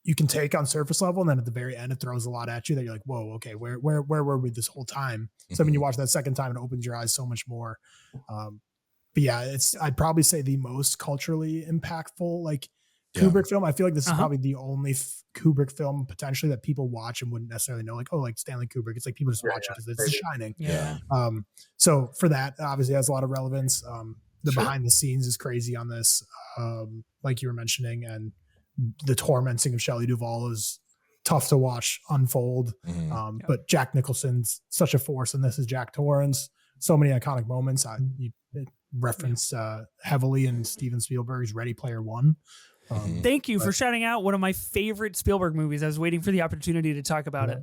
S4: you can take on surface level, and then at the very end, it throws a lot at you that you're like, whoa, okay, where were we this whole time? So when you watch that second time, it opens your eyes so much more. But yeah, I'd probably say the most culturally impactful, like Kubrick film. I feel like this is probably the only Kubrick film potentially that people watch and wouldn't necessarily know, like, oh, like Stanley Kubrick. It's like people just watch it because it's Shining.
S1: Yeah.
S4: So for that, obviously has a lot of relevance. The behind the scenes is crazy on this, like you were mentioning, and the tormenting of Shelley Duvall is tough to watch unfold. But Jack Nicholson's such a force, and this is Jack Torrance. So many iconic moments. It referenced heavily in Steven Spielberg's Ready Player One.
S1: Thank you for shouting out one of my favorite Spielberg movies. I was waiting for the opportunity to talk about it.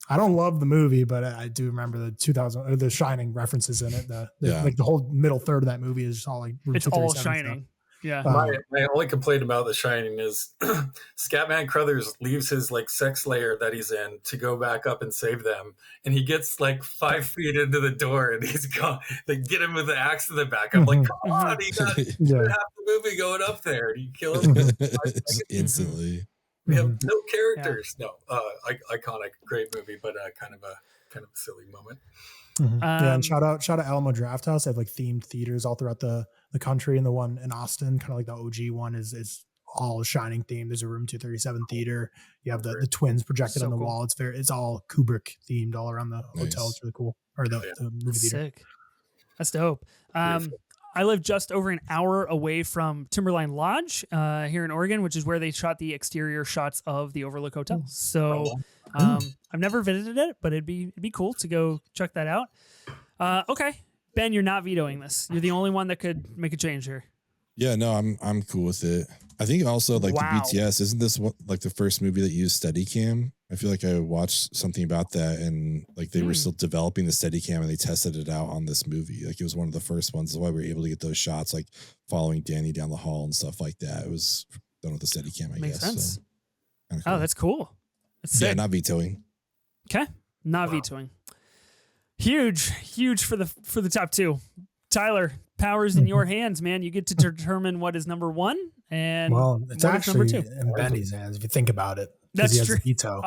S4: I don't love the movie, but I do remember the Shining references in it. Like the whole middle third of that movie is just all like
S1: it's all Shining. Stuff. Yeah.
S3: My only complaint about The Shining is Scatman Crothers leaves his like sex lair that he's in to go back up and save them, and he gets like 5 feet into the door, and he's gone. They get him with the axe in the back. I'm like, come on, he got half the movie going up there, and you kill him
S2: instantly.
S3: We have no characters. No, iconic, great movie, but kind of a silly moment.
S4: And shout out Alamo Drafthouse. They have like themed theaters all throughout the country, and the one in Austin, kind of like the OG one, is all Shining themed. There's a Room 237 theater. You have the twins projected on the wall. It's all Kubrick themed all around the hotel. It's really cool. Or the movie theater.
S1: Sick. That's dope. I live just over an hour away from Timberline Lodge here in Oregon, which is where they shot the exterior shots of the Overlook Hotel. So I've never visited it, but it'd be cool to go check that out. Okay, Ben, you're not vetoing this. You're the only one that could make a change here.
S2: Yeah, no, I'm cool with it. I think also like the BTS, isn't this like the first movie that used Steadicam? I feel like I watched something about that, and like they were still developing the Steadicam, and they tested it out on this movie. Like it was one of the first ones. That's why we were able to get those shots, like following Danny down the hall and stuff like that. It was done with the Steadicam, I
S1: Makes
S2: guess.
S1: Sense.
S2: So, cool.
S1: Oh, that's cool. That's
S2: yeah,
S1: sick.
S2: not vetoing.
S1: Okay, not vetoing. Huge for the top 2. Tyler, power's in your hands, man. You get to determine what is number 1 and
S4: it's actually in Benny's hands if you think about it.
S1: That's true.
S4: Veto.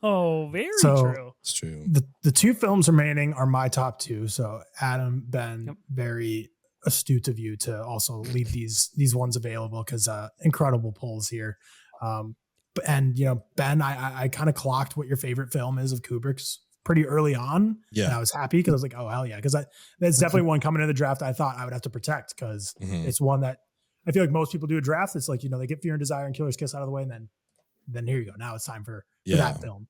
S1: Oh, very true.
S2: It's true.
S4: The 2 films remaining are my top 2. So Adam, Ben, very astute of you to also leave these ones available because incredible pulls here. And Ben, I kind of clocked what your favorite film is of Kubrick's pretty early on. Yeah. And I was happy because I was like, oh, hell yeah. Because that's definitely one coming into the draft I thought I would have to protect because it's one that I feel like most people do a draft. It's like, they get Fear and Desire and Killer's Kiss out of the way. And then here you go. Now it's time for that film,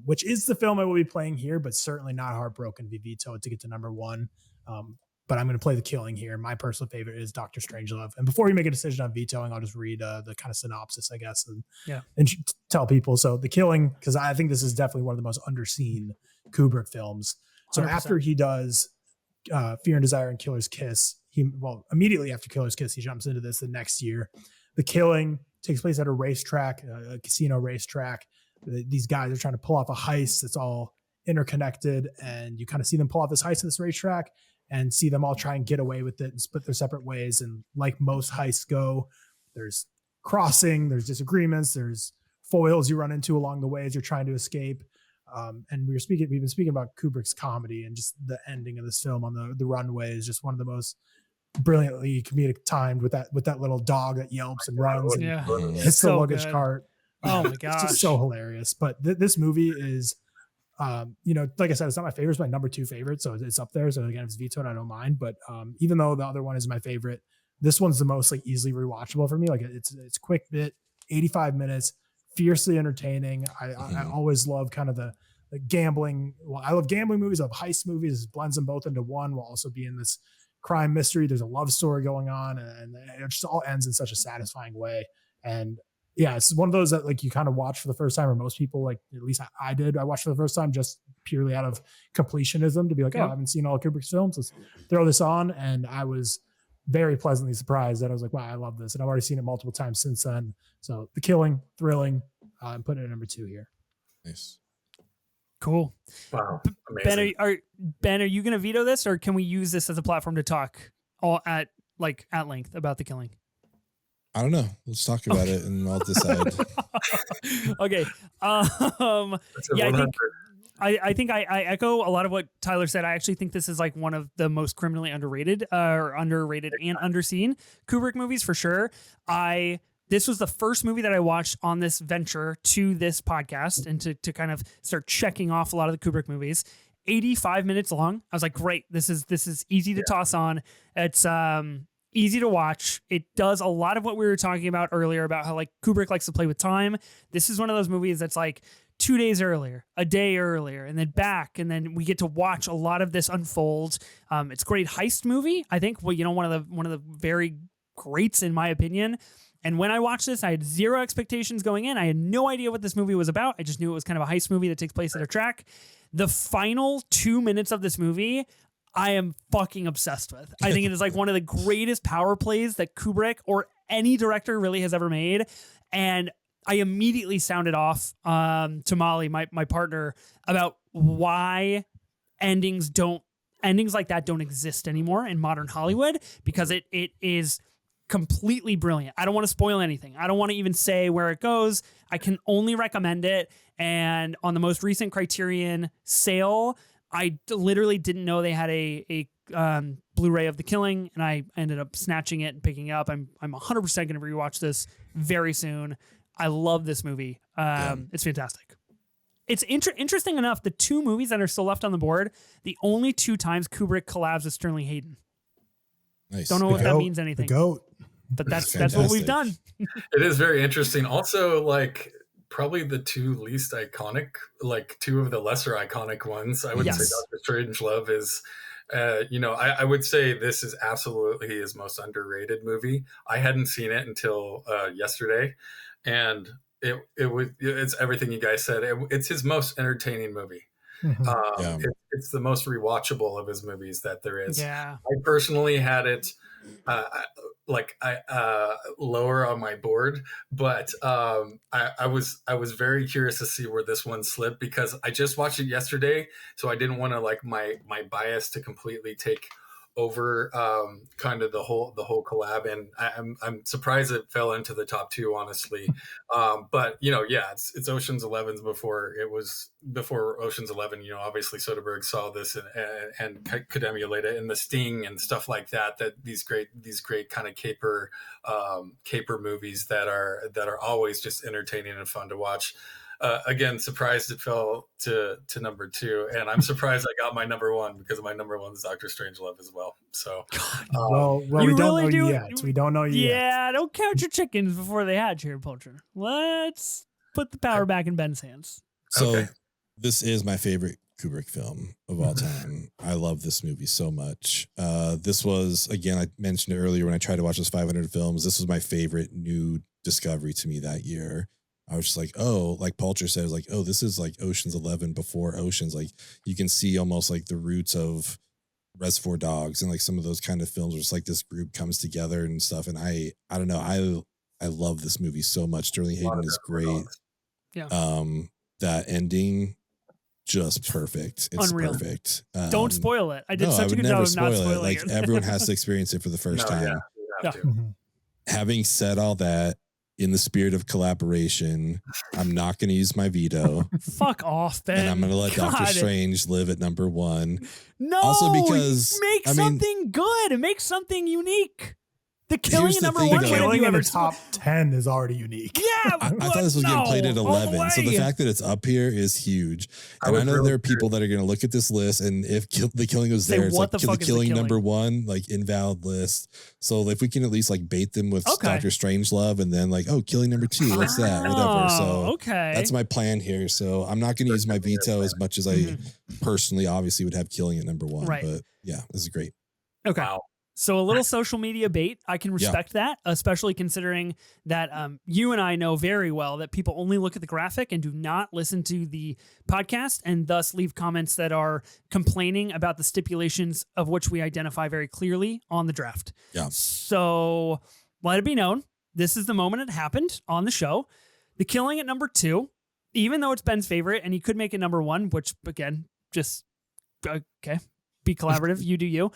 S4: which is the film I will be playing here, but certainly not Heartbroken v veto to get to number 1. But I'm going to play The Killing here. My personal favorite is Dr. Strangelove. And before you make a decision on vetoing, I'll just read the kind of synopsis, I guess, and tell people. So The Killing, because I think this is definitely one of the most underseen Kubrick films. So
S1: 100%.
S4: after he does Fear and Desire and Killer's Kiss, immediately after Killer's Kiss, he jumps into this the next year. The Killing takes place at a racetrack, a casino racetrack. These guys are trying to pull off a heist that's all interconnected, and you kind of see them pull off this heist at this racetrack and see them all try and get away with it and split their separate ways. And like most heists go, there's crossing, there's disagreements, there's foils you run into along the way as you're trying to escape. And we've been speaking about Kubrick's comedy, and just the ending of this film on the runway is just one of the most brilliantly comedic timed with that little dog that yelps and runs and hits the luggage cart.
S1: Oh my gosh.
S4: It's just so hilarious. But this movie is, like I said, it's not my favorite. It's my number 2 favorite. So it's up there. So again, if it's vetoed, I don't mind. But even though the other one is my favorite, this one's the most like easily rewatchable for me. Like it's quick bit, 85 minutes, fiercely entertaining. I always love kind of the gambling. Well, I love gambling movies. I love heist movies. It blends them both into one while also being this crime mystery. There's a love story going on, and it just all ends in such a satisfying way. And yeah, it's one of those that like you kind of watch for the first time, or most people, like at least I did. I watched for the first time just purely out of completionism, to be like, I haven't seen all of Kubrick's films. Let's throw this on. And I was very pleasantly surprised that I was like, wow, I love this. And I've already seen it multiple times since then. So The Killing, thrilling. I'm putting it at number 2 here.
S2: Nice.
S1: Cool.
S3: Wow. Amazing.
S1: Ben, are you going to veto this, or can we use this as a platform to talk at length about The Killing?
S2: I don't know. Let's talk about it and I'll decide.
S1: Okay. Yeah, I think I echo a lot of what Tyler said. I actually think this is like one of the most criminally underrated and underseen Kubrick movies for sure. This was the first movie that I watched on this venture to this podcast and to kind of start checking off a lot of the Kubrick movies. 85 minutes long. I was like, great. This is easy to toss on. It's easy to watch. It does a lot of what we were talking about earlier about how like Kubrick likes to play with time. This is one of those movies that's like 2 days earlier, a day earlier, and then back, and then we get to watch a lot of this unfold. It's a great heist movie. I think one of the very greats in my opinion. And when I watched this, I had zero expectations going in. I had no idea what this movie was about. I just knew it was kind of a heist movie that takes place at a track. The final 2 minutes of this movie, I am fucking obsessed with. I think it is like one of the greatest power plays that Kubrick or any director really has ever made. And I immediately sounded off to Molly, my partner, about why endings like that don't exist anymore in modern Hollywood, because it is completely brilliant. I don't want to spoil anything. I don't want to even say where it goes. I can only recommend it. And on the most recent Criterion sale, I literally didn't know they had a Blu-ray of The Killing, and I ended up snatching it and picking it up. I'm 100% going to rewatch this very soon. I love this movie. It's fantastic. It's interesting enough, the 2 movies that are still left on the board, the only 2 times Kubrick collabs with Sterling Hayden.
S2: Nice.
S1: Don't know if that means anything.
S4: The GOAT.
S1: But that's what we've done.
S3: It is very interesting. Also, like probably the 2 least iconic, like 2 of the lesser iconic ones. I would say Dr. Strangelove is, I would say this is absolutely his most underrated movie. I hadn't seen it until yesterday, and it's everything you guys said. It's his most entertaining movie. It's the most rewatchable of his movies that there is.
S1: Yeah.
S3: I personally had it lower on my board, but I was very curious to see where this one slipped, because I just watched it yesterday, so I didn't want to like my bias to completely take over kind of the whole collab, and I'm surprised it fell into the top 2, honestly. But it's Ocean's 11's before Ocean's 11. Obviously Soderbergh saw this and could emulate it, and The Sting and stuff like that. That these great kind of caper movies that are always just entertaining and fun to watch. Again, surprised it fell to number 2, and I'm surprised I got my number 1, because my number 1 is Dr. Strangelove as well. So,
S4: we don't know yet. We don't know yet.
S1: Yeah, don't count your chickens before they hatch here, Palcher. Let's put the power back in Ben's hands.
S2: So, This is my favorite Kubrick film of all time. I love this movie so much. This was, again, I mentioned it earlier when I tried to watch those 500 films. This was my favorite new discovery to me that year. I was just like, oh, like Palcher says, like, oh, this is like Ocean's 11 before Ocean's. Like you can see almost like the roots of Reservoir Dogs and like some of those kind of films where it's like this group comes together and stuff. And I don't know. I love this movie so much. Sterling Hayden is great.
S1: Yeah.
S2: That ending, just perfect. It's
S1: Unreal.
S2: Perfect.
S1: Don't spoil it. I did such a good job of not spoiling
S2: like
S1: it.
S2: everyone has to experience it for the first time.
S3: Yeah, you have to.
S4: Mm-hmm.
S2: Having said all that, in the spirit of collaboration, I'm not going to use my veto.
S1: Fuck off, Ben.
S2: And I'm going to let
S1: God.
S2: Doctor Strange live at number 1.
S1: No,
S2: also because
S1: make something good. Make something unique. The Killing
S2: Here's
S1: at
S2: the
S1: number
S2: thing,
S1: 1.
S2: though.
S1: When have
S4: Killing
S1: you
S4: in
S1: ever
S4: the top 10 is already unique.
S1: Yeah,
S2: I thought this was getting played at 11. So the fact that it's up here is huge. And I know
S3: really
S2: there are people that are going to look at this list, and if The Killing was
S1: Say,
S2: there, it's
S1: what
S2: like
S1: the
S2: The
S1: fuck is The
S2: Killing
S1: Killing?
S2: number 1, like invalid list. So if we can at least like bait them with
S1: Okay.
S2: Doctor Strangelove and then like, oh, Killing number 2, what's that? Whatever. So
S1: okay.
S2: that's my plan here. So I'm not going to use my veto as much as I personally obviously would have Killing at number 1.
S1: Right.
S2: But yeah, this is great.
S1: Okay.
S3: Wow.
S1: So a little social media bait. I can respect that, especially considering that you and I know very well that people only look at the graphic and do not listen to the podcast and thus leave comments that are complaining about the stipulations of which we identify very clearly on the draft.
S2: Yeah.
S1: So let it be known, this is the moment it happened on the show. The Killing at number 2, even though it's Ben's favorite and he could make it number 1, which again, just okay, be collaborative. You do you.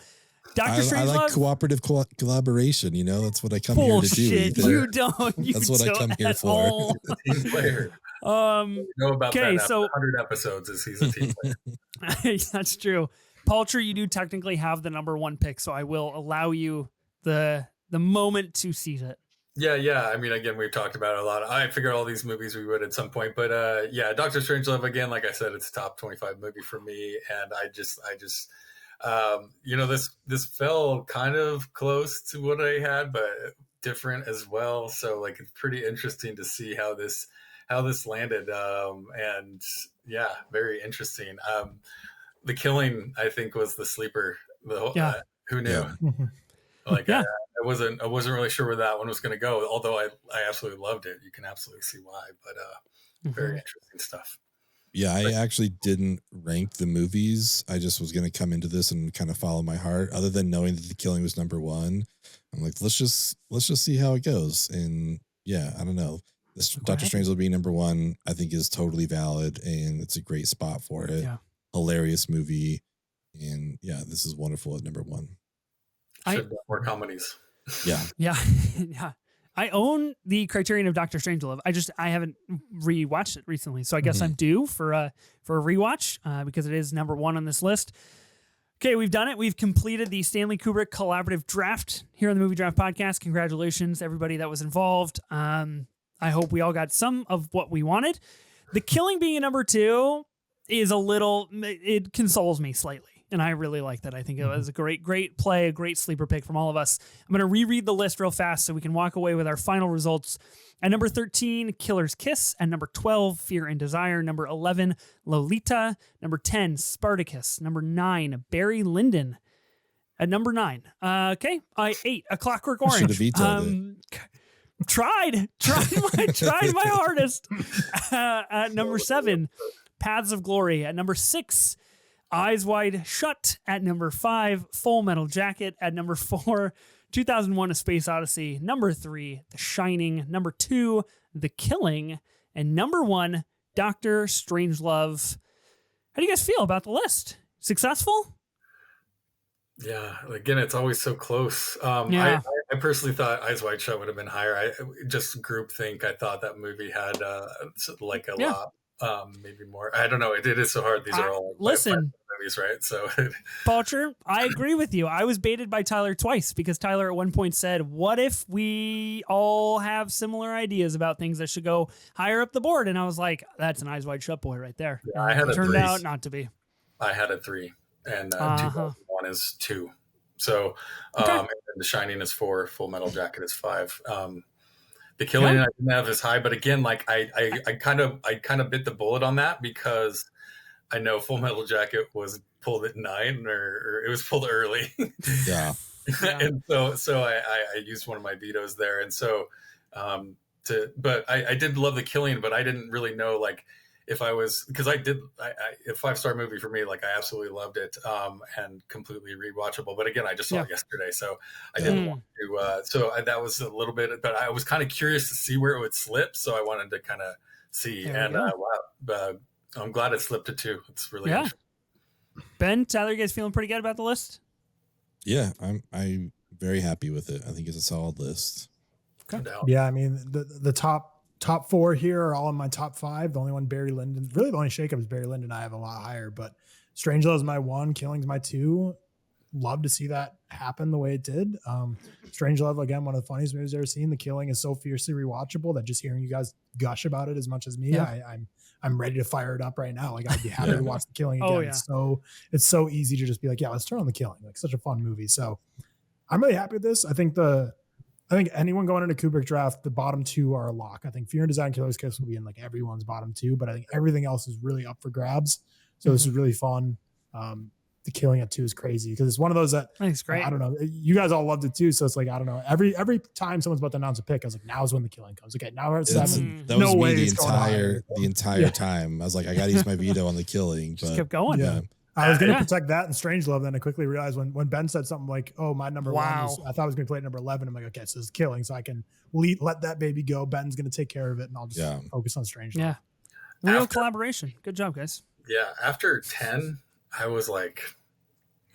S1: Dr.
S2: I
S1: Strangelove.
S2: like cooperative collaboration. You know, that's what I come here to do.
S1: Bullshit.
S2: Ethan.
S1: You don't. You
S2: That's what I
S1: don't
S2: come here
S1: at
S2: for.
S1: all.
S3: He's a team player. You know about
S1: Okay,
S3: Ben after
S1: so
S3: 100 episodes is he's a team player.
S1: that's true. Palcher, you do technically have the number 1 pick, so I will allow you the moment to seize it.
S3: Yeah. I mean, again, we've talked about it a lot. I figured all these movies we would at some point, but yeah, Doctor Strangelove, again, like I said, it's a top 25 movie for me. And I just, you know, this fell kind of close to what I had, but different as well. So like, it's pretty interesting to see how this landed. And yeah, very interesting. The Killing, I think, was the sleeper. Who knew?
S2: Yeah.
S3: Like,
S1: Yeah.
S3: I wasn't really sure where that one was going to go. Although I absolutely loved it. You can absolutely see why. But very interesting stuff.
S2: Yeah, I actually didn't rank the movies. I just was going to come into this and kind of follow my heart. Other than knowing that The Killing was number 1, I'm like, let's just see how it goes. And yeah, I don't know. This Doctor Strangelove being number 1, I think is totally valid, and it's a great spot for it.
S1: Yeah.
S2: Hilarious movie, and yeah, this is wonderful at number 1.
S3: Should have done more comedies.
S2: Yeah,
S1: Yeah. Yeah. I own the Criterion of Doctor Strangelove. I haven't rewatched it recently, so I guess I'm due for a rewatch because it is number 1 on this list. Okay, we've done it. We've completed the Stanley Kubrick collaborative draft here on the Movie Draft Podcast. Congratulations, everybody that was involved. I hope we all got some of what we wanted. The Killing being a number 2 is it consoles me slightly. And I really like that. I think it was a great play, a great sleeper pick from all of us. I'm going to reread the list real fast so we can walk away with our final results. At number 13, Killer's Kiss. At number 12, Fear and Desire. Number 11, Lolita. Number 10, Spartacus. Number 9, Barry Lyndon. At number 9. 8, A Clockwork Orange.
S2: Should have vetoed it.
S1: Tried my hardest. At number 7, Paths of Glory. At number 6, Eyes Wide Shut. At number 5, Full Metal Jacket. At number 4, 2001: A Space Odyssey. Number 3, The Shining. Number 2, The Killing. And number 1, Doctor Strangelove. How do you guys feel about the list? Successful?
S3: Yeah, again, it's always so close.
S1: Yeah.
S3: I personally thought Eyes Wide Shut would have been higher. Just groupthink. I thought that movie had like a lot. Maybe more. I don't know. It is so hard. These are all
S1: listen
S3: movies, right? So,
S1: Palcher, I agree with you. I was baited by Tyler twice because Tyler at one point said, "What if we all have similar ideas about things that should go higher up the board?" And I was like, "That's an Eyes Wide Shut boy right there."
S3: Yeah, I had
S1: it turned
S3: 3.
S1: out not to be.
S3: I had a 3, and 2001 is 2. So, and The Shining is 4. Full Metal Jacket is 5. The Killing I didn't have as high, but again, like I kind of bit the bullet on that because I know Full Metal Jacket was pulled at 9 or it was pulled early.
S2: Yeah.
S3: And so I used one of my vetoes there. And so but I did love The Killing, but I didn't really know like if I was, because a 5-star movie for me, like I absolutely loved it, and completely rewatchable. But again, I just saw it yesterday, so I didn't want to. That was a little bit, but I was kind of curious to see where it would slip, so I wanted to kind of see. I'm glad it slipped to 2. It's really interesting.
S1: Ben, Tyler, you guys feeling pretty good about the list?
S2: Yeah, I'm very happy with it. I think it's a solid list.
S1: Okay.
S4: Yeah, I mean the top 4 here are all in my top 5. The only one, Barry Lyndon, really the only shakeup is Barry Lyndon. I have a lot higher, but Strangelove is my 1, Killing's my 2. Love to see that happen the way it did. Strangelove, again, one of the funniest movies I've ever seen. The Killing is so fiercely rewatchable that just hearing you guys gush about it as much as me, I'm ready to fire it up right now. Like I'd be happy to watch The Killing again. It's so easy to just be like, yeah, let's turn on The Killing. Like such a fun movie. So I'm really happy with this. I think anyone going into Kubrick draft, the bottom 2 are a lock. I think Fear and Design, Killer's Kiss will be in like everyone's bottom 2, but I think everything else is really up for grabs. So this is really fun. The Killing at 2 is crazy because it's one of those that
S1: I think it's great.
S4: I don't know. You guys all loved it too, so it's like I don't know. Every time someone's about to announce a pick, I was like, "Now's when The Killing comes." Okay, now we're at 7.
S2: That was
S4: no
S2: me
S4: way
S2: the entire time. I was like, I got to use my veto on The Killing. But
S1: just kept going.
S4: Yeah. I was going to protect that and Strangelove. Then I quickly realized when Ben said something like, "Oh, my number 1," I thought I was going to play at number 11. I'm like, okay, so it's Killing, so I can let that baby go. Ben's going to take care of it, and I'll just focus on Strangelove.
S1: Yeah, real collaboration. Good job, guys.
S3: Yeah, after 10, I was like,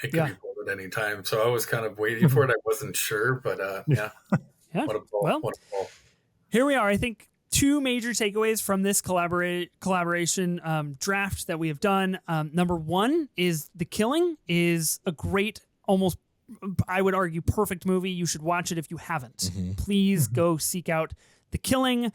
S3: it could be pulled at any time. So I was kind of waiting for it. I wasn't sure, but what a ball.
S1: Well,
S3: what a ball.
S1: Here we are. I think 2 major takeaways from this collaboration draft that we have done. Number 1 is The Killing is a great, almost, I would argue, perfect movie. You should watch it if you haven't. Please go seek out The Killing.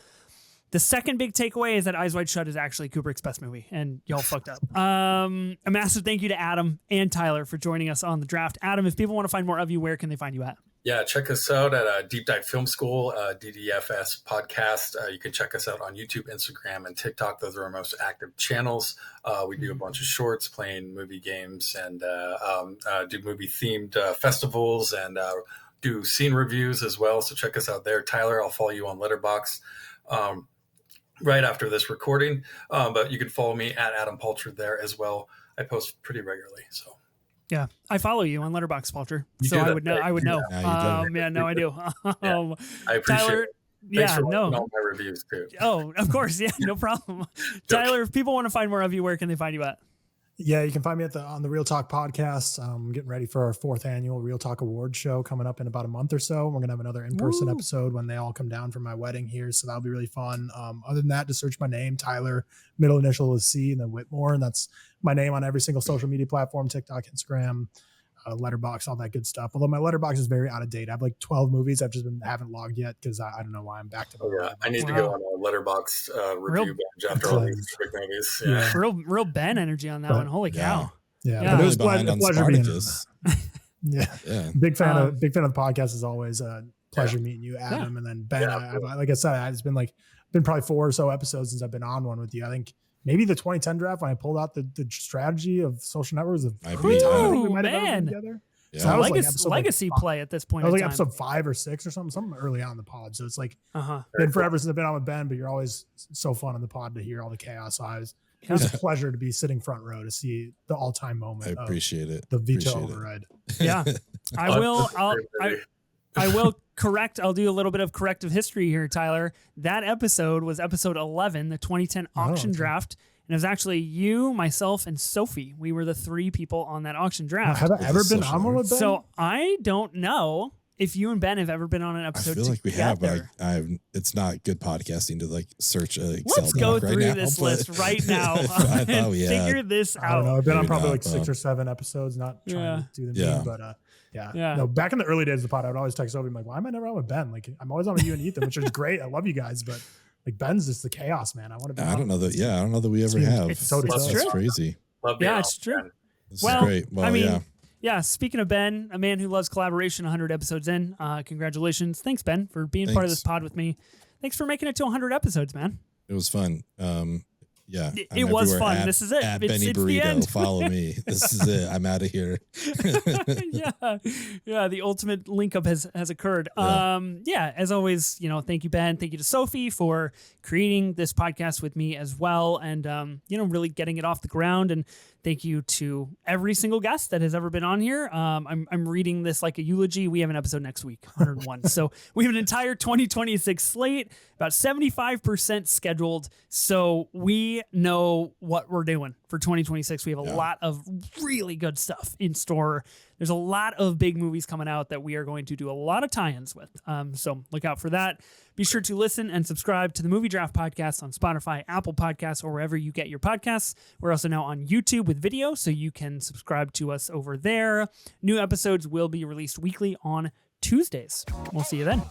S1: The second big takeaway is that Eyes Wide Shut is actually Kubrick's best movie, and y'all fucked up. A massive thank you to Adam and Tyler for joining us on the draft. Adam, if people want to find more of you, where can they find you at?
S3: Yeah, check us out at Deep Dive Film School, DDFS podcast. You can check us out on YouTube, Instagram, and TikTok. Those are our most active channels. We do a bunch of shorts, playing movie games, and do movie-themed festivals, and do scene reviews as well. So check us out there. Tyler, I'll follow you on Letterboxd right after this recording, but you can follow me at Adam Palcher there as well. I post pretty regularly, so.
S1: Yeah, I follow you on Letterboxd, Palcher, so I would know. I do.
S3: I appreciate
S1: Tyler,
S3: it. Thanks for watching all my reviews too.
S1: Oh, of course, yeah, no problem. Tyler, if people want to find more of you, where can they find you at?
S4: Yeah, you can find me on the Real Talk podcast. I'm getting ready for our 4th annual Real Talk Awards show coming up in about a month or so. We're going to have another in-person episode when they all come down for my wedding here. So that'll be really fun. Other than that, just search my name, Tyler, middle initial is C, and then Whitmore. And that's my name on every single social media platform, TikTok, Instagram, Letterboxd, all that good stuff. Although my Letterboxd is very out of date. I have like 12 movies I've just haven't logged yet because I don't know why I'm back to
S3: I need to go on a Letterboxd review bench after all these quick movies.
S1: Yeah. Real Ben energy on that one. Holy cow.
S4: Yeah. But it was a pleasure being Big fan of the podcast as always. Pleasure meeting you, Adam. And then Ben, like I said, it's been probably 4 or so episodes since I've been on one with you. I think maybe the 2010 draft when I pulled out the strategy of social networks of every time I think we might have ever been together.
S1: Yeah. So legacy play at this point.
S4: I was like episode 5 or 6 or something early on in the pod. So it's like been forever since I've been on with Ben, but you're always so fun on the pod to hear all the chaos. So it was a pleasure to be sitting front row to see the all-time moment.
S2: I appreciate it.
S4: The veto override.
S1: Yeah, I will correct. I'll do a little bit of corrective history here, Tyler. That episode was episode 11, the 2010 auction draft. And it was actually you, myself, and Sophie. We were the 3 people on that auction draft.
S4: Have I ever been on one with Ben?
S1: So I don't know if you and Ben have ever been on an episode together.
S2: I feel like we have, but it's not good podcasting to search an Excel
S1: Let's go
S2: doc
S1: through
S2: right
S1: this
S2: now,
S1: list right now
S2: I thought we had.
S1: figure this out.
S4: I don't know. I've been on probably 6 or 7 episodes, not trying to do them, but no, back in the early days of the pod, I would always text Sophie, I'm like, why am I never on with Ben? Like, I'm always on with you and Ethan, which is great. I love you guys, but like Ben's just the chaos, man. I want to be.
S2: I don't know that we ever have.
S1: It's
S2: That's crazy.
S1: It's true.
S2: This is great. Well,
S1: I mean, speaking of Ben, a man who loves collaboration, 100 episodes in. Congratulations. Thanks, Ben, for being part of this pod with me. Thanks for making it to 100 episodes, man.
S2: It was fun. Yeah.
S1: It was fun. This is it.
S2: At
S1: It's
S2: Benny
S1: the end.
S2: Burrito. Follow me. This is it. I'm out of here.
S1: Yeah. The ultimate link up has occurred.
S2: Yeah.
S1: As always, thank you, Ben. Thank you to Sophie for creating this podcast with me as well. And, really getting it off the ground. And thank you to every single guest that has ever been on here. I'm reading this like a eulogy. We have an episode next week, 101. So we have an entire 2026 slate, about 75% scheduled. So we know what we're doing for 2026. We have a lot of really good stuff in store. There's a lot of big movies coming out that we are going to do a lot of tie-ins with. So look out for that. Be sure to listen and subscribe to the Movie Draft Podcast on Spotify, Apple Podcasts, or wherever you get your podcasts. We're also now on YouTube with video, so you can subscribe to us over there. New episodes will be released weekly on Tuesdays. We'll see you then.